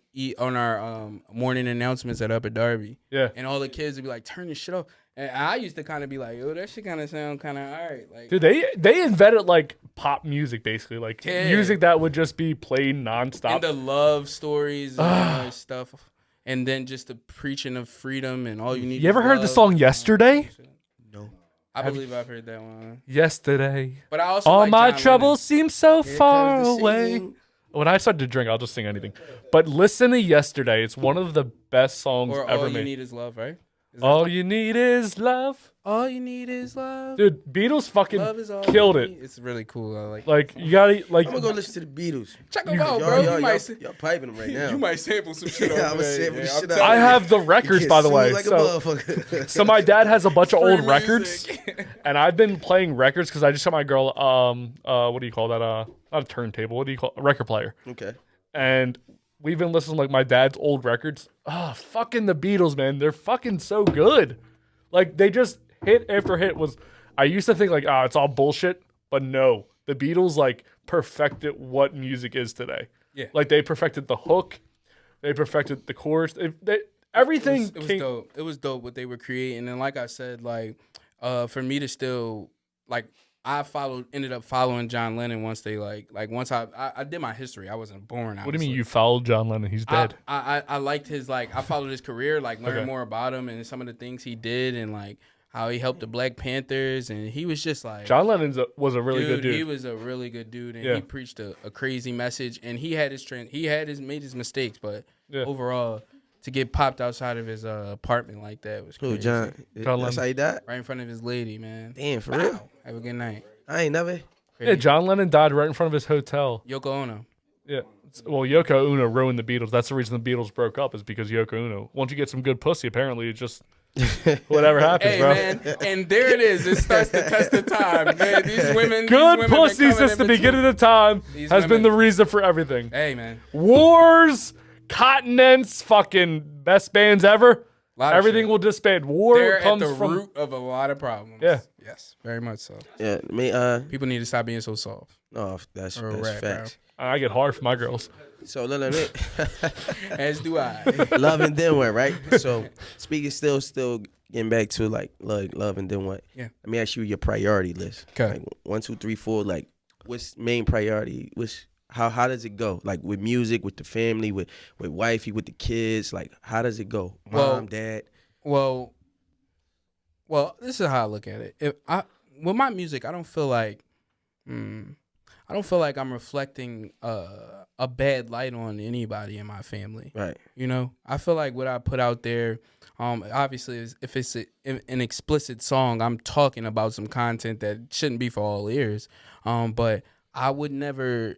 morning announcements at Upper Darby. Yeah. And all the kids would be like, turn this shit off. And I used to kind of be like, oh, that shit kind of sound kind of all right. Like, dude, they invented like pop music basically, like music that would just be played nonstop. And the love stories and all that stuff. And then just the preaching of freedom and all you need. You ever heard the song Yesterday? No. I believe I've heard that one. Yesterday. But I also all like my John troubles seem so Here far comes the away. singing. When I start to drink, I'll just sing anything. But listen to Yesterday. It's one of the best songs Or ever All made. You Need Is Love, right? All you need is love. All you need is love. Dude, Beatles fucking Love is all killed you it. need. It's really cool. I like. Like you gotta like. I'm gonna go listen to the Beatles. Check them out, bro. Y'all piping them right now. You might sample some shit. Yeah, I'm gonna sample the shit out. I have the records, by the way. Like So my dad has a bunch of Free old records, and I've been playing records because I just got my girl what do you call that? Not a turntable. What do you call a record player? Okay. And we've been listening to like my dad's old records. Fucking the Beatles, man. They're fucking so good. Like they just hit after hit was. I used to think like, it's all bullshit, but no, the Beatles like perfected what music is today. Yeah. Like they perfected the hook, they perfected the chorus. Everything. It was dope. It was dope what they were creating, and like I said, like for me to still like. I ended up following John Lennon once they once I did my history. I wasn't born. What do you mean you followed John Lennon? He's dead. I liked his I followed his career, learned more about him and some of the things he did and how he helped the Black Panthers, and he was just like John Lennon was a really good dude. He was a really good dude, and he preached a crazy message, and he had made his mistakes, but overall. To get popped outside of his apartment like that was crazy. John that's how he died? Right in front of his lady, man. Damn, for real? Have a good night. I ain't never. Yeah, John Lennon died right in front of his hotel. Yoko Ono. Yeah. Well, Yoko Ono ruined the Beatles. That's the reason the Beatles broke up is because Yoko Ono. Once you get some good pussy, apparently it just Whatever happens, Hey, bro. man, and there it is. It starts the test of time, man. These women, Good these women pussy that coming since in the between- beginning of time These has been women- the reason for everything. Hey, man. Wars, continents, fucking best bands ever. Lot of Everything shit. will disband. War They're comes at the from root of a lot of problems. Yeah. Yes, very much so. Yeah, People need to stop being so soft. no, that's Or that's rap, bro. facts. I get hard for my girls. So look, As do I. love and then what, right? So speaking still getting back to like love and then what? Yeah. Let me ask you your priority list. Okay. Like 1, 2, 3, 4. Like what's main priority? How does it go? Like with music, with the family, with wifey, with the kids. Like how does it go? Mom, dad. Well, this is how I look at it. With my music, I don't feel like I'm reflecting a bad light on anybody in my family. Right. You know, I feel like what I put out there, obviously, if it's an explicit song, I'm talking about some content that shouldn't be for all ears. But I would never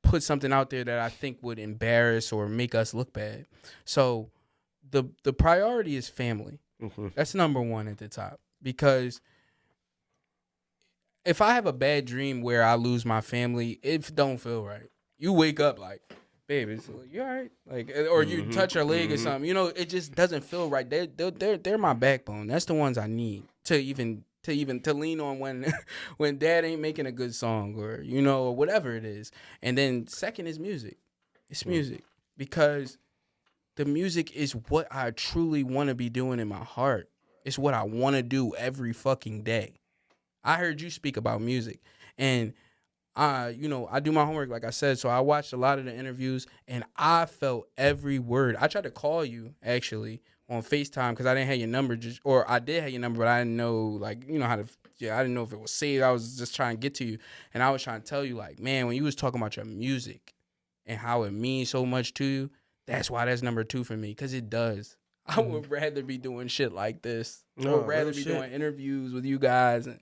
put something out there that I think would embarrass or make us look bad. So the priority is family. Mm-hmm. That's number one at the top, because if I have a bad dream where I lose my family, it don't feel right. You wake up like, baby, you all right? Like, or you touch her leg or something. You know, it just doesn't feel right. They're my backbone. That's the ones I need to lean on when dad ain't making a good song, or you know, or whatever it is. And then second is music. It's music, because the music is what I truly want to be doing in my heart. It's what I want to do every fucking day. I heard you speak about music, and I do my homework, like I said, so I watched a lot of the interviews, and I felt every word. I tried to call you, actually, on FaceTime, because I didn't have your number, or I did have your number, but I didn't know, like, you know, I didn't know if it was saved. I was just trying to get to you, and I was trying to tell you, like, man, when you was talking about your music and how it means so much to you, that's why that's number 2 for me, because it does. I would rather be doing shit like this. I would rather be doing interviews with you guys and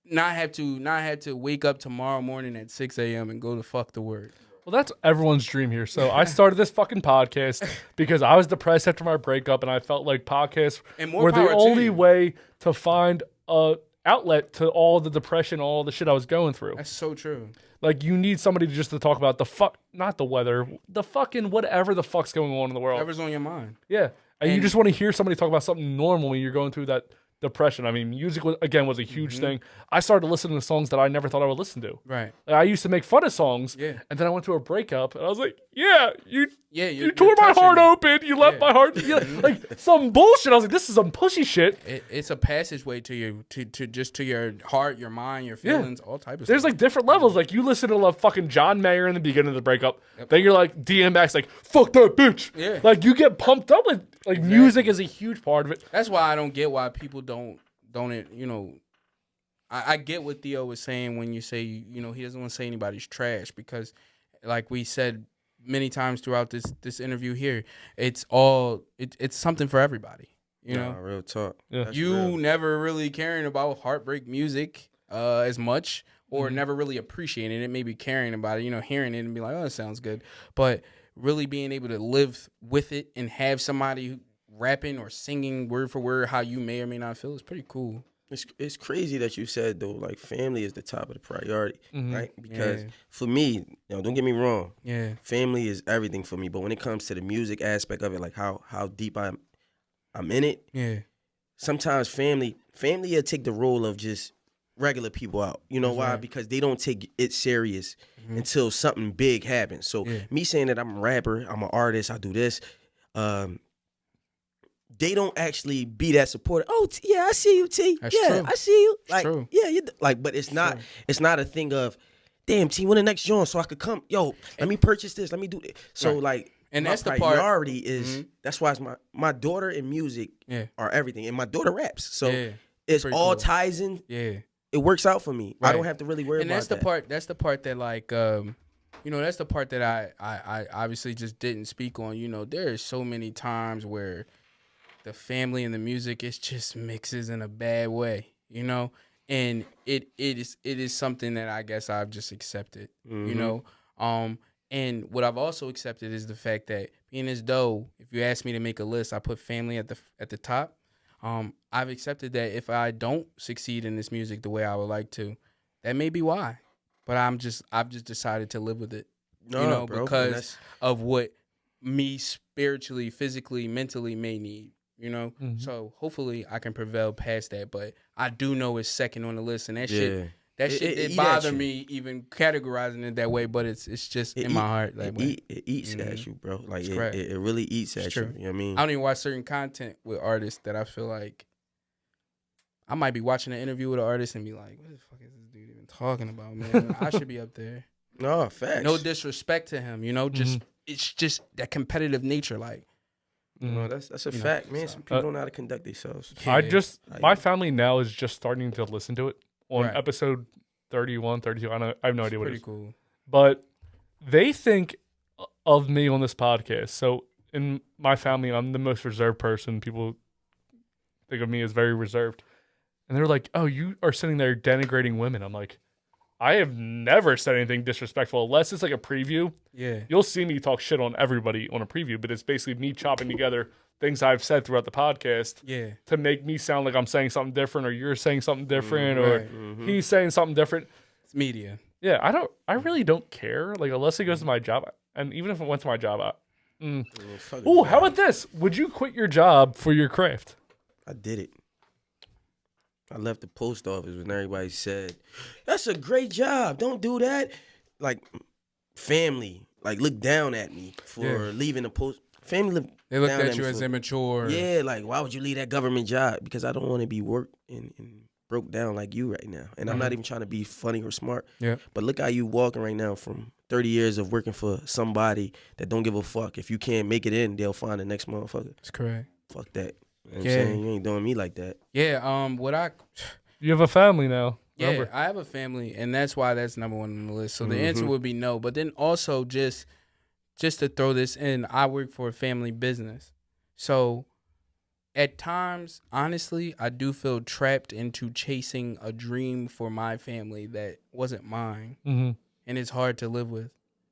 not have to wake up tomorrow morning at 6 a.m. and go to fuck the work. Well, that's everyone's dream here. So I started this fucking podcast because I was depressed after my breakup, and I felt like podcasts were the only way to find a outlet to all the depression, all the shit I was going through. That's so true. Like, you need somebody to talk about not the weather, the fucking whatever the fuck's going on in the world. Whatever's on your mind. Yeah. And you just want to hear somebody talk about something normal when you're going through that depression. I mean, music was a huge thing. I started listening to songs that I never thought I would listen to. Right. Like, I used to make fun of songs, and then I went through a breakup, and I was like, you tore my heart open. You left my heart, like some bullshit. I was like, this is some pushy shit. It's a passageway to your heart, your mind, your feelings, all type of There's stuff. like different levels. Like, you listen to fucking John Mayer in the beginning of the breakup, then you're like DMX, like fuck that bitch. Yeah. Like, you get pumped up with music is a huge part of it. That's why I don't get why people don't you know. I get what Theo was saying when you say, you know, he doesn't want to say anybody's trash, because like we said many times throughout this interview here, it's something for everybody. You know, real talk. Yeah. You never really caring about heartbreak music as much, or never really appreciating it, maybe caring about it, you know, hearing it and be like, oh, that sounds good. But really being able to live with it and have somebody rapping or singing word for word how you may or may not feel is pretty cool. It's crazy that you said, though, like, family is the top of the priority, right? Because Yeah. for me, don't get me wrong, Yeah. family is everything for me. But when it comes to the music aspect of it, like how deep I'm in it, Yeah. sometimes family will take the role of just regular people out. You know That's why? right. Because they don't take it serious until something big happens. So me saying that I'm a rapper, I'm an artist, I do this, they don't actually be that supportive. Oh, yeah, I see you, T. That's yeah, true. I see you. It's Like, true. yeah, but it's not. It's not a thing of, damn, T, when the next joint so I could come. Yo, let me purchase this. Let me do this. So Right. like, And my that's the part- priority is. That's why it's my daughter and music are everything, and my daughter raps. So it's Pretty all cool. ties in. Yeah. It works out for me. I Right. don't have to really worry and about that's the that. part. That's the part that, like, you know, that's the part that I obviously just didn't speak on. You know, there are so many times where the family and the music just mixes in a bad way. You know, and it is something that I guess I've just accepted. You know, And what I've also accepted is the fact that being as though, if you ask me to make a list, I put family at the top. I've accepted that if I don't succeed in this music the way I would like to, that may be why. But I've just decided to live with it, Bro, because of what me spiritually, physically, mentally may need, So hopefully I can prevail past that. But I do know it's second on the list, and that shit it bother me even categorizing it that way. But it's just in my heart. It eats at you, bro. Like it really eats at you. You know what I mean? I don't even watch certain content with artists that I feel like I might be watching an interview with an artist and be like, what the fuck is this dude even talking about, man? I should be up there. No, facts. No disrespect to him, just it's just that competitive nature, like. No, that's a fact, man. Some people don't know how to conduct themselves. My family now is just starting to listen to it on episode 31, 32. I have no idea what it is. Pretty cool. But they think of me on this podcast. So in my family, I'm the most reserved person. People think of me as very reserved. And they're like, oh, you are sitting there denigrating women. I'm like, I have never said anything disrespectful unless it's like a preview. Yeah. You'll see me talk shit on everybody on a preview, but it's basically me chopping together things I've said throughout the podcast to make me sound like I'm saying something different, or you're saying something different, or he's saying something different. It's media. Yeah, I really don't care. Like, unless it goes to my job, and even if it went to my job, how about this? Would you quit your job for your craft? I did it. I left the post office when everybody said, that's a great job. Don't do that. Like, family, like, look down at me for leaving the post. Family they looked at you as immature. Yeah, like, why would you leave that government job? Because I don't want to be worked and broke down like you right now. And I'm not even trying to be funny or smart. Yeah. But look how you walking right now from 30 years of working for somebody that don't give a fuck. If you can't make it in, they'll find the next motherfucker. That's correct. Fuck that. You know what I'm saying? You ain't doing me like that. Yeah, You have a family now. Yeah, remember? I have a family, and that's why that's number one on the list. So the answer would be no. But then also just to throw this in, I work for a family business. So at times, honestly, I do feel trapped into chasing a dream for my family that wasn't mine. And it's hard to live with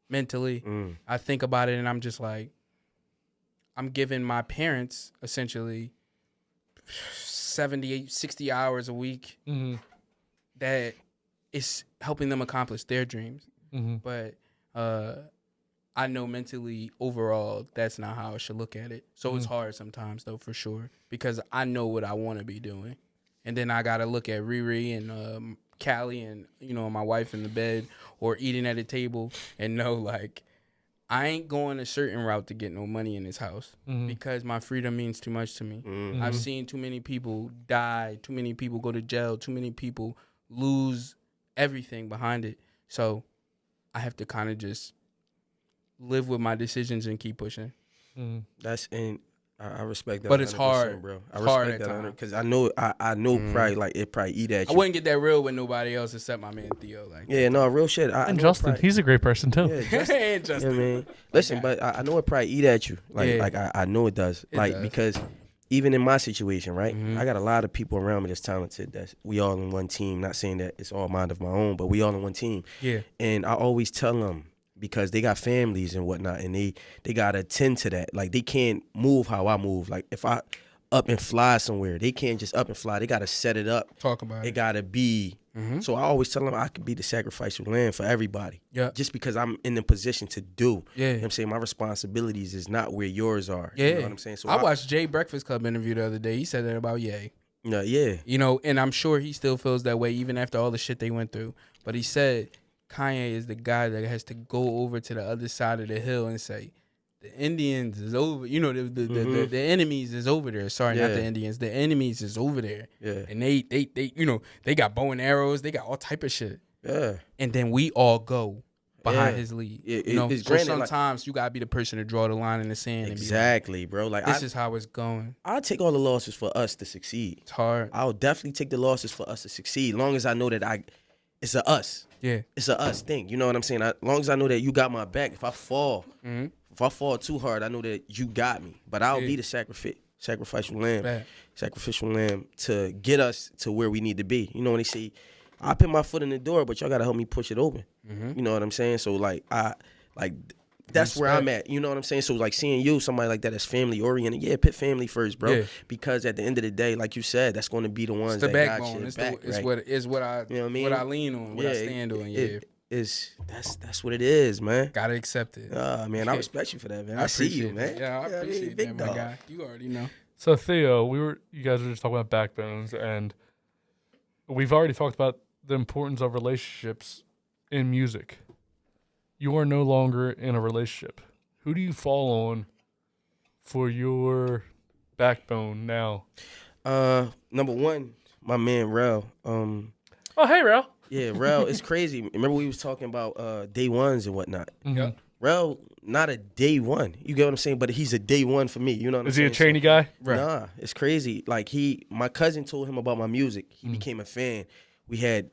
mentally. I think about it, and I'm just like, I'm giving my parents essentially 70, 60 hours a week that is helping them accomplish their dreams. But I know mentally, overall, that's not how I should look at it. So it's hard sometimes, though, for sure, because I know what I want to be doing. And then I got to look at Riri and Callie and, my wife in the bed or eating at a table and know, like, I ain't going a certain route to get no money in this house because my freedom means too much to me. I've seen too many people die, too many people go to jail, too many people lose everything behind it. So I have to kind of just live with my decisions and keep pushing. I respect that. But it's hard, bro. I respect that because I know probably like it probably eat at you. I wouldn't get that real with nobody else except my man Theo. Like, yeah, no, real shit. And Justin, he's a great person too. Yeah, Justin. And Justin. Yeah, man. Listen, but I know it probably eat at you. Like, I know it does. Because even in my situation, right, I got a lot of people around me that's talented. That we all in one team. Not saying that it's all mind of my own, but we all in one team. Yeah. And I always tell them, because they got families and whatnot, and they got to attend to that. Like, they can't move how I move. Like, if I up and fly somewhere, they can't just up and fly. They got to set it up. Talk about it. It got to be. So I always tell them I could be the sacrificial lamb for everybody. Yeah. Just because I'm in the position to do. Yeah. You know what I'm saying? My responsibilities is not where yours are. Yeah. You know what I'm saying? So I watched Jay Breakfast Club interview the other day. He said that about Ye. Yeah. And I'm sure he still feels that way even after all the shit they went through. But he said Kanye is the guy that has to go over to the other side of the hill and say, the Indians is over. The enemies is over there. Sorry, not the Indians. The enemies is over there. Yeah. And they they got bow and arrows. They got all type of shit. Yeah. And then we all go behind his lead. Yeah, so sometimes you gotta be the person to draw the line in the sand. Exactly, and be bro. Like, this is how it's going. I'll take all the losses for us to succeed. It's hard. I'll definitely take the losses for us to succeed, long as I know that it's a us. Yeah, it's a us thing. You know what I'm saying? As long as I know that you got my back. If I fall, too hard, I know that you got me. But I'll be the sacrificial lamb to get us to where we need to be. You know, when they say, I put my foot in the door, but y'all gotta help me push it open. You know what I'm saying? So like, Like that's where I'm at. You know what I'm saying? So like seeing you, somebody like that that's family oriented. Yeah, put family first, bro. Yeah. Because at the end of the day, like you said, that's going to be the ones It's the that got backbone. you It's back, it's right? what I You know what I mean? what I lean on, what I stand on. Yeah, that's what it is, man. Gotta accept it. Man, I respect you for that, man. I see appreciate you, man. that. Yeah, I appreciate big that, dog. my guy. You already know. So Theo, you guys were just talking about backbones, and we've already talked about the importance of relationships in music. You are no longer in a relationship. Who do you fall on for your backbone now? Number one, my man Rel. Oh, hey, Rel. Yeah, Rel, it's crazy. Remember we was talking about day ones and whatnot. Mhm. Rel, not a day one. You get what I'm saying? But he's a day one for me. You know what I'm Is saying? he a trainee guy? Right. Nah, it's crazy. Like my cousin told him about my music. He became a fan. We had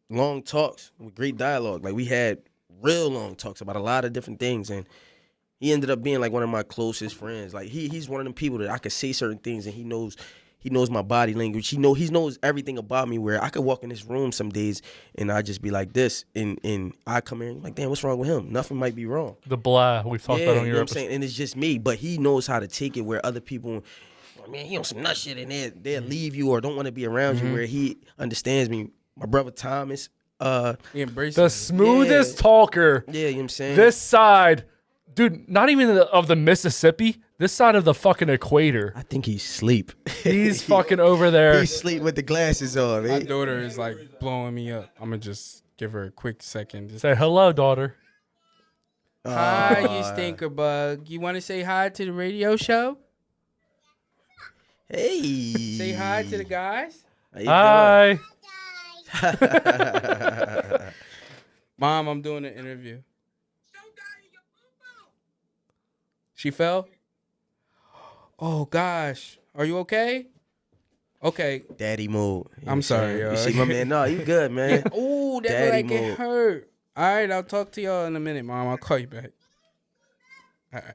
long talks with great dialogue. Like we had real long talks about a lot of different things, and he ended up being like one of my closest friends. Like he's one of them people that I could say certain things, and he knows my body language. He knows everything about me. Where I could walk in this room some days and I just be like this, and I come in like, damn, what's wrong with him? Nothing might be wrong. The blah we've talked about on you know your what I'm episode. saying? And it's just me, but he knows how to take it where other people, man, he on some nut shit, and they'll leave you or don't want to be around you. Where he understands me. My brother Thomas, He embraces The it. smoothest talker. yeah, you know what I'm saying? This side, dude, not even of the Mississippi. This side of the fucking equator. I think he's asleep. He's fucking over there. He's asleep with the glasses on. My Man. daughter is like blowing me up. I'm gonna just give her a quick second. Just Say hello, daughter. hi, you stinker bug. You want to say hi to the radio show? Hey. Say hi to the guys. How you Hi. doing? Mom, I'm doing an interview. She fell? Oh gosh. Are you okay? Okay. Daddy mode. You know I'm what sorry, saying? y'all. You see my man? No, you good, man. Ooh, that Daddy like it mode. hurt. All right, I'll talk to y'all in a minute, Mom. I'll call you back. All right.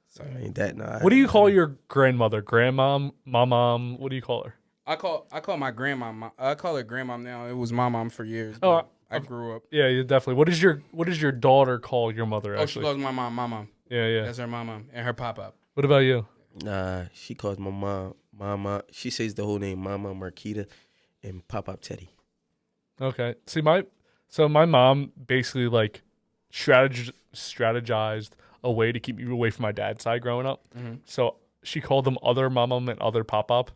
Sorry. Ain't that nah? What do you call your grandmother? Grandmom? Mom? What do you call her? I call my grandma. I call her grandma now. It was my mom for years. Oh, but I grew up. Yeah, you definitely. What does your daughter call your mother? Oh, she Actually, calls my mom. yeah. That's her mom and her pop-up. What about you? Nah, she calls my mom Mama. She says the whole name Mama Marquita and Pop Teddy. Okay. See, my mom basically like strategized a way to keep me away from my dad's side growing up. Mm-hmm. So she called them other mamam and other pop.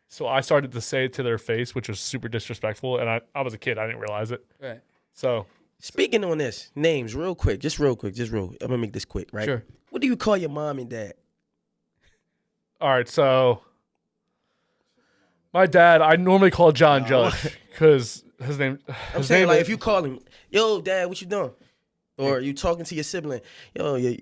So I started to say it to their face, which was super disrespectful. And I was a kid. I didn't realize it. Right. So Speaking on this, names real quick. I'm gonna make this quick, right? Sure. What do you call your mom and dad? all right. So my dad, I normally call John Judge because his name. I'm saying like if you call him, yo, dad, what you doing? Or you talking to your sibling, yo, do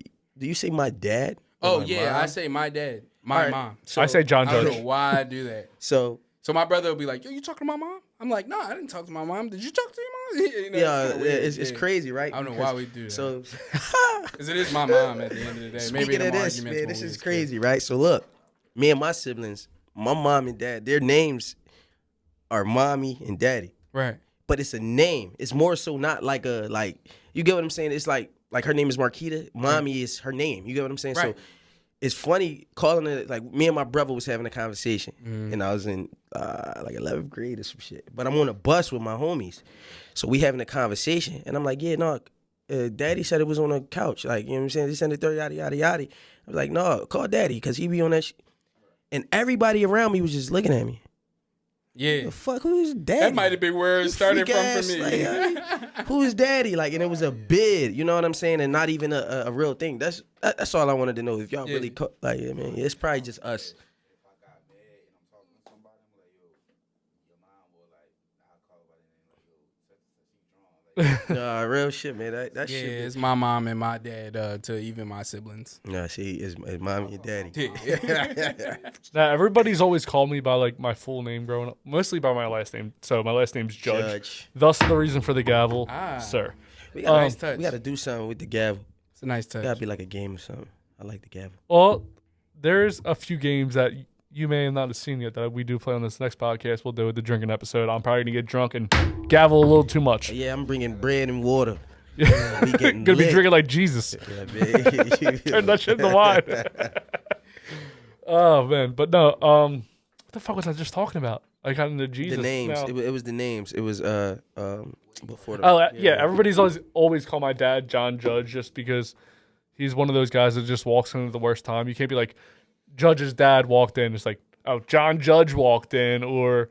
you say my dad? Oh my yeah, mom? I say my dad, my Alright, mom. so- I say John I don't Judge. know why I do that. So So my brother will be like, "Yo, you talking to my mom?" I'm like, "No, I didn't talk to my mom. Did you talk to your mom?" You know, yeah, kinda weird. it's Yeah. crazy, right? I don't know Because- why we do that. So Because it is my mom at the end of the day. Maybe speaking in of them this, arguments man, when this we is was crazy, right? So look, me and my siblings, my mom and dad, their names are mommy and daddy. Right. But it's a name. It's more so not like you get what I'm saying? It's like her name is Marquita. Mommy is her name. You get what I'm saying? Right. So it's funny calling it like me and my brother was having a conversation, and I was in like 11th grade or some shit. But I'm on a bus with my homies, so we having a conversation, and I'm like, yeah, no, daddy said it was on a couch, like you know what I'm saying? They sent it there, yada yada yada. I was like, no, call daddy because he be on that shit. And everybody around me was just looking at me. Yeah. The fuck, who's daddy? That might have been where it started Freak from ass, for me. like, who is daddy? Like, and it was a bid, you know what I'm saying, and not even a real thing. That's all I wanted to know. If y'all really like, yeah, man, it's probably just us. Nah, real shit, man. That Yeah, shit. it's my mom and my dad to even my siblings. Nah, see, it's mommy and daddy. Now everybody's always called me by like my full name growing up, mostly by my last name. So my last name's Judge. Thus the reason for the gavel, sir. We got nice touch. We got to do something with the gavel. It's a nice touch. Gotta be like a game or something. I like the gavel. Well, there's a few games that you may not have seen yet that we do play on this next podcast. We'll do it, the drinking episode. I'm probably gonna get drunk and gavel a little too much. Yeah, I'm bringing bread and water. Yeah, we getting Gonna be lit. drinking like Jesus. Yeah, man. Turn that shit into wine. Oh man, but no. What the fuck was I just talking about? I got into Jesus. The names. now. It was the names. It was before the. Oh yeah, everybody's always call my dad John Judge just because he's one of those guys that just walks in at the worst time. You can't be like Judge's dad walked in. It's like, oh, John Judge walked in or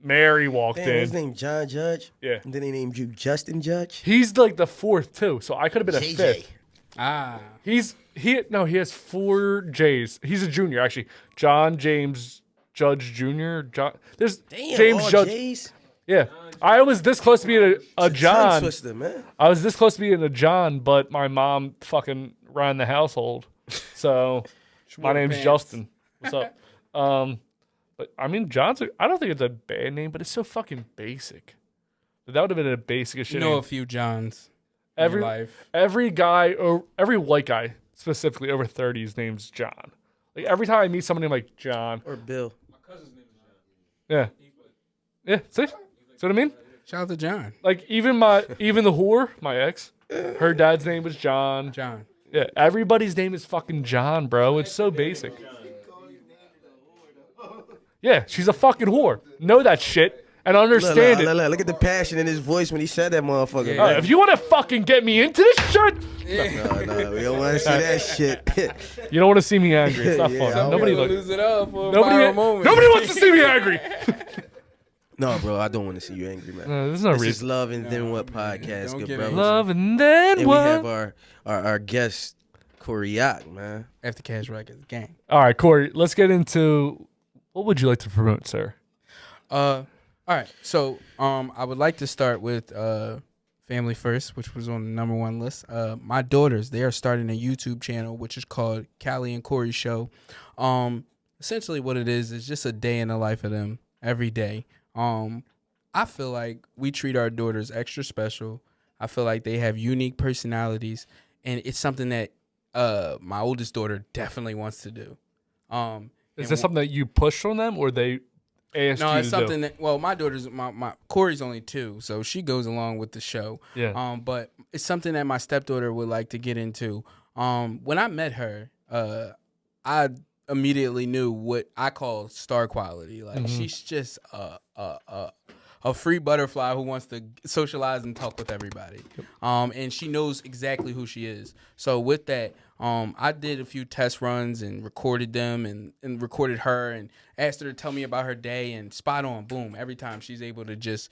Mary walked Damn, in. his name John Judge. Yeah. And then they named you Justin Judge. He's like the fourth too, so I could have been a JJ. fifth. Ah. He has 4 J's. He's a junior actually. John James Judge Jr. There's Damn, James all Judge. J's? Yeah, I was this close to being a Tongue John. twister, man. I was this close to being a John, but my mom fucking ran the household, so my name's pants. Justin. What's up? But I mean, John's. I don't think it's a bad name, but it's so fucking basic. But that would have been a basic as shit. You know name. a few Johns in your life. Every guy, or every white guy specifically over 30's name's John. Like every time I meet somebody, I'm like John or Bill. Yeah, yeah. See what I mean? Shout out to John. Like even the whore, my ex, her dad's name was John. John. Yeah, everybody's name is fucking John, bro. It's so basic. Yeah, she's a fucking whore. Know that shit and understand it. Look at the passion in his voice when he said that motherfucker. Yeah. If you want to fucking get me into this shit, No, we don't want to see that shit. You don't want to see me angry. It's not Yeah, fun. Nobody lose it up for a nobody, viral moment. nobody wants to see me angry. No, bro, I don't want to see you angry, man. There's no this is reason. Love and Then What podcast, good bro. Love and then and what? we have our guest, Coreyockk, man. After Cash Records gang. All right, Corey, let's get into what would you like to promote, sir? All right. So I would like to start with Family First, which was on the #1 list. My daughters, they are starting a YouTube channel which is called Callie and Corey Show. Essentially what it is just a day in the life of them every day. I feel like we treat our daughters extra special. I feel like they have unique personalities, and it's something that my oldest daughter definitely wants to do. Is this something that you pushed on them, or they asked you No, it's to something do? that. Well, my daughter's my Corey's only 2, so she goes along with the show. Yeah. But it's something that my stepdaughter would like to get into. When I met her, I immediately knew what I call star quality. Like she's just a free butterfly who wants to socialize and talk with everybody. And she knows exactly who she is. So with that, I did a few test runs and recorded them and recorded her and asked her to tell me about her day, and spot on, boom, every time she's able to just,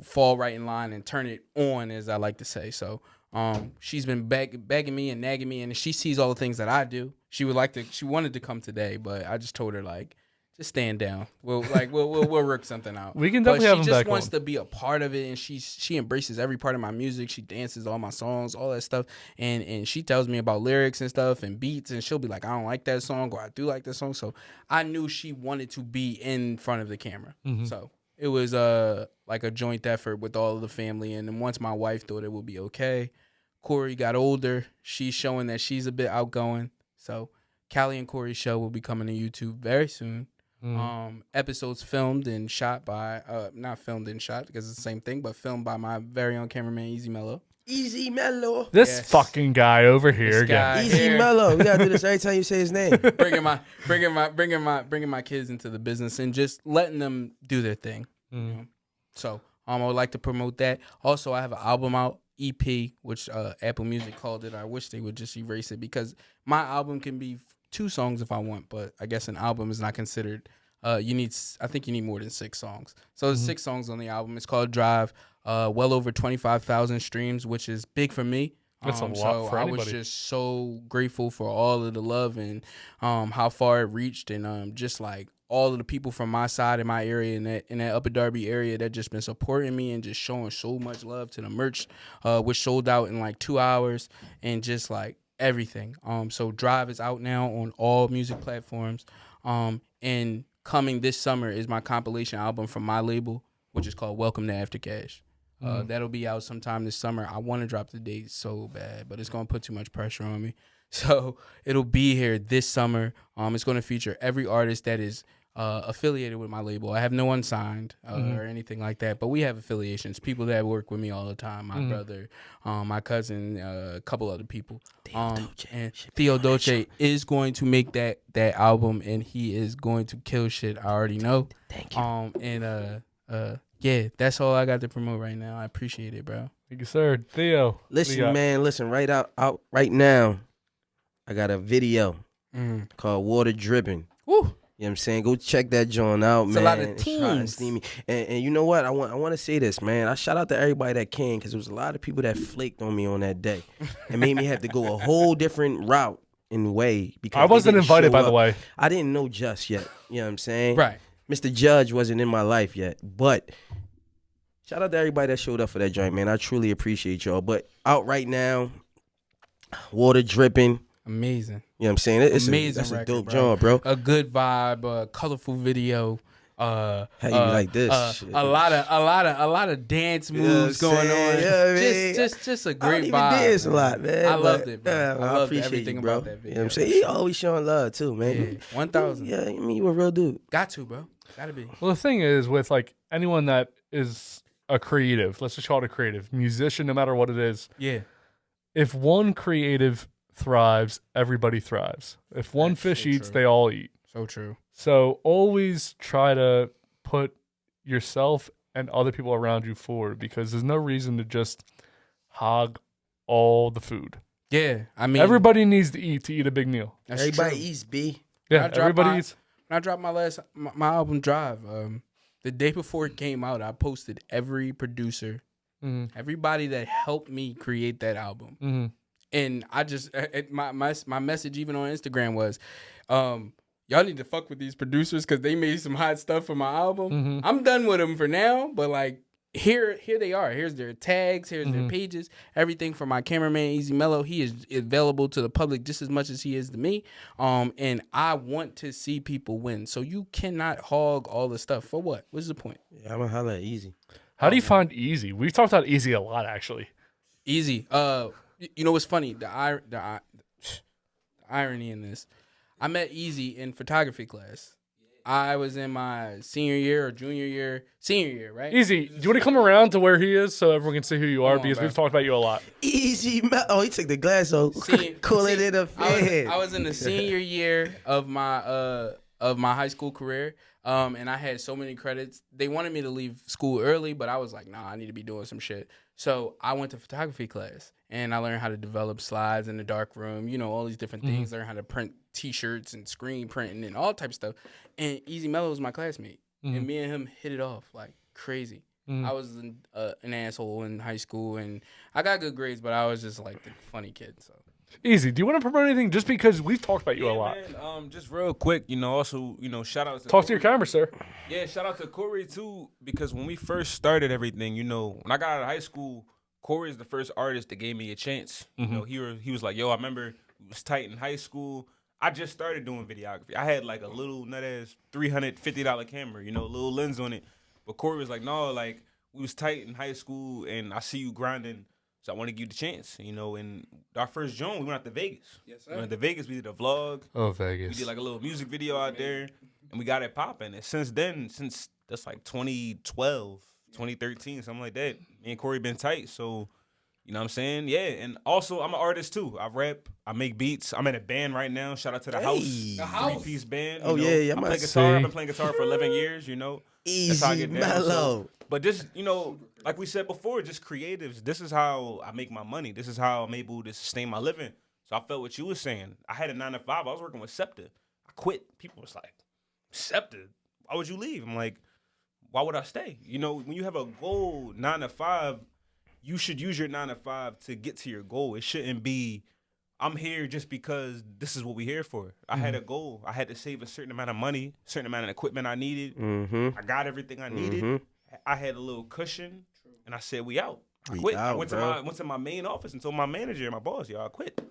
fall right in line and turn it on, as I like to say. So she's been begging me and nagging me, and she sees all the things that I do. She wanted to come today, but I just told her, like, just stand down. We'll work something out. We can definitely but have him she back just wants on. to be a part of it, and she embraces every part of my music. She dances all my songs, all that stuff, and she tells me about lyrics and stuff and beats, and she'll be like, I don't like that song, or I do like that song. So I knew she wanted to be in front of the camera. Mhm. So it was like a joint effort with all of the family, and then once my wife thought it would be okay, Corey got older. She's showing that she's a bit outgoing. So Callie and Corey Show will be coming to YouTube very soon. Episodes filmed and shot by not filmed and shot because it's the same thing, but filmed by my very own cameraman Easy Mello. Easy Mello. This fucking guy over here again. Easy Mello. We gotta do this every time you say his name. bringing my kids into the business and just letting them do their thing. You know? So I would like to promote that. Also, I have an album out, EP, which Apple Music called it. I wish they would just erase it because my album can be 2 songs if I want, but I guess an album is not considered. I think you need more than 6 songs. So there's 6 songs on the album. It's called Drive. Well over 25,000 streams, which is big for me. That's a lot so for I anybody. was just so grateful for all of the love and how far it reached, and just like all of the people from my side in my area in that Upper Darby area that just been supporting me and just showing so much love to the merch, which sold out in like 2 hours, and just like everything. So Drive is out now on all music platforms. And coming this summer is my compilation album from my label, which is called Welcome to After Cash. That'll be out sometime this summer. I want to drop the date so bad, but it's going to put too much pressure on me. So it'll be here this summer. It's going to feature every artist that is affiliated with my label. I have no one signed or anything like that, but we have affiliations. People that work with me all the time. My brother, my cousin, a couple other people. And Theo Dolce is going to make that album, and he is going to kill shit. I already know. Thank you. Yeah, that's all I got to promote right now. I appreciate it, bro. Thank you, sir. Theo. Listen, man. Listen, right out right now. I got a video called Water Dripping. Woo. You know what I'm saying? Go check that joint out, It's man. a lot of It's hot and teens. steamy. And you know what? I want to say this, man. I shout out to everybody that came because there was a lot of people that flaked on me on that day and made me have to go a whole different route and way. Because I wasn't they didn't invited, show by the up. way. I didn't know just yet. You know what I'm saying? Right. Mr. Judge wasn't in my life yet. But shout out to everybody that showed up for that joint, man. I truly appreciate y'all. But out right now, Water Dripping. Amazing. You know what I'm saying? It's amazing. That's a record, dope bro. joint, bro. A good vibe, a colorful video. How you like this? Shit. A lot of dance You know what moves I'm going saying? on. Yeah, man. Just a I great don't even vibe. dance a man. lot, man. I loved but, it, bro. yeah, I I loved appreciate everything you, bro. about that video. You know what I'm saying? He always showing love too, man. Yeah, 1,000. Yeah, I mean, you a real dude. Got to, bro. Gotta be. Well, the thing is, with like anyone that is a creative, let's just call it a creative musician, no matter what it is. Yeah. If one creative thrives, everybody thrives. If one That's fish so eats, true. they all eat. So true. So always try to put yourself and other people around you forward, because there's no reason to just hog all the food. Yeah, I mean, everybody needs to eat a big meal. That's Everybody true. eats, B. Yeah, everybody eats. When I dropped my album Drive, the day before it came out, I posted every producer, everybody that helped me create that album. And I just my message even on Instagram was, y'all need to fuck with these producers because they made some hot stuff for my album. I'm done with them for now, but like here they are. Here's their tags. Here's their pages. Everything from my cameraman Easy Mello. He is available to the public just as much as he is to me. And I want to see people win. So you cannot hog all the stuff for what? What's the point? Yeah, I'm gonna holla at Easy. How do you find Easy? We've talked about Easy a lot, actually. Easy. You know what's funny? The irony in this. I met Easy in photography class. I was in my senior year, right? Easy. Do you want to come around to where he is so everyone can see who you are? Because bro. we've talked about you a lot. Easy. Oh, he took the glass off. Cool it in the fan. I was in the senior year of my high school career, and I had so many credits. They wanted me to leave school early, but I was like, nah, I need to be doing some shit. So I went to photography class, and I learned how to develop slides in the dark room, you know, all these different things. Learn how to print T-shirts and screen printing and all types of stuff. And Easy Mello was my classmate, and me and him hit it off like crazy. I was an asshole in high school, and I got good grades, but I was just like the funny kid. So Easy. Do you want to promote anything? Just because we've talked about you a lot. Man, just real quick, also, shout out to Talk to your camera, sir. Yeah, shout out to Corey too, because when we first started everything, when I got out of high school, Corey is the first artist that gave me a chance. He was like, yo, I remember we was tight in high school. I just started doing videography. I had like a little nut-ass $350 camera, little lens on it. But Corey was like, no, like we was tight in high school and I see you grinding, so I want to give you the chance, And our first joint, we went out to Vegas. Yes, sir. We went to Vegas, we did a vlog. Oh, Vegas. We did like a little music video out there, and we got it popping. And since that's like 2012, 2013, something like that, me and Corey been tight, so... You know what I'm saying? Yeah, and also I'm an artist too. I rap, I make beats. I'm in a band right now. Shout out to the House, three-piece band. Oh yeah, I play guitar. I've been playing guitar for 11 years. That's how I Easy get down. Mello. So, but just like we said before, just creatives. This is how I make my money. This is how I'm able to sustain my living. So I felt what you were saying. I had a 9 to 5. I was working with Scepter. I quit. People was like, Scepter? Why would you leave? I'm like, why would I stay? When you have a goal 9 to 5. You should use your 9 to 5 to get to your goal. It shouldn't be, I'm here just because this is what we're here for. I had a goal. I had to save a certain amount of money, certain amount of equipment I needed. I got everything I needed. I had a little cushion, and I said, we out. I quit. I went to my main office and told my manager and my boss, I quit.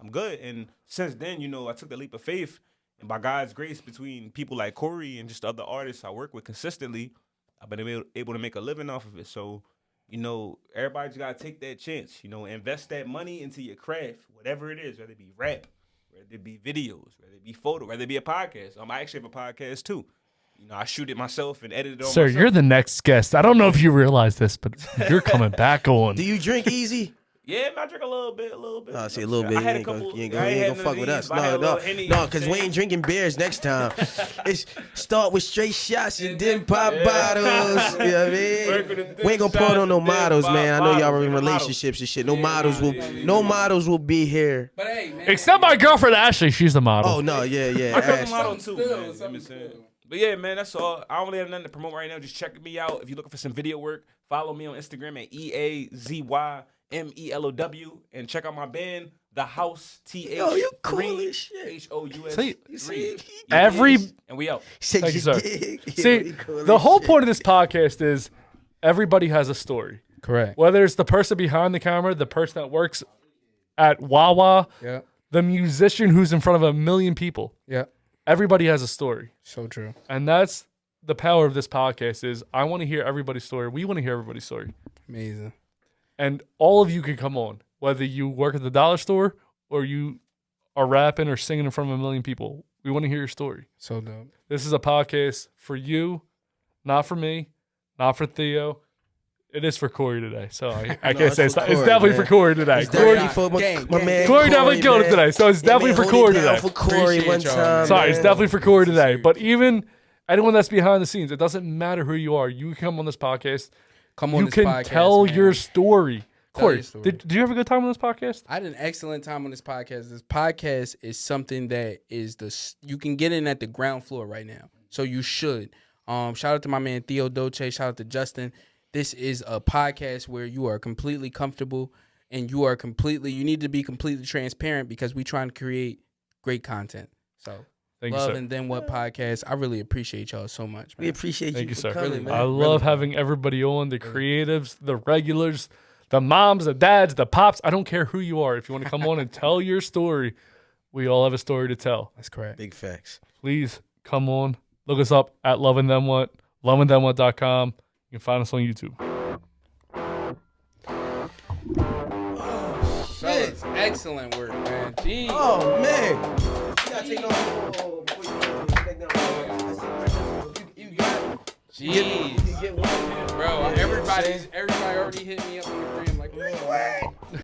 I'm good. And since then, I took the leap of faith. And by God's grace, between people like Corey and just other artists I work with consistently, I've been able to make a living off of it. So, everybody just got to take that chance, invest that money into your craft, whatever it is, whether it be rap, whether it be videos, whether it be photo, whether it be a podcast. I actually have a podcast too. You know, I shoot it myself and edit it on Sir, myself. you're the next guest. I don't know if you realize this, but you're coming back on. Do you drink easy? Yeah, man, I drink a little bit. Oh, see, a little bit. I had You a couple. ain't I gonna had fuck with none of us. these, but I had a No, little Henny, you know what because I'm we ain't drinking beers next time. It's start with straight shots and then pop bottles. You know what I mean? We ain't gonna put on no models, man. I know y'all are in relationships and shit. No models will be here. But hey, man. Except my girlfriend Ashley, she's the model. Oh no, yeah. My cousin Ashley. model too, man. You know what I'm saying? But yeah, man, that's all. I don't really have nothing to promote right now. Just check me out. If you're looking for some video work, follow me on Instagram at EAZYMELOW and check out my band, The House TH. Yo, you cool as shit. HOUS. See, every and we out. Thank you, sir. See, the whole point of this podcast is everybody has a story. Correct. Whether it's the person behind the camera, the person that works at Wawa, the musician who's in front of 1 million people. Yeah. Everybody has a story. So true. And that's the power of this podcast is I want to hear everybody's story. We want to hear everybody's story. Amazing. And all of you can come on, whether you work at the dollar store or you are rapping or singing in front of 1 million people. We want to hear your story. So dope. This is a podcast for you, not for me, not for Theo. It is for Corey today, so I can't say it's not. It's definitely for Corey today. It's definitely for my man. Corey definitely killed it today, so it's definitely for Corey today. For Corey one time. Sorry, it's definitely for Corey today. But even anyone that's behind the scenes, it doesn't matter who you are. You come on this podcast. You can tell your story. Corey, did you have a good time on this podcast? I had an excellent time on this podcast. This podcast is something that is you can get in at the ground floor right now, so you should. Shout out to my man Theo Dolce. Shout out to Justin. This is a podcast where you are completely comfortable and you need to be completely transparent because we trying to create great content. So Thank you, Love sir. and Then What podcast. I really appreciate y'all so much, man. We appreciate Thank you, sir. Really, man. I love having everybody on, the creatives, the regulars, the moms, the dads, the pops. I don't care who you are. If you want to come on and tell your story, we all have a story to tell. That's correct. Big facts. Please come on. Look us up at Love and Then What, loveandthenwhat.com. You can find us on YouTube. Fellas, excellent work, man. Jeez. Oh man. You gotta take Jeez. Bro, everybody already hit me up on the gram like,